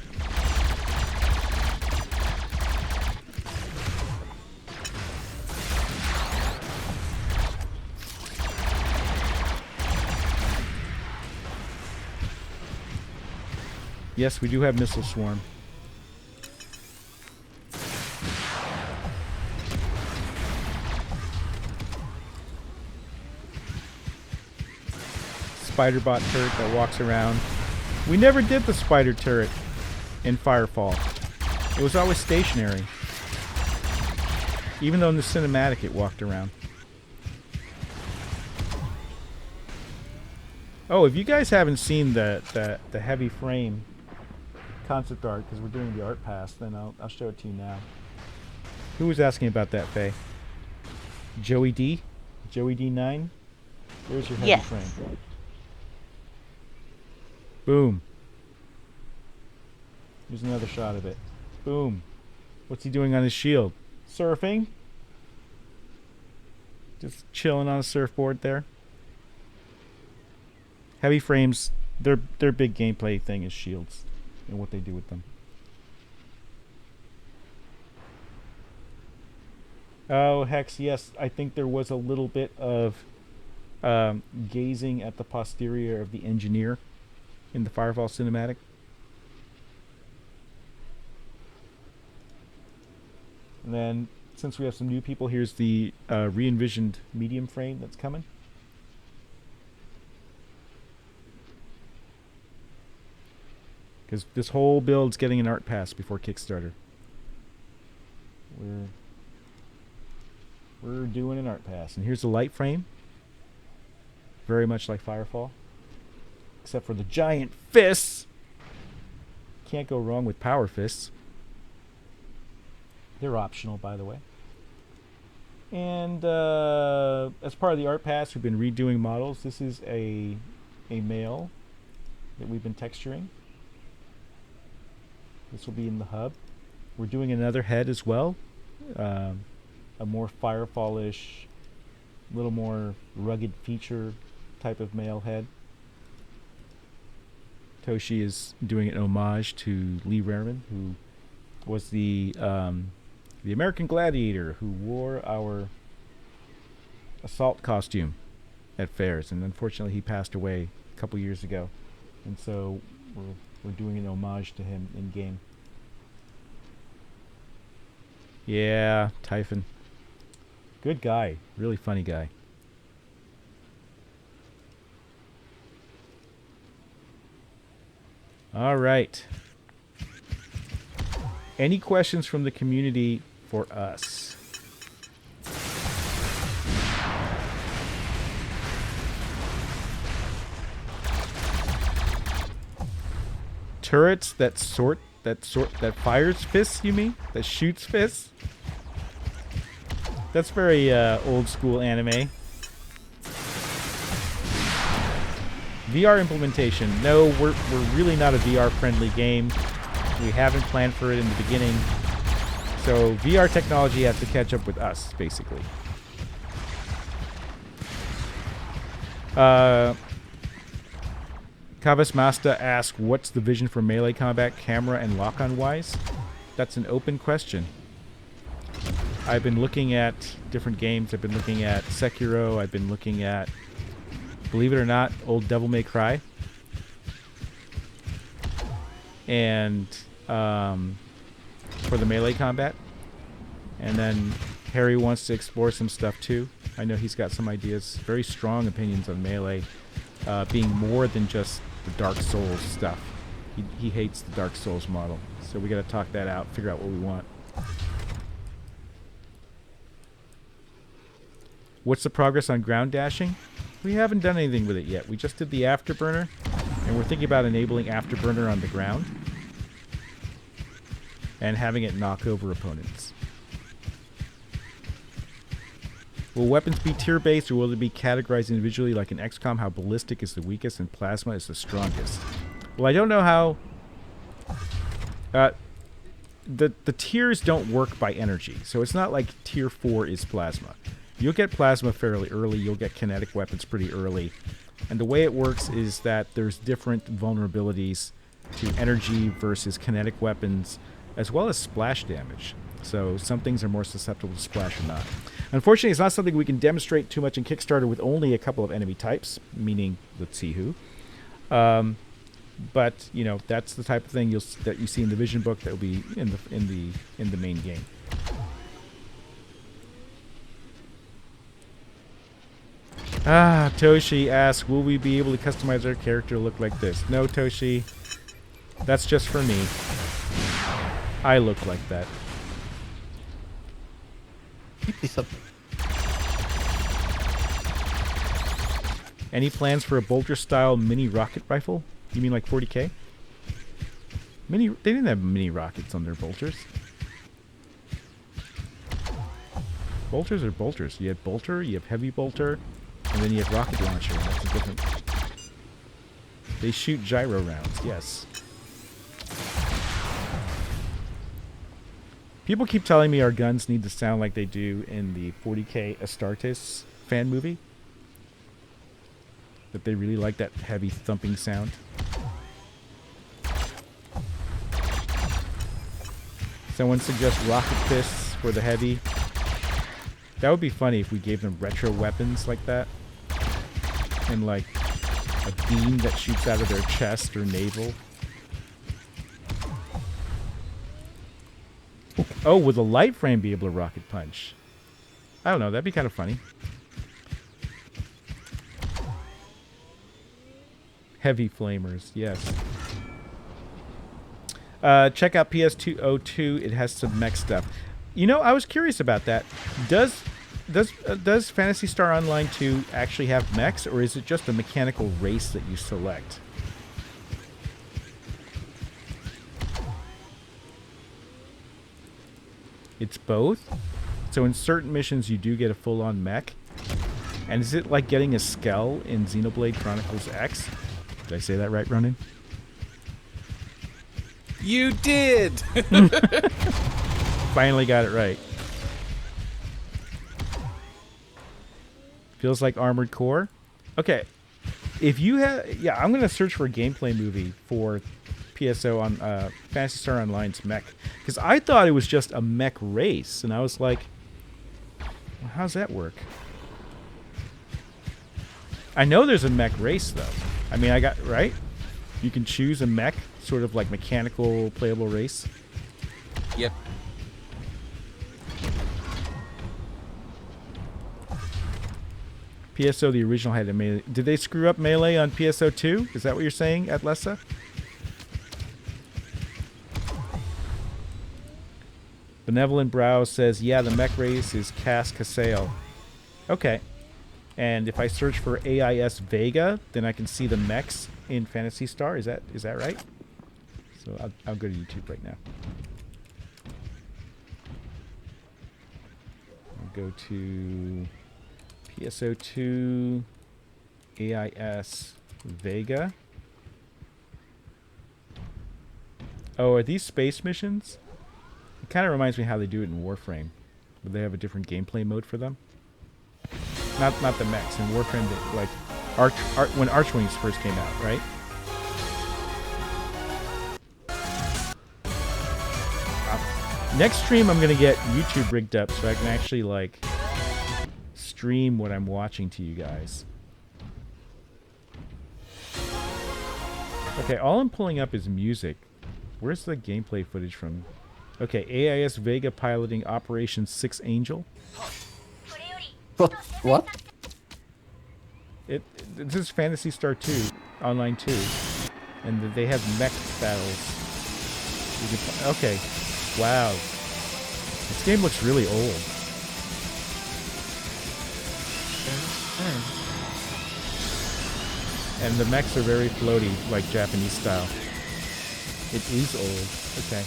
Yes, we do have Missile Swarm. Spider bot turret that walks around. We never did the spider turret in Firefall. It was always stationary. Even though in the cinematic it walked around. Oh, if you guys haven't seen the heavy frame concept art, because we're doing the art pass, then I'll show it to you now. Who was asking about that, Faye? Joey D? Joey D9? There's your heavy Yes. frame. Boom. Here's another shot of it. Boom. What's he doing on his shield? Surfing? Just chilling on a surfboard there. Heavy frames, their big gameplay thing is shields and what they do with them. Oh, Hex, yes, I think there was a little bit of gazing at the posterior of the engineer in the Firefall cinematic. And then, since we have some new people, here's the re-envisioned medium frame that's coming. Because this whole build's getting an art pass before Kickstarter. We're doing an art pass. And here's the light frame. Very much like Firefall. Except for the giant fists. Can't go wrong with power fists. They're optional, by the way. And as part of the art pass, we've been redoing models. This is a male that we've been texturing. This will be in the hub. We're doing another head as well. A more Firefall-ish, a little more rugged feature type of male head. Toshi is doing an homage to Lee Rarman, who was the American Gladiator who wore our assault costume at fairs, and unfortunately he passed away a couple years ago. And so we're doing an homage to him in game. Yeah, Typhon. Good guy. Really funny guy. All right. Any questions from the community for us? Turrets that fires fists, you mean? That shoots fists? That's very old school anime. VR implementation. No, we're really not a VR friendly game. We haven't planned for it in the beginning. So VR technology has to catch up with us, basically. Kavas Masta asks, what's the vision for melee combat, camera, and lock-on wise? That's an open question. I've been looking at different games. I've been looking at Sekiro. I've been looking at, believe it or not, old Devil May Cry. And for the melee combat. And then Harry wants to explore some stuff too. I know he's got some ideas, very strong opinions on melee being more than just the Dark Souls stuff. He hates the Dark Souls model. So we got to talk that out, figure out what we want. What's the progress on ground dashing? We haven't done anything with it yet. We just did the afterburner, and we're thinking about enabling afterburner on the ground and having it knock over opponents. Will weapons be tier-based, or will they be categorized individually like in XCOM, how ballistic is the weakest and plasma is the strongest? Well, I don't know how... the tiers don't work by energy, so it's not like tier 4 is plasma. You'll get plasma fairly early, you'll get kinetic weapons pretty early, and the way it works is that there's different vulnerabilities to energy versus kinetic weapons, as well as splash damage. So some things are more susceptible to splash or not. Unfortunately, it's not something we can demonstrate too much in Kickstarter with only a couple of enemy types, meaning let's see who. But you know, that's the type of thing that you see in the vision book that will be in the main game. Toshi asks, will we be able to customize our character to look like this? No, Toshi. That's just for me. I look like that. Keep this up. Any plans for a bolter-style mini rocket rifle? You mean like 40K? They didn't have mini rockets on their bolters. Bolters are bolters. You have bolter, you have heavy bolter, and then you have rocket launcher. That's a different... They shoot gyro rounds, yes. People keep telling me our guns need to sound like they do in the 40K Astartes fan movie. That they really like that heavy thumping sound. Someone suggests rocket fists for the heavy. That would be funny if we gave them retro weapons like that. And like a beam that shoots out of their chest or navel. Oh, would the light frame be able to rocket punch? I don't know, that'd be kind of funny. Heavy flamers, yes. Check out PS202, it has some mech stuff. You know, I was curious about that. Does Phantasy Star Online 2 actually have mechs, or is it just a mechanical race that you select? It's both? So in certain missions you do get a full-on mech? And is it like getting a Skell in Xenoblade Chronicles X? Did I say that right, Ronan? You did! Finally got it right. Feels like Armored Core. Okay. If you have... Yeah, I'm going to search for a gameplay movie for PSO on Phantasy Star Online's mech. Because I thought it was just a mech race. And I was like, well, how's that work? I know there's a mech race, though. I mean, right? You can choose a mech, sort of like mechanical playable race. Yep. PSO, the original had a melee. Did they screw up melee on PSO 2? Is that what you're saying, Atlessa? Benevolent Brow says, yeah, the mech race is Cas Casail. Okay. And if I search for AIS Vega, then I can see the mechs in Phantasy Star. Is that right? So I'll go to YouTube right now. I'll go to PSO2 AIS Vega. Oh, are these space missions? It kind of reminds me how they do it in Warframe. But they have a different gameplay mode for them. Not the mechs. In Warframe, like when Archwings first came out, right? Next stream, I'm gonna get YouTube rigged up so I can actually like stream what I'm watching to you guys. Okay, all I'm pulling up is music. Where's the gameplay footage from? Okay, AIS Vega piloting Operation 6 Angel. What? This is Phantasy Star 2, Online 2. And they have mech battles. Okay. Wow. This game looks really old. And the mechs are very floaty, like Japanese style. It is old. Okay.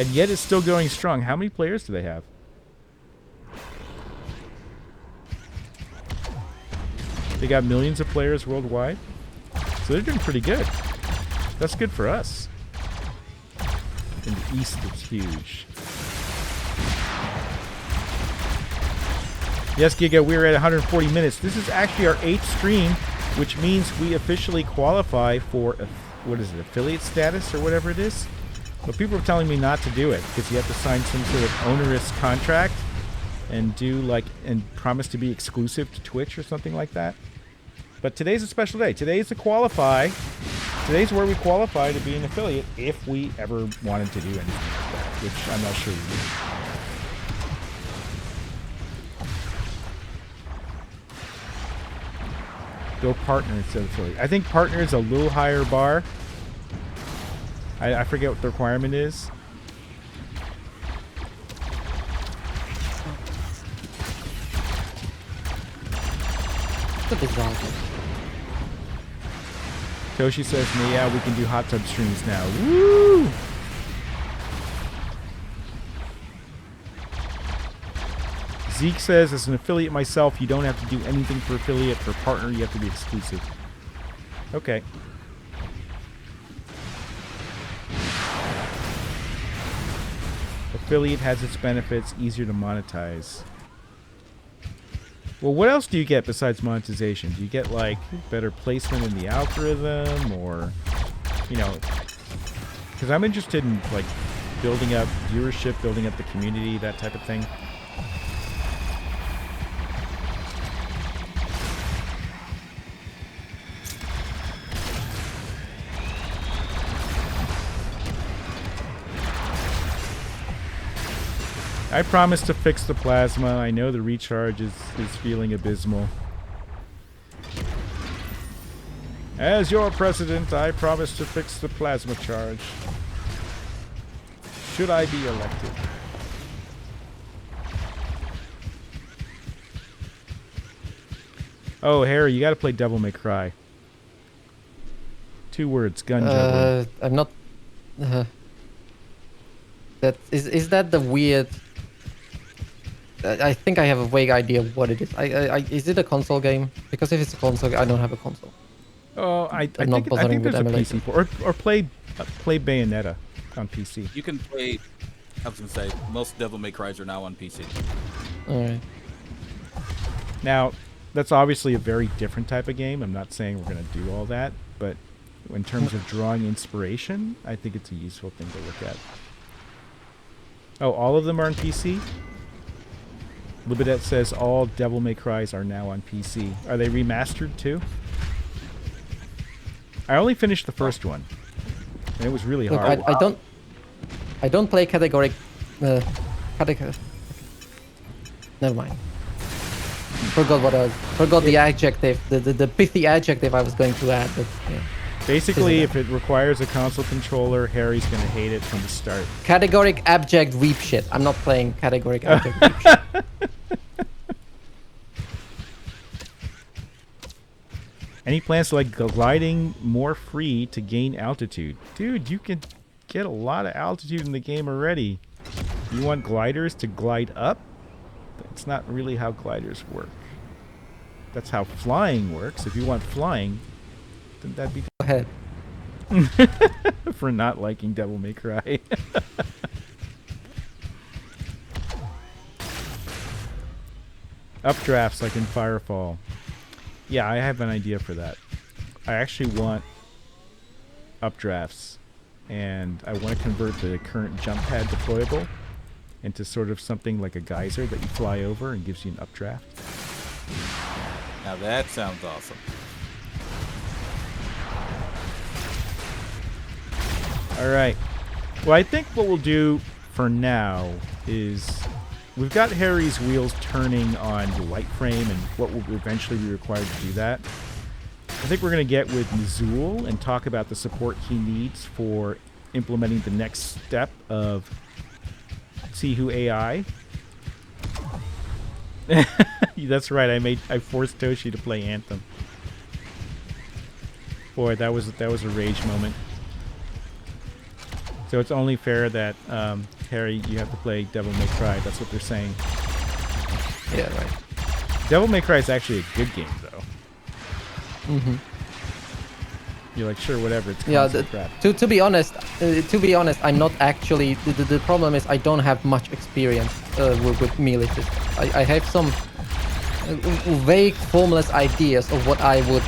And yet it's still going strong. How many players do they have? They got millions of players worldwide. So they're doing pretty good. That's good for us. In the East, it's huge. Yes, Giga, we're at 140 minutes. This is actually our 8th stream, which means we officially qualify for, what is it, affiliate status or whatever it is? But people are telling me not to do it because you have to sign some sort of onerous contract and and promise to be exclusive to Twitch or something like that. But today's a special day. Today's to qualify. Today's where we qualify to be an affiliate if we ever wanted to do anything like that, which I'm not sure we do. Go partner instead of affiliate. I think partner is a little higher bar. I forget what the requirement is. Toshi says to me, yeah, we can do hot tub streams now. Woo! Zeke says, as an affiliate myself, you don't have to do anything for affiliate. For partner, you have to be exclusive. Okay. Affiliate has its benefits, easier to monetize. Well, what else do you get besides monetization? Do you get, like, better placement in the algorithm, or, you know, because I'm interested in, like, building up viewership, building up the community, that type of thing. I promise to fix the plasma. I know the recharge is feeling abysmal. As your president, I promise to fix the plasma charge. Should I be elected? Oh, Harry, you gotta play Devil May Cry. 2 words, gun juggling. I'm not... that is that the weird... I think I have a vague idea of what it is. Is it a console game? Because if it's a console, I don't have a console. Oh, I think there's a PC port. Or play Bayonetta on PC. You can play. I was gonna say most Devil May Cries are now on PC. All right. Now, that's obviously a very different type of game. I'm not saying we're gonna do all that, but in terms of drawing inspiration, I think it's a useful thing to look at. Oh, all of them are on PC? Libidette says all Devil May Cries are now on PC. Are they remastered too? I only finished the first one, and it was really hard. I don't play category. Never mind. Forgot the adjective, the pithy adjective I was going to add. But, yeah. Basically, if it requires a console controller, Harry's gonna hate it from the start. Categoric abject weep shit. I'm not playing categoric abject weep shit. Any plans to like gliding more free to gain altitude? Dude, you can get a lot of altitude in the game already. You want gliders to glide up? That's not really how gliders work. That's how flying works. If you want flying, then that'd be Go ahead. for not liking Devil May Cry. Updrafts like in Firefall. Yeah, I have an idea for that. I actually want updrafts, and I want to convert the current jump pad deployable into sort of something like a geyser that you fly over and gives you an updraft. Now that sounds awesome. All right. Well, I think what we'll do for now is we've got Harry's wheels turning on the light frame and what will eventually be required to do that. I think we're going to get with Nzul and talk about the support he needs for implementing the next step of Sihu AI. That's right. I forced Toshi to play Anthem. Boy, that was a rage moment. So it's only fair that Harry, you have to play Devil May Cry. That's what they're saying. Yeah, right. Devil May Cry is actually a good game, though. Mm-hmm. You're like, sure, whatever. It's Yeah, console crap. to be honest, I'm not actually. The problem is I don't have much experience with melee systems. I have some vague, formless ideas of what I would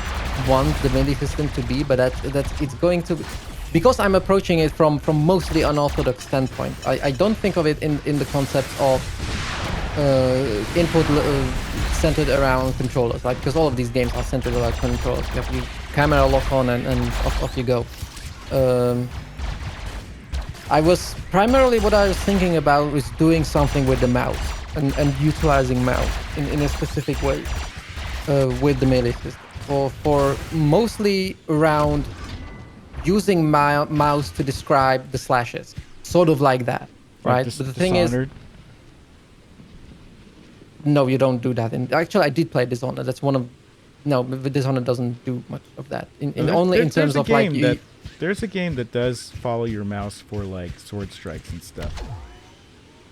want the melee system to be, but that it's going to be, because I'm approaching it from mostly unorthodox standpoint. I don't think of it in the concept of input centered around controllers, right? Because all of these games are centered around controllers. You have your camera lock on and off you go. What I was thinking about was doing something with the mouse and utilizing mouse in a specific way with the melee system. For mostly around using mouse to describe the slashes, sort of like that, right? Like But the thing is, no, you don't do that. Actually, I did play Dishonored. That's one of, no, but Dishonored doesn't do much of that. Only in terms of like there's a game that does follow your mouse for like sword strikes and stuff.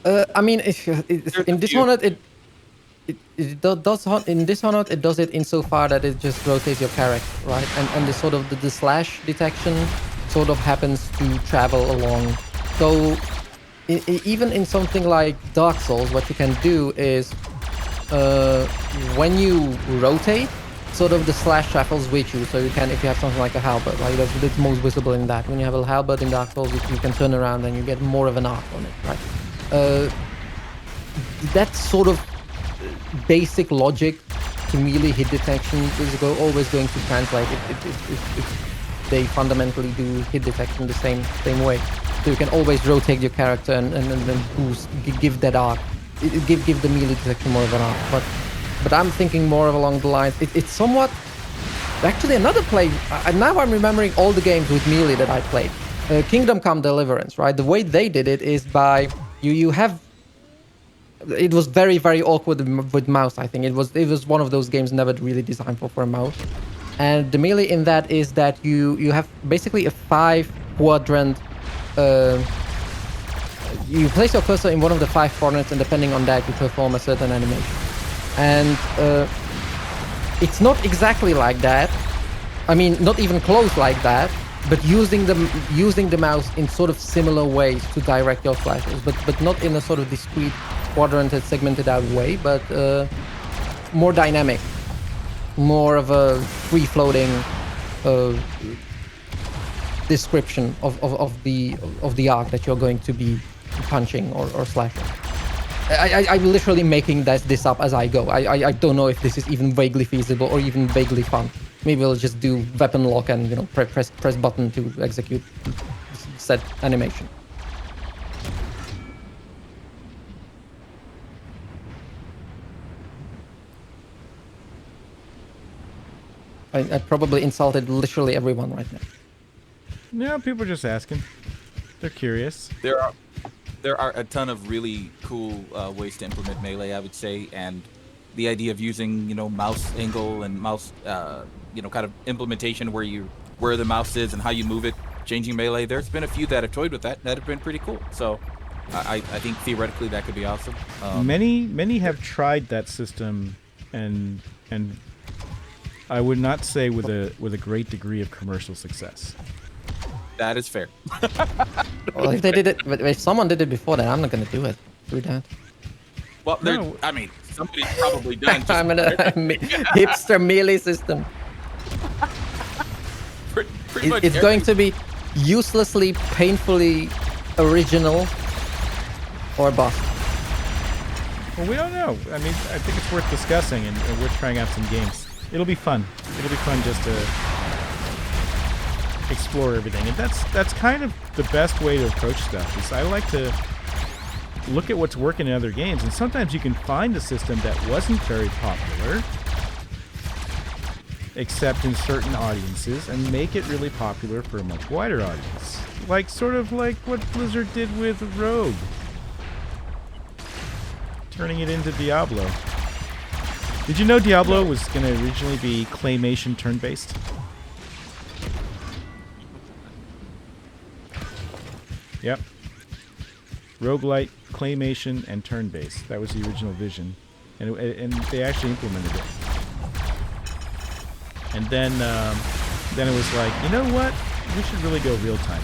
I mean, in Dishonored, it does in Dishonored it does it insofar that it just rotates your character, right? And the sort of the slash detection sort of happens to travel along. So even in something like Dark Souls, what you can do is when you rotate, sort of the slash travels with you. So you can, if you have something like a halberd, right? That's most visible in that. When you have a halberd in Dark Souls, you can turn around and you get more of an arc on it, right? That sort of basic logic to melee hit detection is always going to translate if they fundamentally do hit detection the same way. So you can always rotate your character and then boost, give that arc, give the melee detection more of an arc. But I'm thinking more of along the lines. It's somewhat actually another play. Now I'm remembering all the games with melee that I played. Kingdom Come Deliverance, right? The way they did it is by you have. It was very, very awkward with mouse. I think it was one of those games never really designed for a mouse. And the melee in that is that you have basically a 5-quadrant. You place your cursor in one of the 5 quadrants, and depending on that, you perform a certain animation. And it's not exactly like that. I mean, not even close like that. But using the mouse in sort of similar ways to direct your flashes, but not in a sort of discrete, quadranted, segmented out way, but more dynamic, more of a free-floating description of the arc that you're going to be punching or slashing. I'm literally making this up as I go. I don't know if this is even vaguely feasible or even vaguely fun. Maybe we'll just do weapon lock and press button to execute said animation. I probably insulted literally everyone right now. No, people are just asking. They're curious. There are a ton of really cool ways to implement melee, I would say, and the idea of using mouse angle and mouse kind of implementation where the mouse is and how you move it, changing melee. There's been a few that have toyed with that have been pretty cool. So I think theoretically that could be awesome. Many have tried that system, and I would not say with a great degree of commercial success. That is fair. Well, if they did it, if someone did it before, then I'm not gonna do it. Do that. Well, No. I mean, somebody's probably done. Just I'm in a hipster melee system. pretty much It's going to be uselessly, painfully original or bust. Well, we don't know. I mean, I think it's worth discussing, and we're trying out some games. It'll be fun. It'll be fun just to explore everything, and that's kind of the best way to approach stuff. Is I like to look at what's working in other games, and sometimes you can find a system that wasn't very popular, except in certain audiences, and make it really popular for a much wider audience. Sort of like what Blizzard did with Rogue, turning it into Diablo. Did you know Diablo was going to originally be claymation turn-based? Yep. Roguelite, claymation, and turn-based. That was the original vision. And they actually implemented it. And then it was like, you know what? We should really go real-time.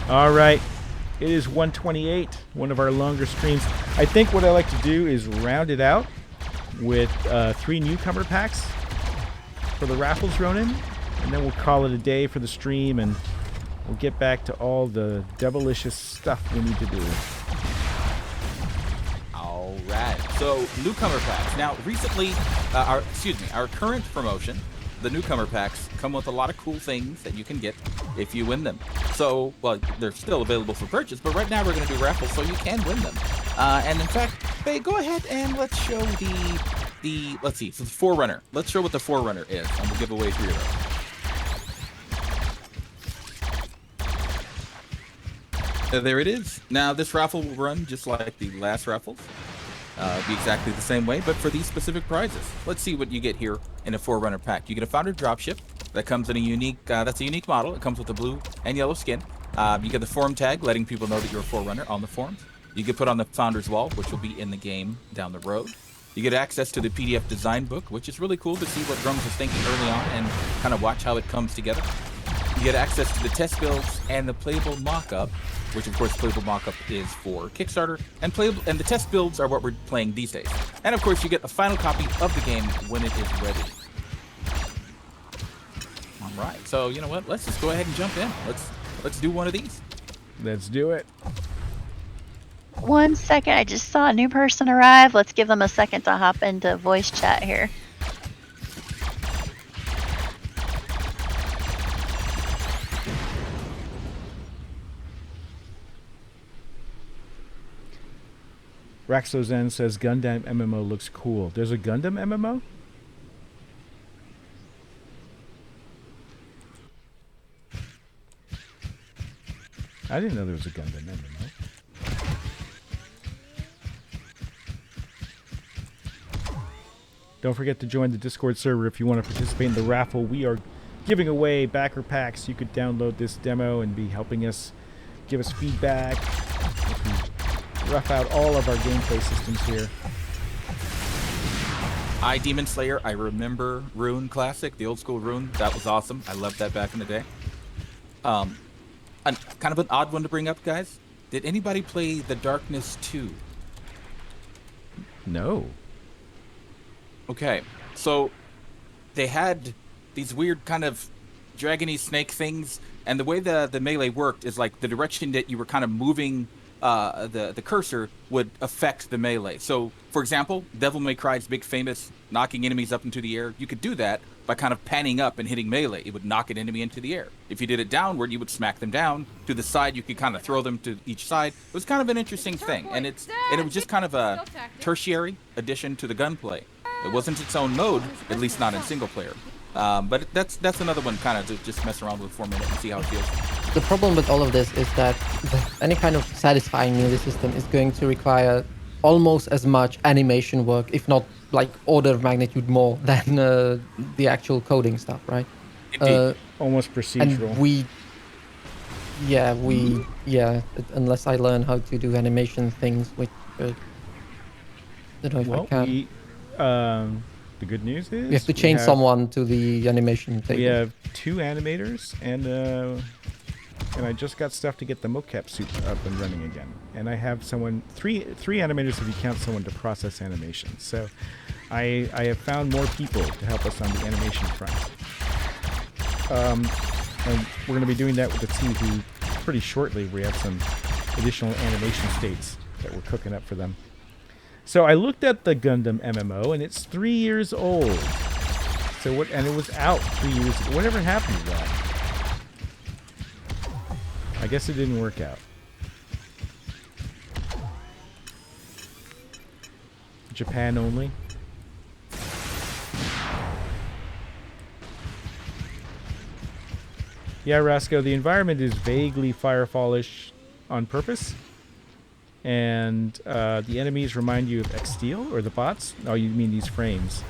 All right. It is 1:28, one of our longer streams. I think what I like to do is round it out with 3 newcomer packs for the Raffles Ronin, and then we'll call it a day for the stream, and we'll get back to all the devilicious stuff we need to do. All right. So newcomer packs. Now, recently, our current promotion, the newcomer packs come with a lot of cool things that you can get if you win them. So, well, they're still available for purchase, but right now we're going to do raffles, so you can win them. And in fact, Faye, go ahead and let's show let's see, so the Forerunner. Let's show what the Forerunner is, and we'll give away 3 of those. There it is. Now, this raffle will run just like the last raffles. Be exactly the same way, but for these specific prizes. Let's see what you get here in a Forerunner pack. You get a Founder Dropship that comes in a unique, that's a unique model. It comes with a blue and yellow skin. You get the form tag, letting people know that you're a Forerunner on the forums. You get put on the Founder's Wall, which will be in the game down the road. You get access to the PDF design book, which is really cool to see what Drums was thinking early on and kind of watch how it comes together. You get access to the test builds and the playable mock-up, which of course playable mock-up is for Kickstarter, and the test builds are what we're playing these days. And of course you get a final copy of the game when it is ready. All right, so you know what? Let's just go ahead and jump in. Let's do one of these. Let's do it. 1 second, I just saw a new person arrive. Let's give them a second to hop into voice chat here. Raxozen says Gundam MMO looks cool. There's a Gundam MMO? I didn't know there was a Gundam MMO. Don't forget to join the Discord server if you want to participate in the raffle. We are giving away backer packs. You could download this demo and be helping us, give us feedback. Rough out all of our gameplay systems here. Demon Slayer, I remember Rune Classic, the old school Rune. That was awesome. I loved that back in the day. Kind of an odd one to bring up, guys. Did anybody play The Darkness 2? No. Okay, so they had these weird kind of dragony snake things, and the way the melee worked is like the direction that you were kind of moving the cursor would affect the melee. So, for example, Devil May Cry's big famous knocking enemies up into the air, you could do that by kind of panning up and hitting melee. It would knock an enemy into the air. If you did it downward, you would smack them down. To the side, you could kind of throw them to each side. It was kind of an interesting thing, and it was just kind of a tertiary addition to the gunplay. It wasn't its own mode, at least not in single player. But that's another one, kind of to just mess around with for a minute and see how it feels. The problem with all of this is that any kind of satisfying melee system is going to require almost as much animation work, if not like order of magnitude more than the actual coding stuff, right? Indeed. Almost procedural. And unless I learn how to do animation things, which I don't know if I can. The good news is We have to change someone to the animation table. We have 2 animators, and I just got stuff to get the mocap suit up and running again. And I have three animators if you count someone to process animations. So I have found more people to help us on the animation front. And we're going to be doing that with the team who pretty shortly. We have some additional animation states that we're cooking up for them. So I looked at the Gundam MMO, and it's 3 years old. So and it was out 3 years ago. Whatever happened to that? I guess it didn't work out. Japan only. Yeah, Rasco, the environment is vaguely Firefallish on purpose. And the enemies remind you of X-Steel, or the bots? Oh, you mean these frames.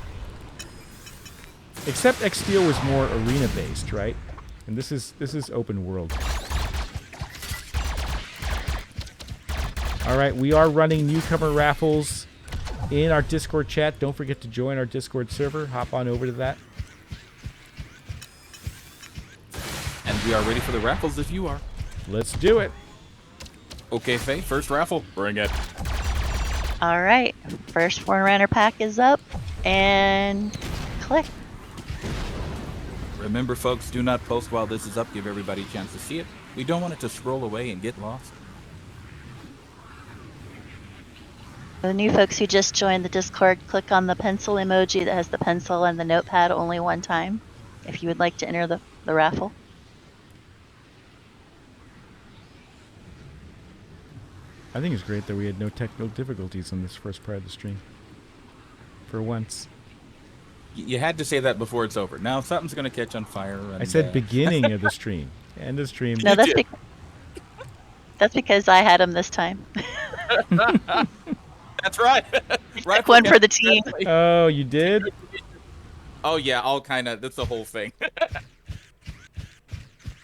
Except X-Steel was more arena-based, right? And this is open world. All right, we are running newcomer raffles in our Discord chat. Don't forget to join our Discord server. Hop on over to that. And we are ready for the raffles if you are. Let's do it. Okay, Faye, first raffle. Bring it. All right. First Forerunner pack is up. And click. Remember, folks, do not post while this is up. Give everybody a chance to see it. We don't want it to scroll away and get lost. For the new folks who just joined the Discord, click on the pencil emoji that has the pencil and the notepad only one time if you would like to enter the raffle. I think it's great that we had no technical difficulties on this first part of the stream. For once. You had to say that before it's over. Now something's going to catch on fire. And, I said beginning of the stream. End of stream. No, that's because I had them this time. That's right. Right, one for the team. Oh, you did? Oh, yeah, all kind of. That's the whole thing.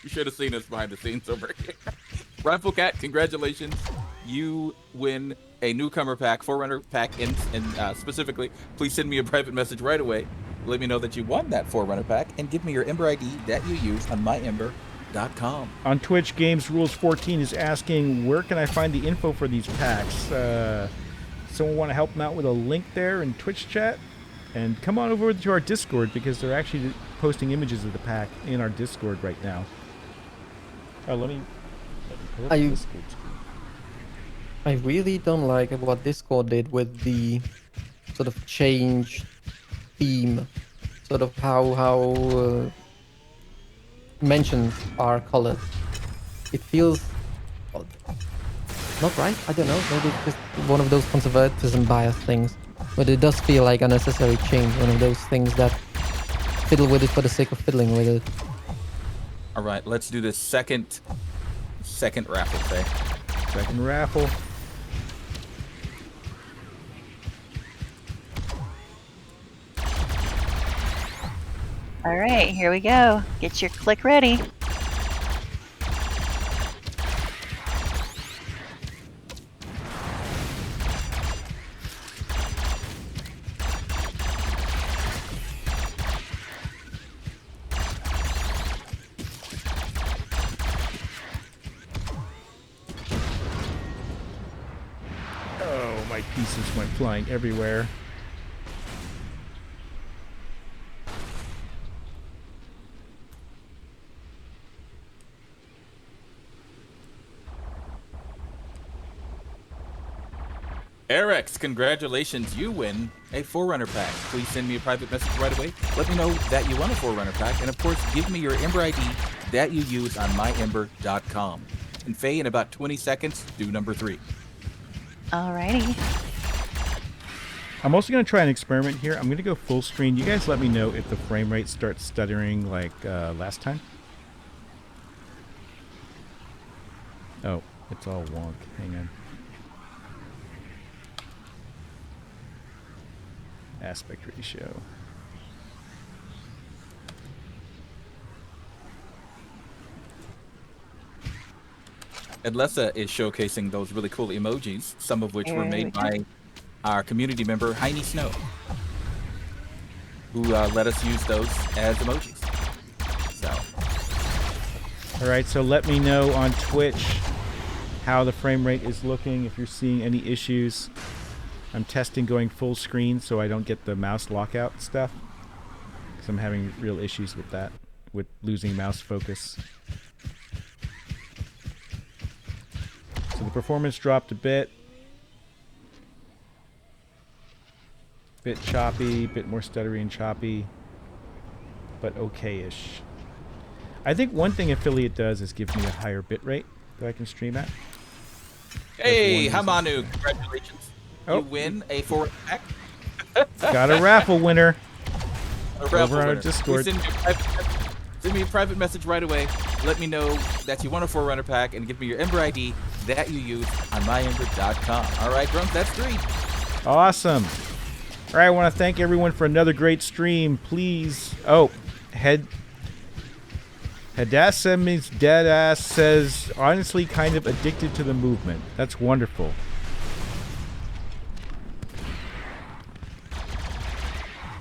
You should have seen us behind the scenes over here. Raffle Cat, congratulations. You win a newcomer pack, Forerunner pack, and specifically, please send me a private message right away. Let me know that you won that Forerunner pack, and give me your Ember ID that you use on myember.com. On Twitch, Games Rules 14 is asking, where can I find the info for these packs? Someone want to help them out with a link there in Twitch chat? And come on over to our Discord, because they're actually posting images of the pack in our Discord right now. Oh, let me pull up the Discord screen. I really don't like what Discord did with the sort of change theme, sort of how mentions are colored. It feels not right. I don't know. Maybe it's just one of those conservatism bias things, but it does feel like unnecessary change. One of those things that fiddle with it for the sake of fiddling with it. All right, let's do the second raffle, Faye. Second raffle. All right, here we go. Get your click ready. Oh, my pieces went flying everywhere. Eric's, congratulations, you win a Forerunner pack. Please send me a private message right away. Let me know that you won a Forerunner pack, and of course, give me your Ember ID that you use on myember.com. And Faye, in about 20 seconds, do number 3. Alrighty. I'm also going to try an experiment here. I'm going to go full screen. You guys let me know if the frame rate starts stuttering like last time. Oh, it's all wonk. Hang on. Aspect ratio. Edlessa is showcasing those really cool emojis, some of which were made by our community member, Heiny Snow, who let us use those as emojis. So, All right, so let me know on Twitch how the frame rate is looking, if you're seeing any issues. I'm testing going full screen so I don't get the mouse lockout stuff, because I'm having real issues with that, with losing mouse focus. So the performance dropped a bit. Bit choppy, bit more stuttery and choppy, but okay-ish. I think one thing Affiliate does is give me a higher bit rate that I can stream at. hey, Hamanu, congratulations. Oh. You win a Forerunner pack. Got a raffle winner. A Raffle Over on our winner. Discord. Please send me a private message right away. Let me know that you want a Forerunner pack and give me your Ember ID that you use on myember.com. All right, Drunk, that's 3. Awesome. All right, I want to thank everyone for another great stream. Please. Oh, Hadassah means Deadass says, honestly, kind of addicted to the movement. That's wonderful.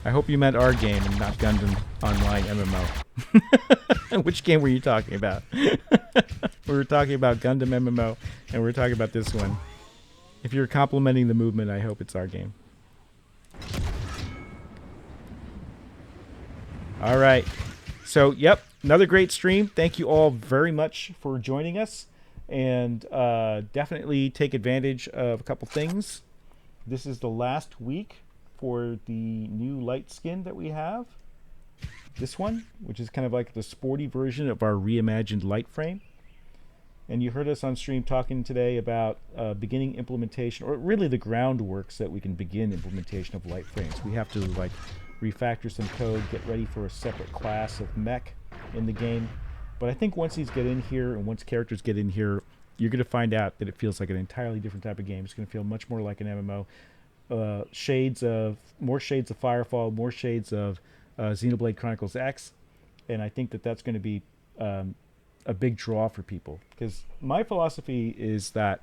I hope you meant our game and not Gundam Online MMO. Which game were you talking about? We were talking about Gundam MMO, and we were talking about this one. If you're complimenting the movement, I hope it's our game. All right. So, yep, another great stream. Thank you all very much for joining us. And definitely take advantage of a couple things. This is the last week for the new light skin that we have. This one, which is kind of like the sporty version of our reimagined light frame. And you heard us on stream talking today about beginning implementation, or really the groundwork so that we can begin implementation of light frames. We have to like refactor some code, get ready for a separate class of Mech in the game. But I think once these get in here and once characters get in here, you're going to find out that it feels like an entirely different type of game. It's going to feel much more like an MMO. More shades of Firefall, more shades of Xenoblade Chronicles X, and I think that that's going to be a big draw for people, because my philosophy is that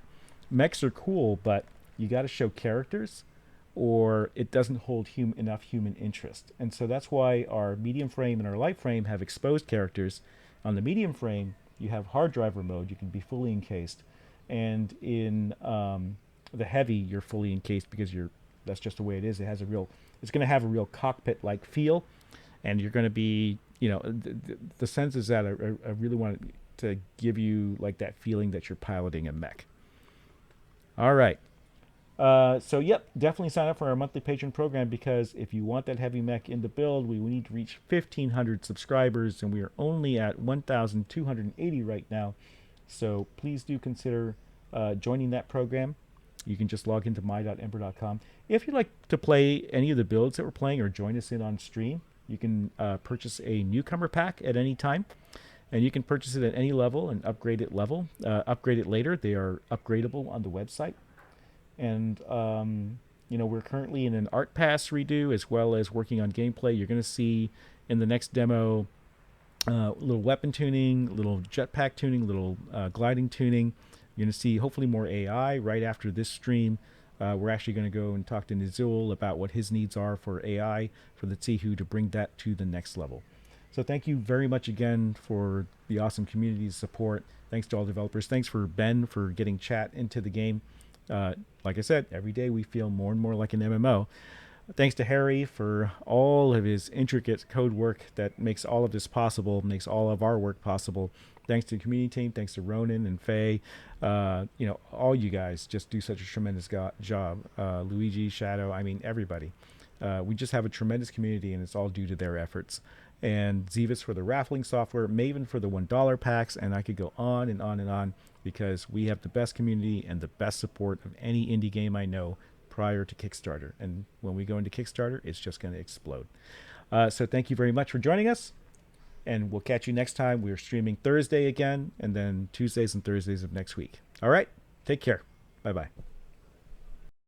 mechs are cool, but you got to show characters or it doesn't hold enough human interest. And so that's why our medium frame and our light frame have exposed characters. On the medium frame, you have hard driver mode, you can be fully encased, and in the heavy, you're fully encased because that's just the way it is. It's going to have a real cockpit-like feel, and you're going to be, the sense is that I really want to give you like that feeling that you're piloting a mech. All right. So, yep, definitely sign up for our monthly patron program, because if you want that heavy mech in the build, we need to reach 1,500 subscribers, and we are only at 1,280 right now. So please do consider joining that program. You can just log into my.ember.com. If you'd like to play any of the builds that we're playing or join us in on stream, you can purchase a newcomer pack at any time. And you can purchase it at any level and upgrade it later. They are upgradable on the website. And, we're currently in an art pass redo as well as working on gameplay. You're going to see in the next demo little weapon tuning, little jetpack tuning, little gliding tuning. You're going to see hopefully more AI right after this stream. We're actually going to go and talk to Nizul about what his needs are for AI for the Tsihu to bring that to the next level. So thank you very much again for the awesome community's support. Thanks to all developers. Thanks for Ben for getting chat into the game. Like I said, every day we feel more and more like an MMO. Thanks to Harry for all of his intricate code work that makes all of this possible, makes all of our work possible. Thanks to the community team. Thanks to Ronan and Faye. All you guys just do such a tremendous job. Luigi, Shadow, I mean, everybody. We just have a tremendous community, and it's all due to their efforts. And Zivus for the raffling software, Maven for the $1 packs, and I could go on and on and on, because we have the best community and the best support of any indie game I know prior to Kickstarter. And when we go into Kickstarter, it's just going to explode. So thank you very much for joining us, and we'll catch you next time. We're streaming Thursday again, and then Tuesdays and Thursdays of next week. All right, take care. Bye-bye.